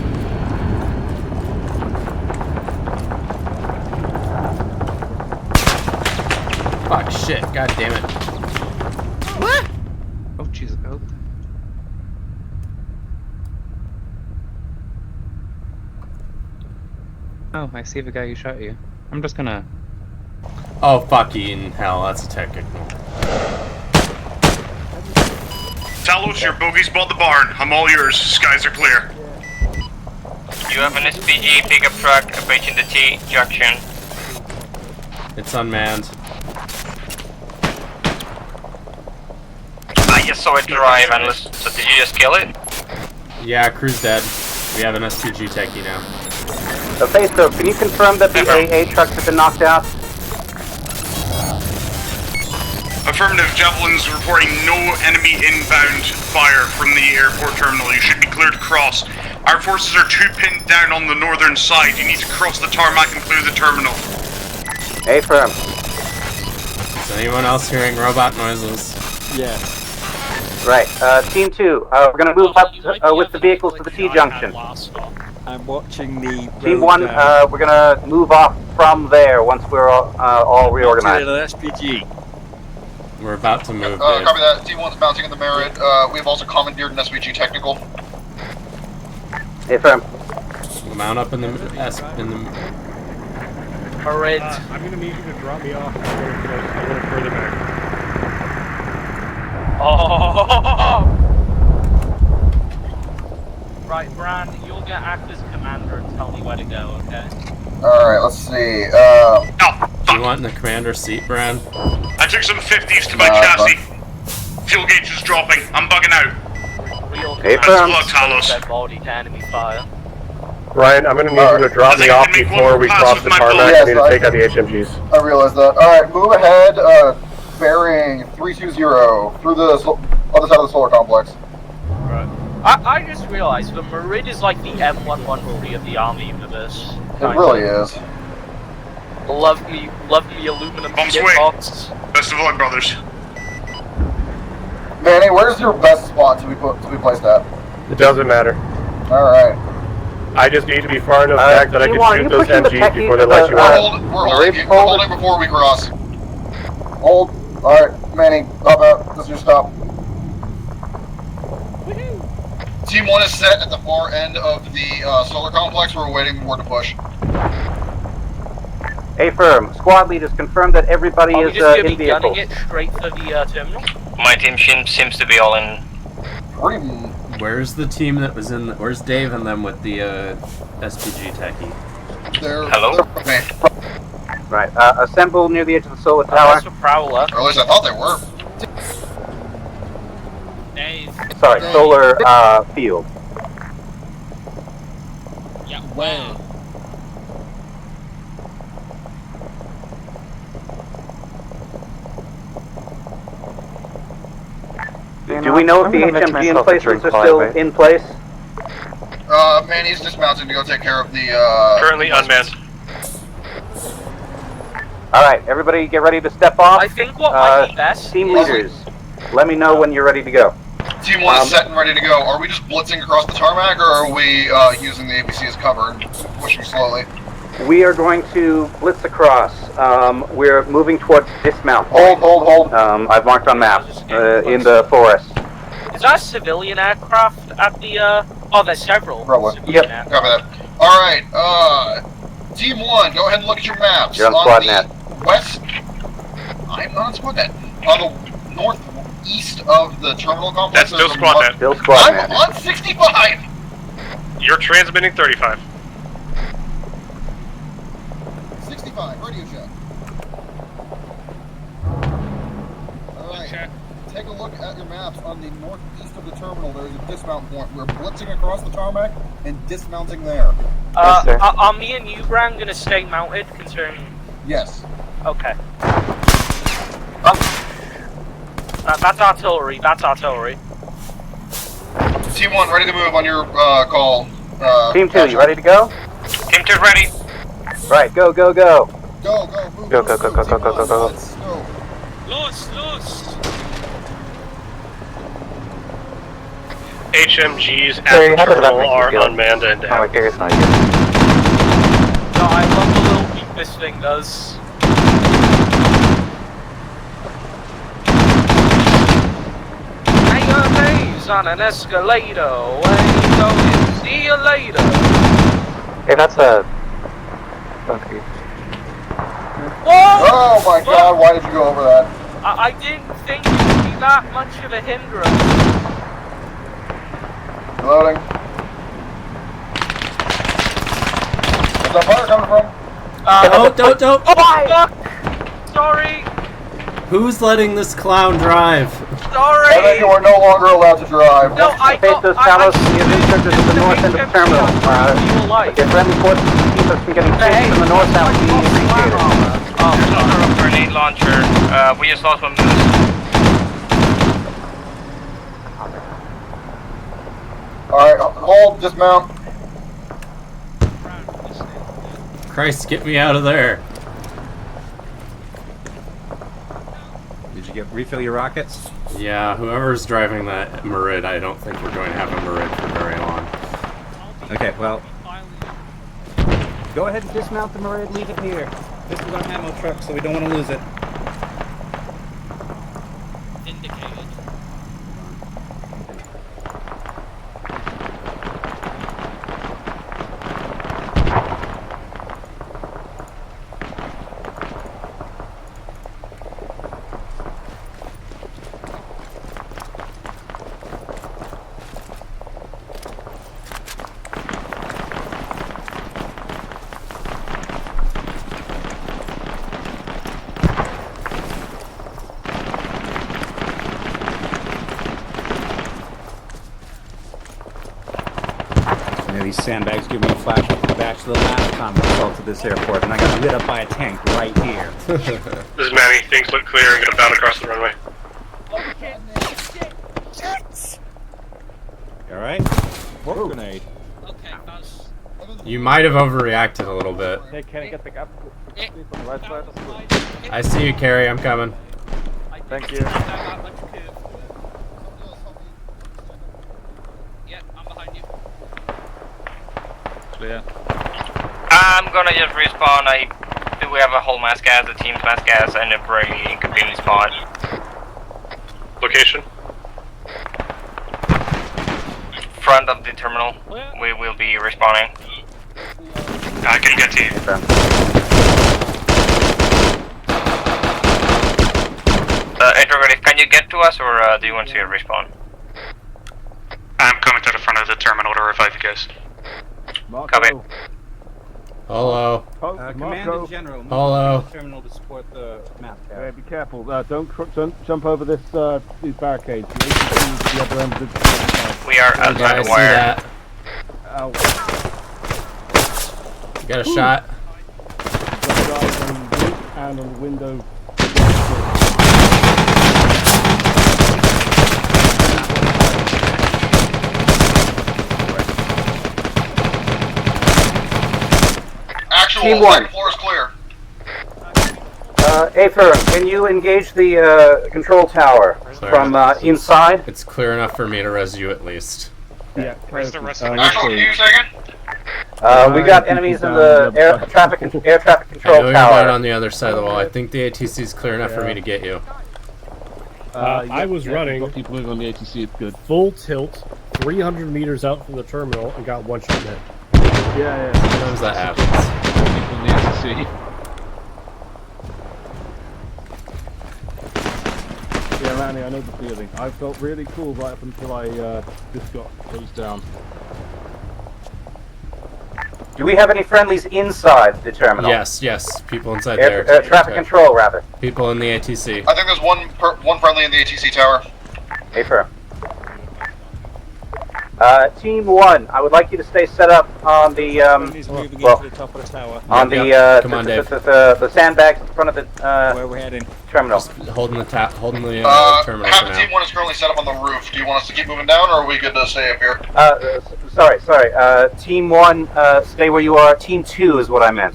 Fuck, shit, god damn it. What? Oh, Jesus. Oh. Oh, I see the guy who shot you. I'm just gonna... Oh, fucking hell, that's a technical. Talos, your bogey's bought the barn. I'm all yours. Skies are clear. You have an SPG pickup truck approaching the T junction. It's unmanned. I just saw it drive, and so did you just kill it? Yeah, crew's dead. We have an SPG techie now. Okay, so can you confirm that the AA trucks have been knocked out? Affirmative, Javelin's reporting no enemy inbound fire from the airport terminal. You should be clear to cross. Our forces are too pinned down on the northern side. You need to cross the tarmac and clear the terminal. A firm. Is anyone else hearing robot noises? Yeah. Right, Team 2, we're gonna move up with the vehicles to the T-junction. I'm watching the Team 1, we're gonna move off from there once we're all reorganized. SPG. We're about to move. Copy that. Team 1's mounting in the Merit. We've also commandeered an SVG technical. Hey, firm. We'll mount up in the Merit. I'm gonna need you to drop me off. I'm going further back. Oh! Right, Bran, you'll get act as commander and tell me where to go, okay? Alright, let's see. Do you want in the commander seat, Bran? I took some 50s to my chassis. Fuel gauge is dropping. I'm bugging out. Hey, Best of luck, Talos. That body to enemy fire. Ryan, I'm gonna need you to drop me off before we cross the tarmac. I need to take out the HMGs. I realize that. Alright, move ahead, bearing 320 through the other side of the solar complex. Right. I just realized the Merid is like the M113 of the Army universe. It really is. Love me aluminum box. Best of luck, brothers. Manny, where's your best spot to be placed at? It doesn't matter. Alright. I just need to be far enough back that I can shoot those MGs before they let you out. We're holding before we cross. Hold. Alright, Manny, up out. This is your stop. Team 1 is set at the far end of the solar complex. We're waiting for to push. A firm. Squad leaders confirm that everybody is in vehicles. It straight for the terminal? My team seems to be all in. Pretty Where's the team that was in? Where's Dave and them with the SPG techie? Hello? Right. Assemble near the edge of the solar tower. Prowler. Or at least I thought they were. Sorry, solar field. Yeah, well. Do we know if the HMG emplacements are still in place? Man, he's dismounting to go take care of the, Currently unmanned. Alright, everybody get ready to step off. I think what might be best Team is- leaders, let me know when you're ready to go. Team 1 is set and ready to go. Are we just blitzing across the tarmac, or are we using the ABC as cover and pushing slowly? We are going to blitz across. We're moving towards dismount. Hold. I've marked on map. In the forest. Is that a civilian aircraft at the, oh, there's several. Yep. Copy that. Alright, Team 1, go ahead and look at your maps. You're on squad net. West... I'm not on squad net. On the northeast of the terminal complex... That's still squad net. Still squad net. I'm on 65! You're transmitting 35. 65, radio check. Alright, take a look at your maps. On the northeast of the terminal, there is a dismount point. We're blitzing across the tarmac and dismounting there. Are me and you, Bran, gonna stay mounted, considering... Yes. Okay. That's artillery, Team 1, ready to move on your call. Team 2, you ready to go? Team 2 ready. Right, go. Go, move. Go. Let's go. Los! HMGs at the terminal are unmanned and down. No, I love the little beep this thing does. Hang your days on an escalator. When you going, see you later. Hey, that's a... Okay. Whoa! Oh my god, why did you go over that? I didn't think it would be that much of a hindrance. Loading. Where's that fire coming from? Don't! Oh my fuck! Sorry! Who's letting this clown drive? Sorry! I think you are no longer allowed to drive. No, I Face those towers and the instructors at the north end of the terminal. If friendly forces can keep us from getting chased from the north, that would be appreciated. There's also a grenade launcher. We just lost one moose. Alright, hold, dismount. Christ, get me out of there. Did you refill your rockets? Yeah, whoever's driving that Merid, I don't think we're going to have a Merid for very long. Okay, well... Go ahead and dismount the Merid, leave it here. This is our ammo truck, so we don't want to lose it. Indicated. These sandbags give me a flashback back to the last time I assaulted this airport, and I got lit up by a tank right here. This is Manny. Things look clear and gonna bound across the runway. Alright? Whoa. Grenade. Okay, Buzz. You might have overreacted a little bit. Hey, can I get the gap? I see you, Carrie. I'm coming. Thank you. Yeah, I'm behind you. Clear. I'm gonna just respawn. We have a whole mass gas, a team's mass gas, and a very inconvenient spot. Location? Front of the terminal. We will be respawning. I can get to you. Interrogative, can you get to us, or do you want to respawn? I'm coming. verify the case. Copy. Hello. Command in general. move Hello. to the terminal to support the map. Hey, be careful. Don't jump over these barricades. The other end of the... We are outside the wire. That. You got a shot. Got guys on the roof and on the window. Actual, Team 1. floor is clear. Aether, can you engage the control tower from inside? It's clear enough for me to res you at least. Yeah. Where's the rest of the Actual, can you say again? We got enemies in the air traffic control I know you're tower. right on the other side of the wall. I think the ATC is clear enough for me to get you. I was running. People moving on the ATC. It's good. Full tilt, 300 meters out from the terminal, and got one shot hit. Yeah. Sometimes that happens. People on the ATC. Yeah, Lanny, I know the feeling. I felt really cool right up until I just got closed down. Do we have any friendlies inside the terminal? Yes. People inside there. Traffic control, rather. People in the ATC. I think there's one friendly in the ATC tower. Affirm. Team 1, I would like you to stay set up on the the sandbags in front of the where we're heading. Terminal. Just holding the terminal Half for of now. Team 1 is currently set up on the roof. Do you want us to keep moving down, or are we good to stay up here? Sorry. Team 1, stay where you are. Team 2 is what I meant.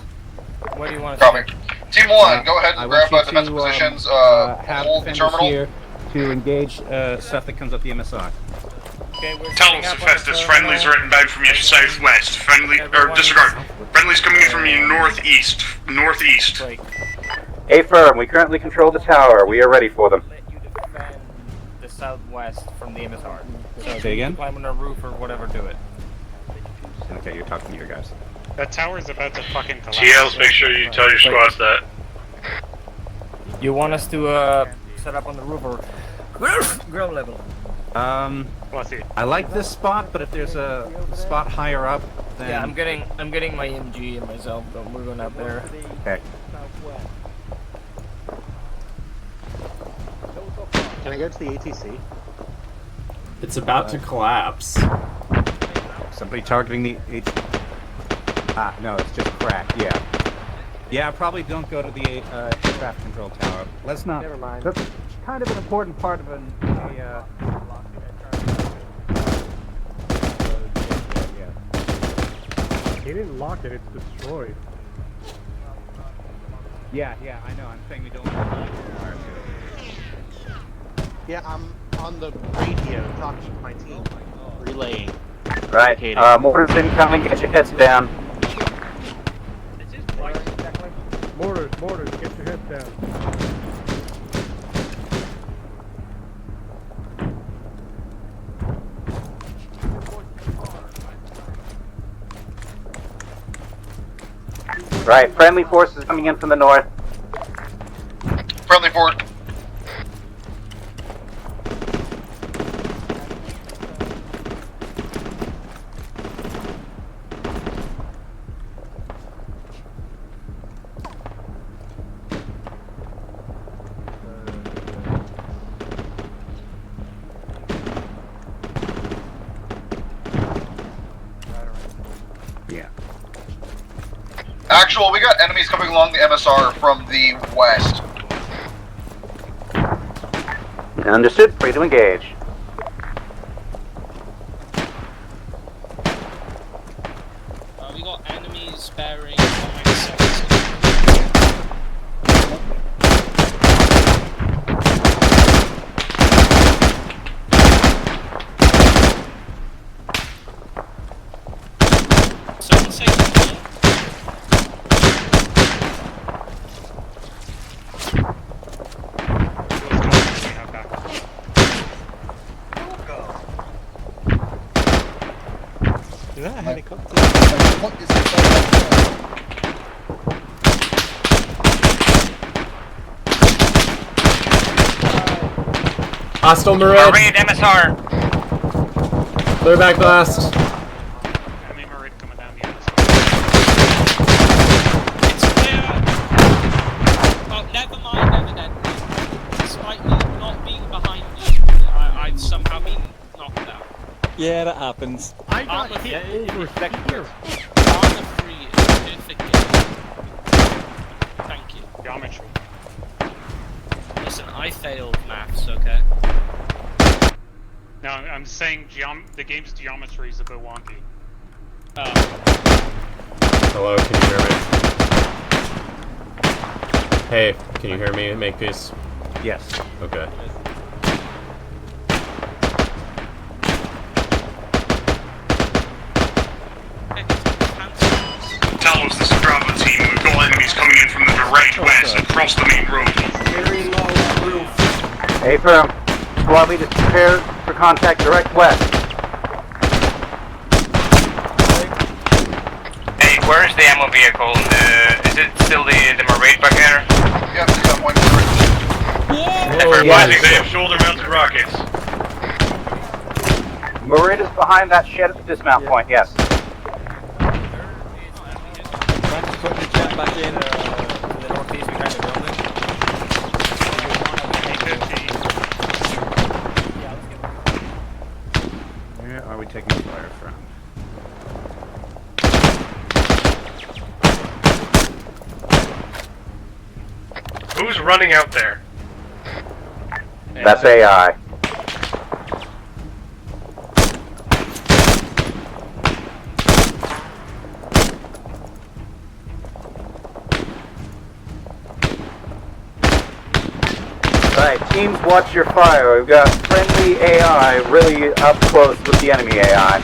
What do you want? Copy. Team 1, go ahead and grab defensive positions. Hold the terminal. Here to engage stuff that comes up the MSR. Okay, we're Tell us, Hephaestus, friendlies are inbound from your southwest. Disregard. Friendlies coming in from your northeast. Affirm, we currently control the tower. We are ready for them. Let you defend the southwest from the MSR. So Say again? climb on a roof or whatever, do it. Okay, you're talking to your guys. That tower's about to fucking collapse. TLs, make sure you tell your squads that. You want us to set up on the roof or ground level? I like this spot, but if there's a spot higher up, then Yeah, I'm getting my MG and myself. We're going up there. Okay. Can I go to the ATC? It's about to collapse. Somebody targeting the no, it's just cracked. Yeah. Probably don't go to the traffic control tower. Let's not. Never mind. That's kind of an important part of He didn't lock it, it's destroyed. Yeah, I know. I'm saying we don't want to. Yeah, I'm on the radio talking to my team, relaying. Right. Mortars incoming. Get your heads down. Mortars, get your heads down. Right. Friendly forces coming in from the north. Friendly forward. Actual, we got enemies coming along the MSR from the west. Understood. Free to engage. We got enemies bearing 196. Someone say Is that a helicopter? Hostile Marine. Marine MSR. Clear back blast. Yeah, that happens. I got hit over here. Armor 3 is perfect game. Thank you. Geometry. Listen, I failed maths, okay? No, I'm saying the game's geometry is a bit wonky. Hello, can you hear me? Hey, can you hear me, Makepeace? Yes. Okay. Talos, this is Bravo team. We've got enemies coming in from the direct west across the main road. Very low roof. Hey, firm. Squad leaders, prepare for contact direct west. Hey, where is the ammo vehicle? Is it still the Marine back there? Yep, we got one for it. Advising they have shoulder-mounted rockets. Marida's behind that shed at the dismount point, yes. Put the jet back in. To the northeast behind the building. Where are we taking fire from? Who's running out there? That's AI. Alright, teams, watch your fire. We've got friendly AI really up close with the enemy AI.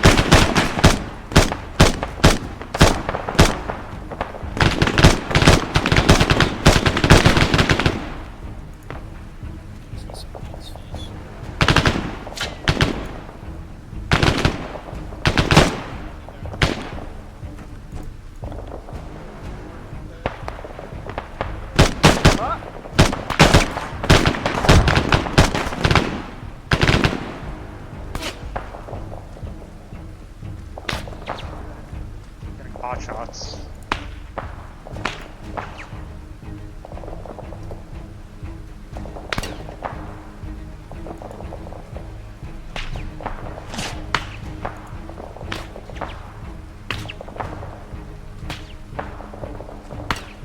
Getting pot shots.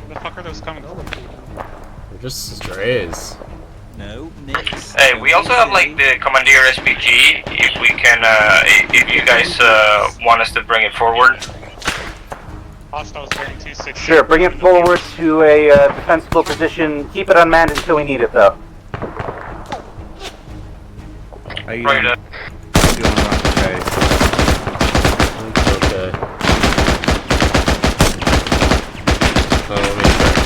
Where the fuck are those coming over? They're just strays. No, Nix. Hey, we also have like the Commandeer SPG. If we can, if you guys want us to bring it forward. Hostiles bearing 260. Sure, bring it forward to a defensible position. Keep it unmanned until we need it, though. How you Right, doing, Rocket Face? Okay. Oh, let me check.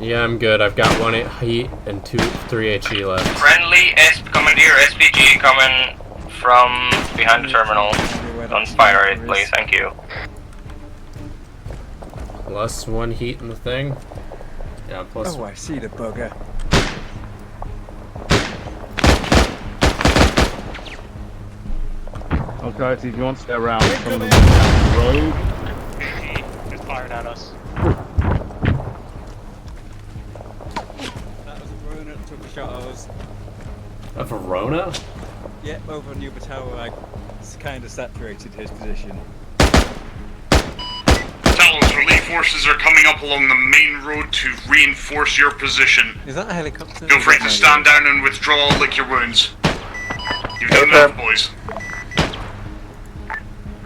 Yeah, I'm good. I've got 1 heat and 3 HE left. Friendly Commandeer SPG coming from behind the terminal. Don't fire it, please. Thank you. Plus 1 heat in the thing. Yeah, plus. Oh, I see the bugger. Okay, so if you want to stay around some of the road. BG just fired at us. That was a Verona that took a shot at us. A Verona? Yeah, over near the tower, I kind of saturated his position. Talos, relief forces are coming up along the main road to reinforce your position. Is that a helicopter? Feel free to stand down and withdraw, lick your wounds. You've done enough, boys.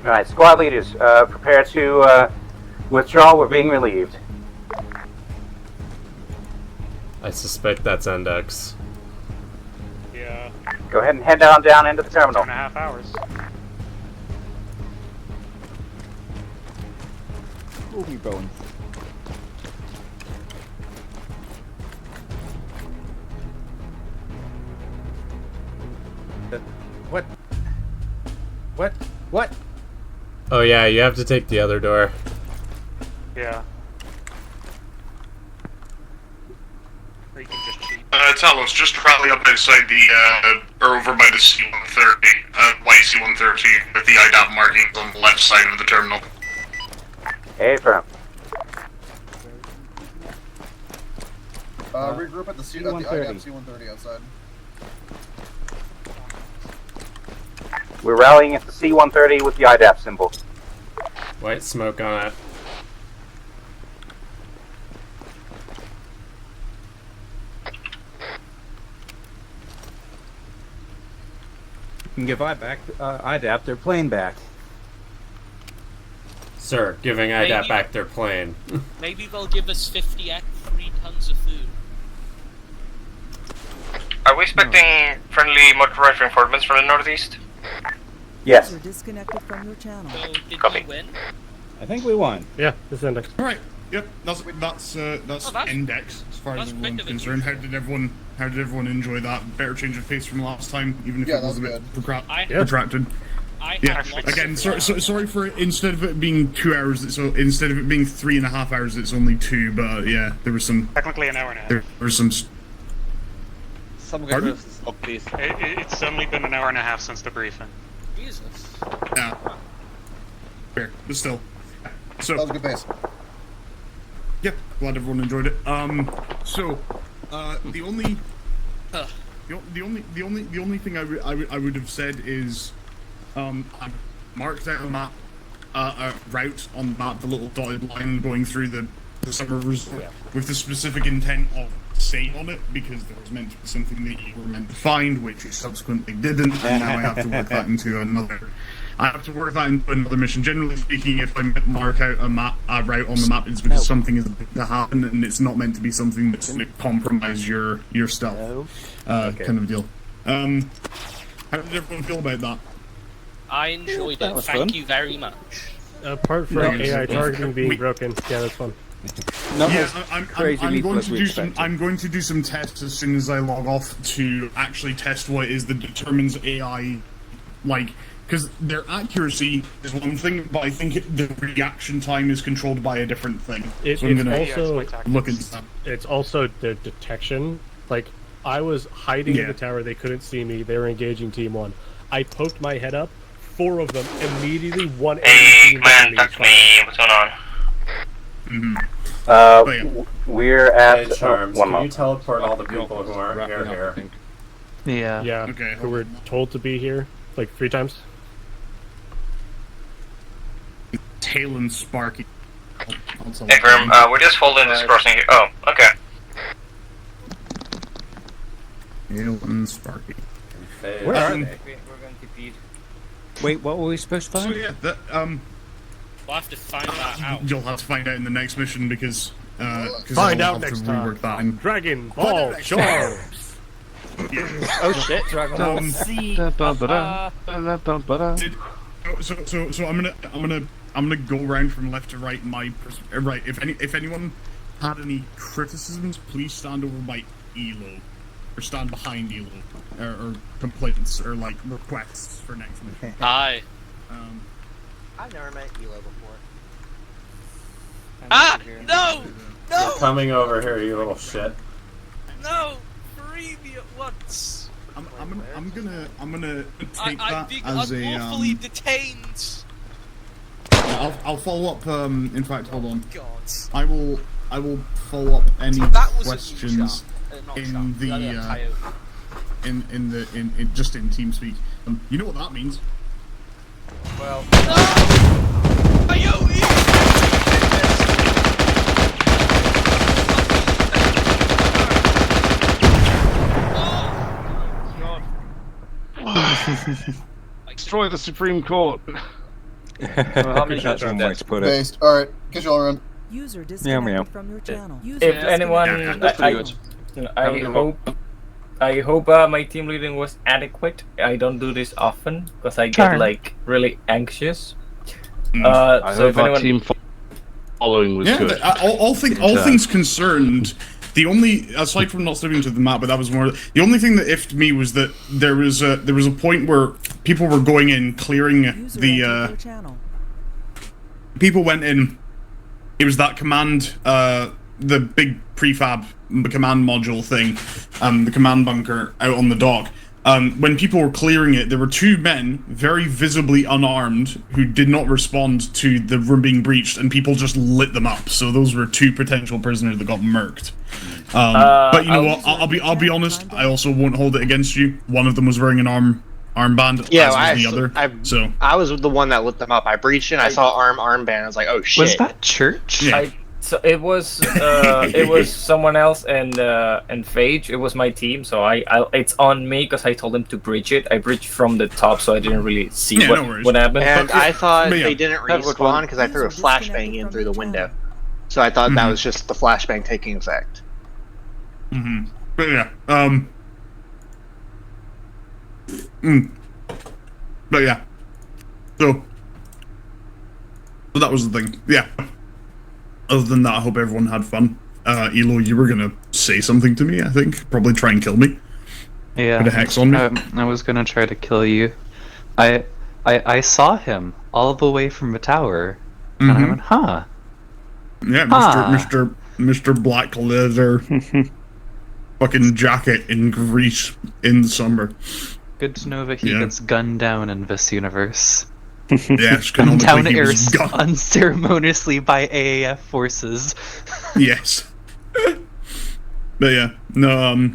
Alright, squad leaders, prepare to withdraw. We're being relieved. I suspect that's Endex. Yeah. Go ahead and head down into the terminal. 2.5 hours. We'll be going. What? What? What? Oh yeah, you have to take the other door. Yeah. Or you can just cheat. Talos, just rally up outside the, or over by the C-130, YC-130, with the IDAP markings on the left side of the terminal. Hey, firm. Regroup at the IDAP C-130 outside. We're rallying at the C-130 with the IDAP symbol. White smoke on it. You can give IDAP their plane back. Sir, giving IDAP back their plane. Maybe they'll give us 3 tons of food. Are we expecting friendly motorized reinforcements from the northeast? Yes. You're disconnected from your channel. So, did Copy. we win? I think we won. Yeah, this index. All right. Yep. That's index as far as everyone's concerned. How did everyone enjoy that? Better change of pace from last time, even if it was a bit protracted. Again, sorry for instead of it being 2 hours, so instead of it being 3.5 hours, it's only 2. But yeah, there was some. Technically an hour and a half. There was some. Someone stop, please. It's only been an hour and a half since the briefing. Jesus. Yeah. Fair, but still. So. That was a good pace. Yep, glad everyone enjoyed it. The only thing I would have said is, I marked out a map, a route on the map, the little dotted line going through the summer resort, with the specific intent of staying on it, because there was meant to be something that you were meant to find, which you subsequently didn't, and now I have to work that into another. mission. Generally speaking, if I mark out a route on the map, it's because something is about to happen, and it's not meant to be something that's going to compromise your stealth, kind of deal. How did everyone feel about that? I enjoyed it. Thank you very much. Apart from AI targeting being broken, yeah, that's fun. I'm going to do some tests as soon as I log off to actually test what it is that determines AI, because their accuracy is one thing, but I think the reaction time is controlled by a different thing. So I'm going to look into that. It's also their detection. Like, I was hiding in the tower, they couldn't see me, they were engaging Team 1. I poked my head up, 4 of them immediately, one Hey, man, talk to me. What's going on? We're at Charms. one Can more. you teleport all the people who aren't here? Yeah. Okay. Who were told to be here, 3 times. Tail and Sparky. Hey, Grim, we're just holding this crossing here. Oh, okay. Tail and Sparky. Where are they? We're going to beat. Wait, what were we supposed to find? So yeah, We'll have to find that out. you'll have to find out in the next mission because Find I'll out have next to time. rework that. And Dragon Ball Charms. Oh shit, Dragon Ball C. So I'm gonna go around from left to right. Right. If anyone had any criticisms, please stand over by Elo, or stand behind Elo, or complaints or requests for next mission. Hi. I've never met Elo before. Ah! No! No! You're coming over here, you little shit. No! Free me at once! I'm gonna take I'm that being as unlawfully detained! I'll follow up. In fact, hold on. God. I will follow up any questions in just in TeamSpeak. You know what that means? Well. Destroy the Supreme Court. How many shots One way to put it. Based. Alright, casual run. User disconnected from your channel. If anyone, I hope my team leading was adequate. I don't do this often because I get really anxious. I So hope if our anyone team following was good. All things concerned, the only, aside from not sticking to the map, but that was more, the only thing that iffed me was that there was a point where people were going in, clearing the people went in. It was that command, the big prefab command module thing, the command bunker out on the dock. when people were clearing it, there were two men, very visibly unarmed, who did not respond to the room being breached, and people just lit them up. So those were two potential prisoners that got murked. But you know what? I'll be honest. I also won't hold it against you. One of them was wearing an armband, as was the other. I was the one that lit them up. I breached in. I saw armband. I was like, oh shit. Was that church? Yeah. So it was someone else and Phage. It was my team, so I it's on me because I told them to breach it. I breached from the top, so I didn't really see what happened. And I thought they didn't respawn because I threw a flashbang in through the window. So I thought that was just the flashbang taking effect. Mm-hmm. But yeah, But yeah, so that was the thing. Yeah. Other than that, I hope everyone had fun. Elo, you were gonna say something to me, I think. Probably try and kill me. Yeah. Put a hex on me. I was gonna try to kill you. I saw him all the way from the tower, and I went, huh. Yeah, Mr. Black Leather fucking jacket in Greece in summer. Good to know that he gets gunned down in this universe. Yes, gunned down unceremoniously by AAF forces. Yes. But yeah, no,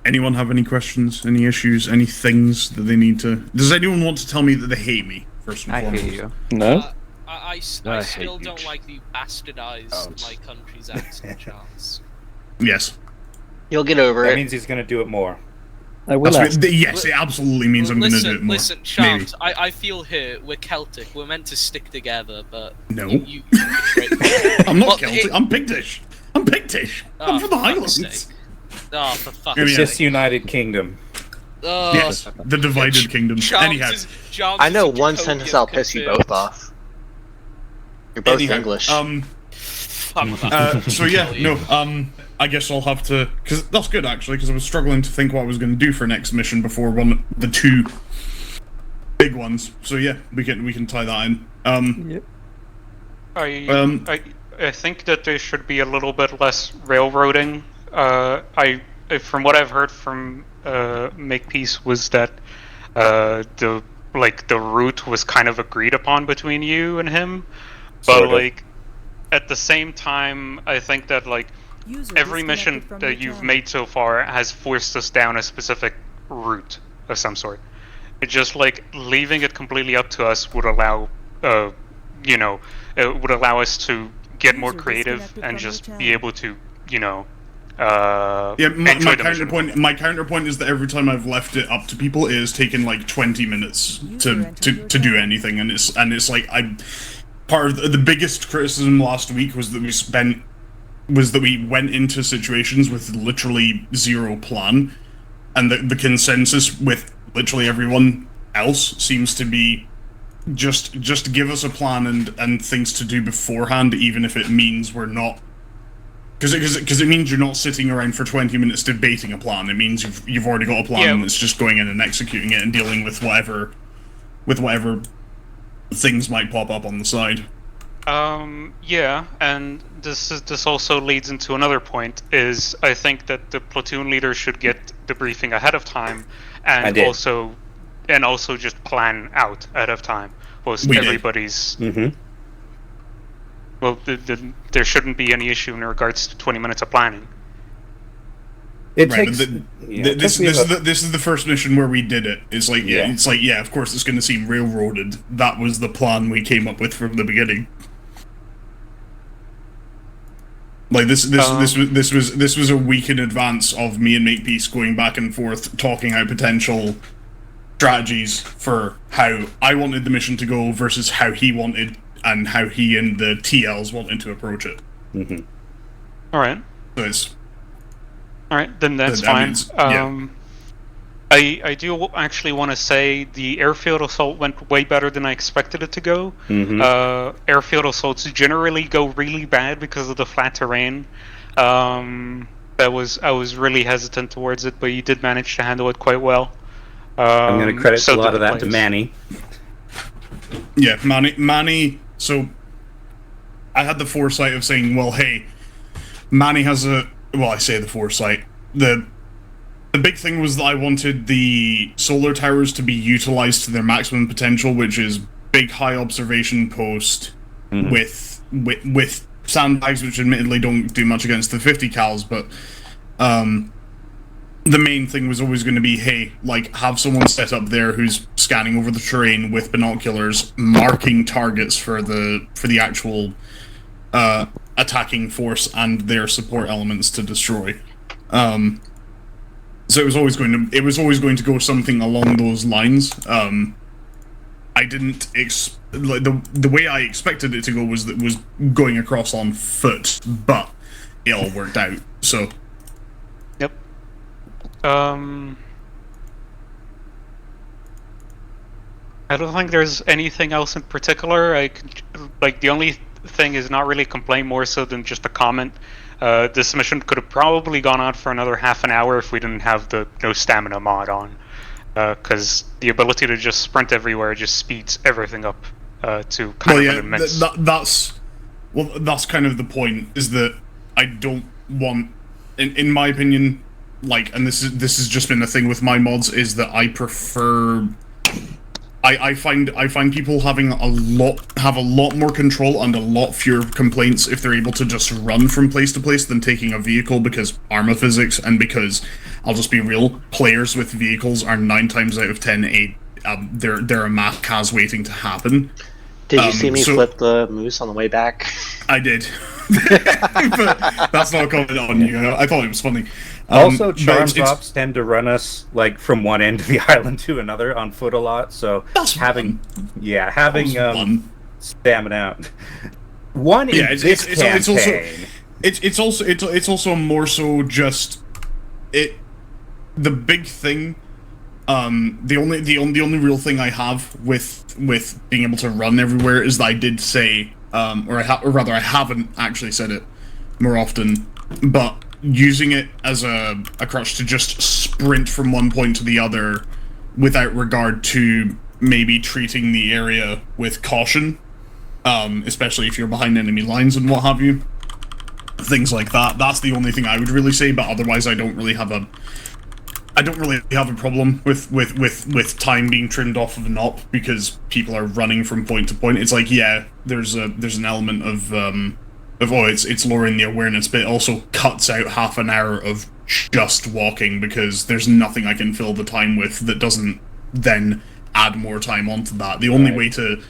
anyone have any questions, any issues, any things that they need to... Does anyone want to tell me that they hate me, first and foremost? I hate you. No? I still don't like the bastardized my country's accent chance. Yes. You'll get over it. That means he's going to do it more. I will yes, it absolutely means I'm going to do it more. Listen, Chance, I feel here, we're Celtic, we're meant to stick together, but... No. You I'm not Celtic, I'm Pictish. I'm Pictish. I'm from the Highlands. Oh, for fuck's It's sake. just United Kingdom. Yes, the divided kingdom. Anyhow. I know one sentence that'll piss you both off. You're both English. So yeah, no, I guess I'll have to, because that's good actually, because I was struggling to think what I was going to do for next mission before the two big ones. So yeah, we can tie that in. Yep. I think that there should be a little bit less railroading. From what I've heard from Makepeace was that the route was kind of agreed upon between you and him, but at the same time, I think that every mission that you've made so far has forced us down a specific route of some sort. It's just leaving it completely up to us would allow, it would allow us to get more creative and just be able to, my counterpoint is that every time I've left it up to people, it has taken 20 minutes to do anything, and it's part of the biggest criticism last week was that we went into situations with literally zero plan, and the consensus with literally everyone else seems to be just give us a plan and things to do beforehand, even if it means we're not, because it means you're not sitting around for 20 minutes debating a plan. It means you've already got a plan, and it's just going in and executing it and dealing with whatever things might pop up on the side. Yeah, and this also leads into another point, is I think that the platoon leader should get the briefing ahead of time, and also just plan out ahead of time. Everybody's... Well, there shouldn't be any issue in regards to 20 minutes of planning. This is the first mission where we did it. It's of course it's going to seem railroaded. That was the plan we came up with from the beginning. This was a week in advance of me and Makepeace going back and forth talking out potential strategies for how I wanted the mission to go versus how he wanted and how he and the TLs wanted to approach it. All right. So Alright, then that's fine. I do actually want to say the airfield assault went way better than I expected it to go. Airfield assaults generally go really bad because of the flat terrain. I was really hesitant towards it, but you did manage to handle it quite well. I'm going to credit a lot of that to Manny. Yeah, Manny. So I had the foresight of saying, well, hey, Manny has a... Well, I say the foresight. The The big thing was that I wanted the solar towers to be utilized to their maximum potential, which is big high observation post with sandbags, which admittedly don't do much against the 50 cals, but the main thing was always going to be, hey, like, have someone set up there who's scanning over the terrain with binoculars, marking targets for the actual attacking force and their support elements to destroy. So it was always going to go something along those lines. I didn't the way I expected it to go was going across on foot, but it all worked out. So. Yep. I don't think there's anything else in particular. The only thing is not really a complaint, more so than just a comment. This mission could have probably gone on for another half an hour if we didn't have the no stamina mod on, because the ability to just sprint everywhere just speeds everything up to kind of an immense. That's kind of the point. Is that I don't want, in my opinion, like, and this has just been a thing with my mods, is that I prefer. I find people have a lot more control and a lot fewer complaints if they're able to just run from place to place than taking a vehicle, because armor physics, and because, I'll just be real, players with vehicles are 9 times out of 10 they're a math cas waiting to happen. Did you see me flip the moose on the way back? I did. But that's not a comment on you. I thought it was funny. Also, charm drops tend to run us like from one end of the island to another on foot a lot. So having stamina out. It's also more so just the big thing. The only real thing I have with being able to run everywhere is that I did say, or rather I haven't actually said it more often, but using it as a crutch to just sprint from one point to the other without regard to maybe treating the area with caution, especially if you're behind enemy lines and what have you, things like that. That's the only thing I would really say, but otherwise I don't really have a problem with time being trimmed off of an op, because people are running from point to point. It's like, yeah, there's an element of it's lowering the awareness, but it also cuts out half an hour of just walking, because there's nothing I can fill the time with that doesn't then add more time onto that. The only way to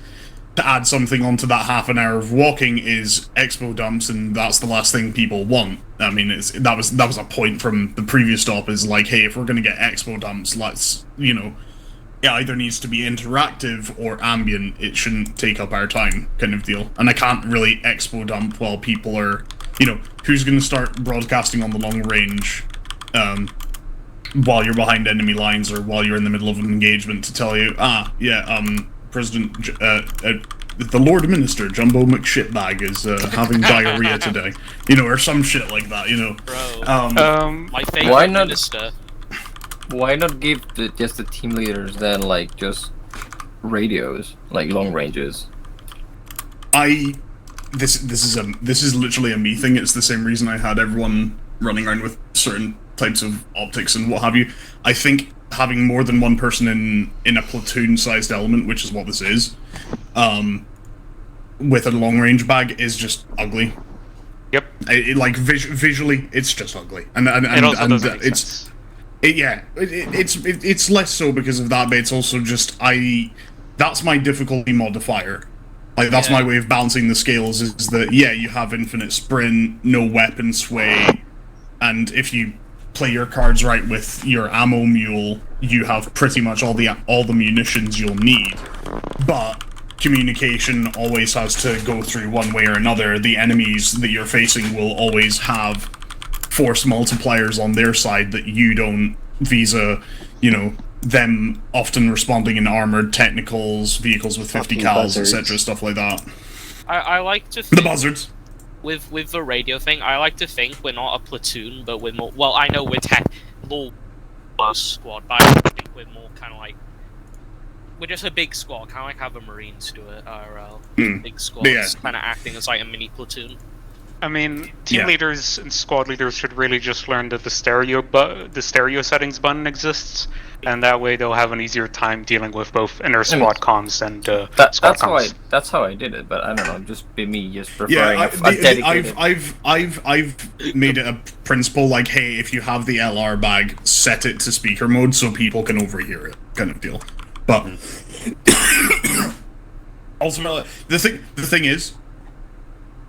add something onto that half an hour of walking is expo dumps, and that's the last thing people want. I mean, that was a point from the previous stop, is like, hey, if we're going to get expo dumps, let's, it either needs to be interactive or ambient. It shouldn't take up our time, kind of deal. And I can't really expo dump while people are, who's going to start broadcasting on the long range while you're behind enemy lines or while you're in the middle of an engagement to tell you, President, the Lord Minister, Jumbo McShitbag, is having diarrhea today, or some shit like that, Bro, my favorite minister. Why not give just the team leaders then, like, just radios, like long ranges? This is literally a me thing. It's the same reason I had everyone running around with certain types of optics and what have you. I think having more than one person in a platoon-sized element, which is what this is, with a long-range bag is just ugly. Yep. Visually, it's just ugly, and it's less so because of that, but it's also just that's my difficulty modifier. Like, that's my way of balancing the scales, is that, you have infinite sprint, no weapon sway, and if you play your cards right with your ammo mule, you have pretty much all the munitions you'll need. But communication always has to go through one way or another. The enemies that you're facing will always have force multipliers on their side that you don't, visa, them often responding in armored technicals, vehicles with 50 cals, etc., stuff like that. I like to think, the buzzards. With the radio thing, I like to think we're not a platoon, but we're more. Well, I know we're more squad, but I think we're more kind of like, we're just a big squad, kind of like how the Marines do it. IRL, big squads, kind of acting as like a mini platoon. I mean, team Yeah. leaders and squad leaders should really just learn that the stereo settings button exists, and that way they'll have an easier time dealing with both inner squad comms and squad comms. That's how I did it, but I don't know, just be me, just Yeah, preferring a dedicated. I've made it a principle like, hey, if you have the LR bag, set it to speaker mode so people can overhear it, kind of deal. But ultimately, the thing is,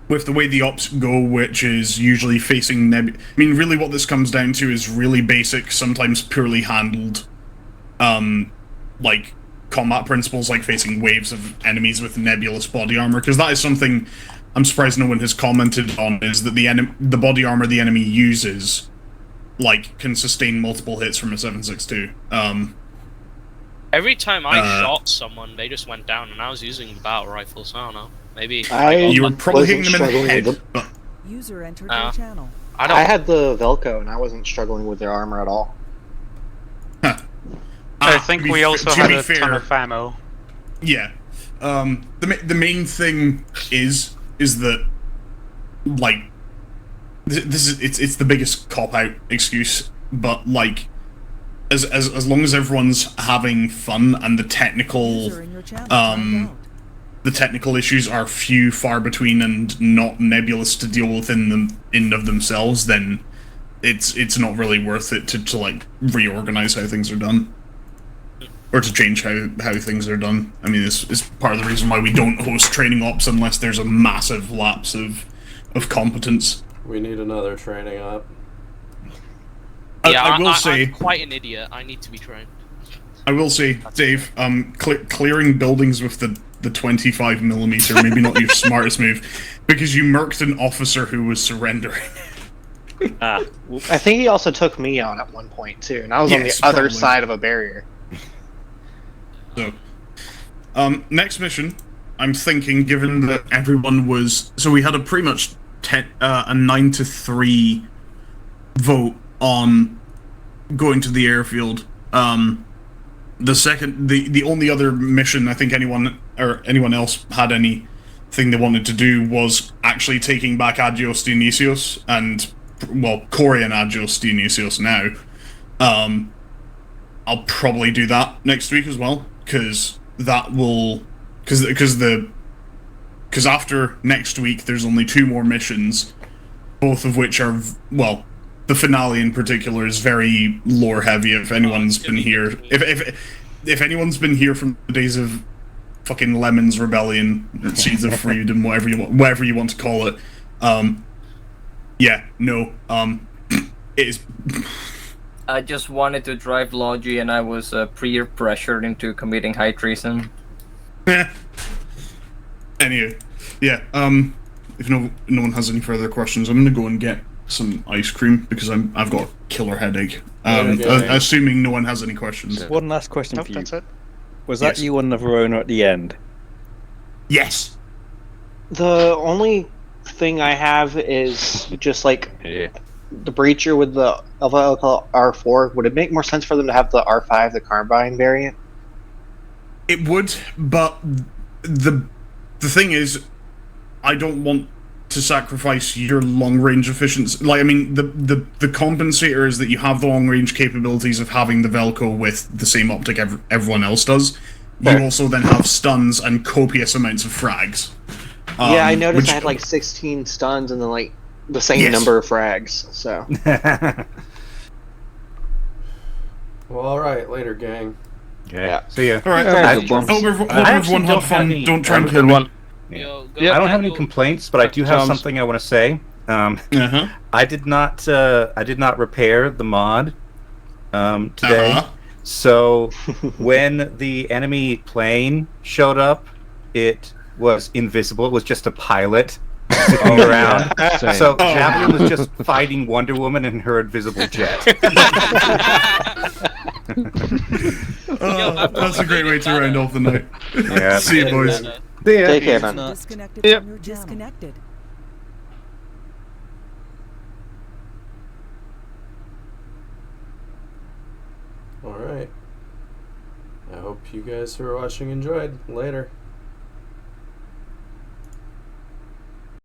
with the way the ops go, which is usually facing I mean, really what this comes down to is really basic, sometimes poorly handled, like, combat principles, like facing waves of enemies with nebulous body armor, because that is something I'm surprised no one has commented on, is that the body armor the enemy uses, like, can sustain multiple hits from a 7.62. Every time I shot someone, they just went down, and I was using the battle rifle, so I don't know. Maybe you were probably hitting them in the head. User entered your channel. I had the Velcro and I wasn't struggling with their armor at all. I think we also had a ton of ammo. Yeah. The main thing is that, like, this is it's the biggest cop-out excuse, but, like, as long as everyone's having fun and the technical issues are far between and not nebulous to deal with in of themselves, then it's not really worth it to like reorganize how things are done. Or to change how things are done. I mean, it's part of the reason why we don't host training ops unless there's a massive lapse of competence. We need another training op. Yeah, I will say, I'm quite an idiot. I need to be trained. I will say, Dave, clearing buildings with the 25mm, maybe not your smartest move, because you murked an officer who was surrendering. I think he also took me out at one point too, and I was on the other side of a barrier. So, next mission, I'm thinking, given that everyone was, so we had a pretty much a 9-3 vote on going to the airfield. The only other mission I think anyone else had anything they wanted to do was actually taking back Agios Dionysios and, well, Corian Agios Dionysios now. I'll probably do that next week as well, because after next week there's only 2 more missions, both of which are, well, the finale in particular is very lore heavy. If anyone's been here, if anyone's been here from the days of fucking Lemon's Rebellion, Seeds of Freedom, whatever you want to call it, it is. I just wanted to drive Logi, and I was peer pressured into committing high treason. Anyway, yeah. If no one has any further questions, I'm gonna go and get some ice cream because I've got a killer headache. Assuming no one has any questions. One last question for you. That's it. Was that you on the Verona at the end? Yes. The only thing I have is just like the Breacher with the R4. Would it make more sense for them to have the R5, the Carbine variant? It would, but the thing is, I don't want to sacrifice your long-range efficiency. Like, I mean, the compensator is that you have the long-range capabilities of having the Velcro with the same optic everyone else does. You also then have stuns and copious amounts of frags. Yeah, I noticed I had like 16 stuns and then like the same number of frags, so. Well, alright, later, gang. Yeah. See ya. Alright, hope everyone had fun. Don't try and kill me. Yeah. I don't have any complaints, but I do have something I want to say. I did not repair the mod today. So when the enemy plane showed up, it was invisible. It was just a pilot sitting around. So Javelin was just fighting Wonder Woman in her invisible jet. That's a great way to round off the night. Yeah. See you, boys. Take care, man. Disconnected from your disconnected. Alright. I hope you guys who are watching enjoyed. Later.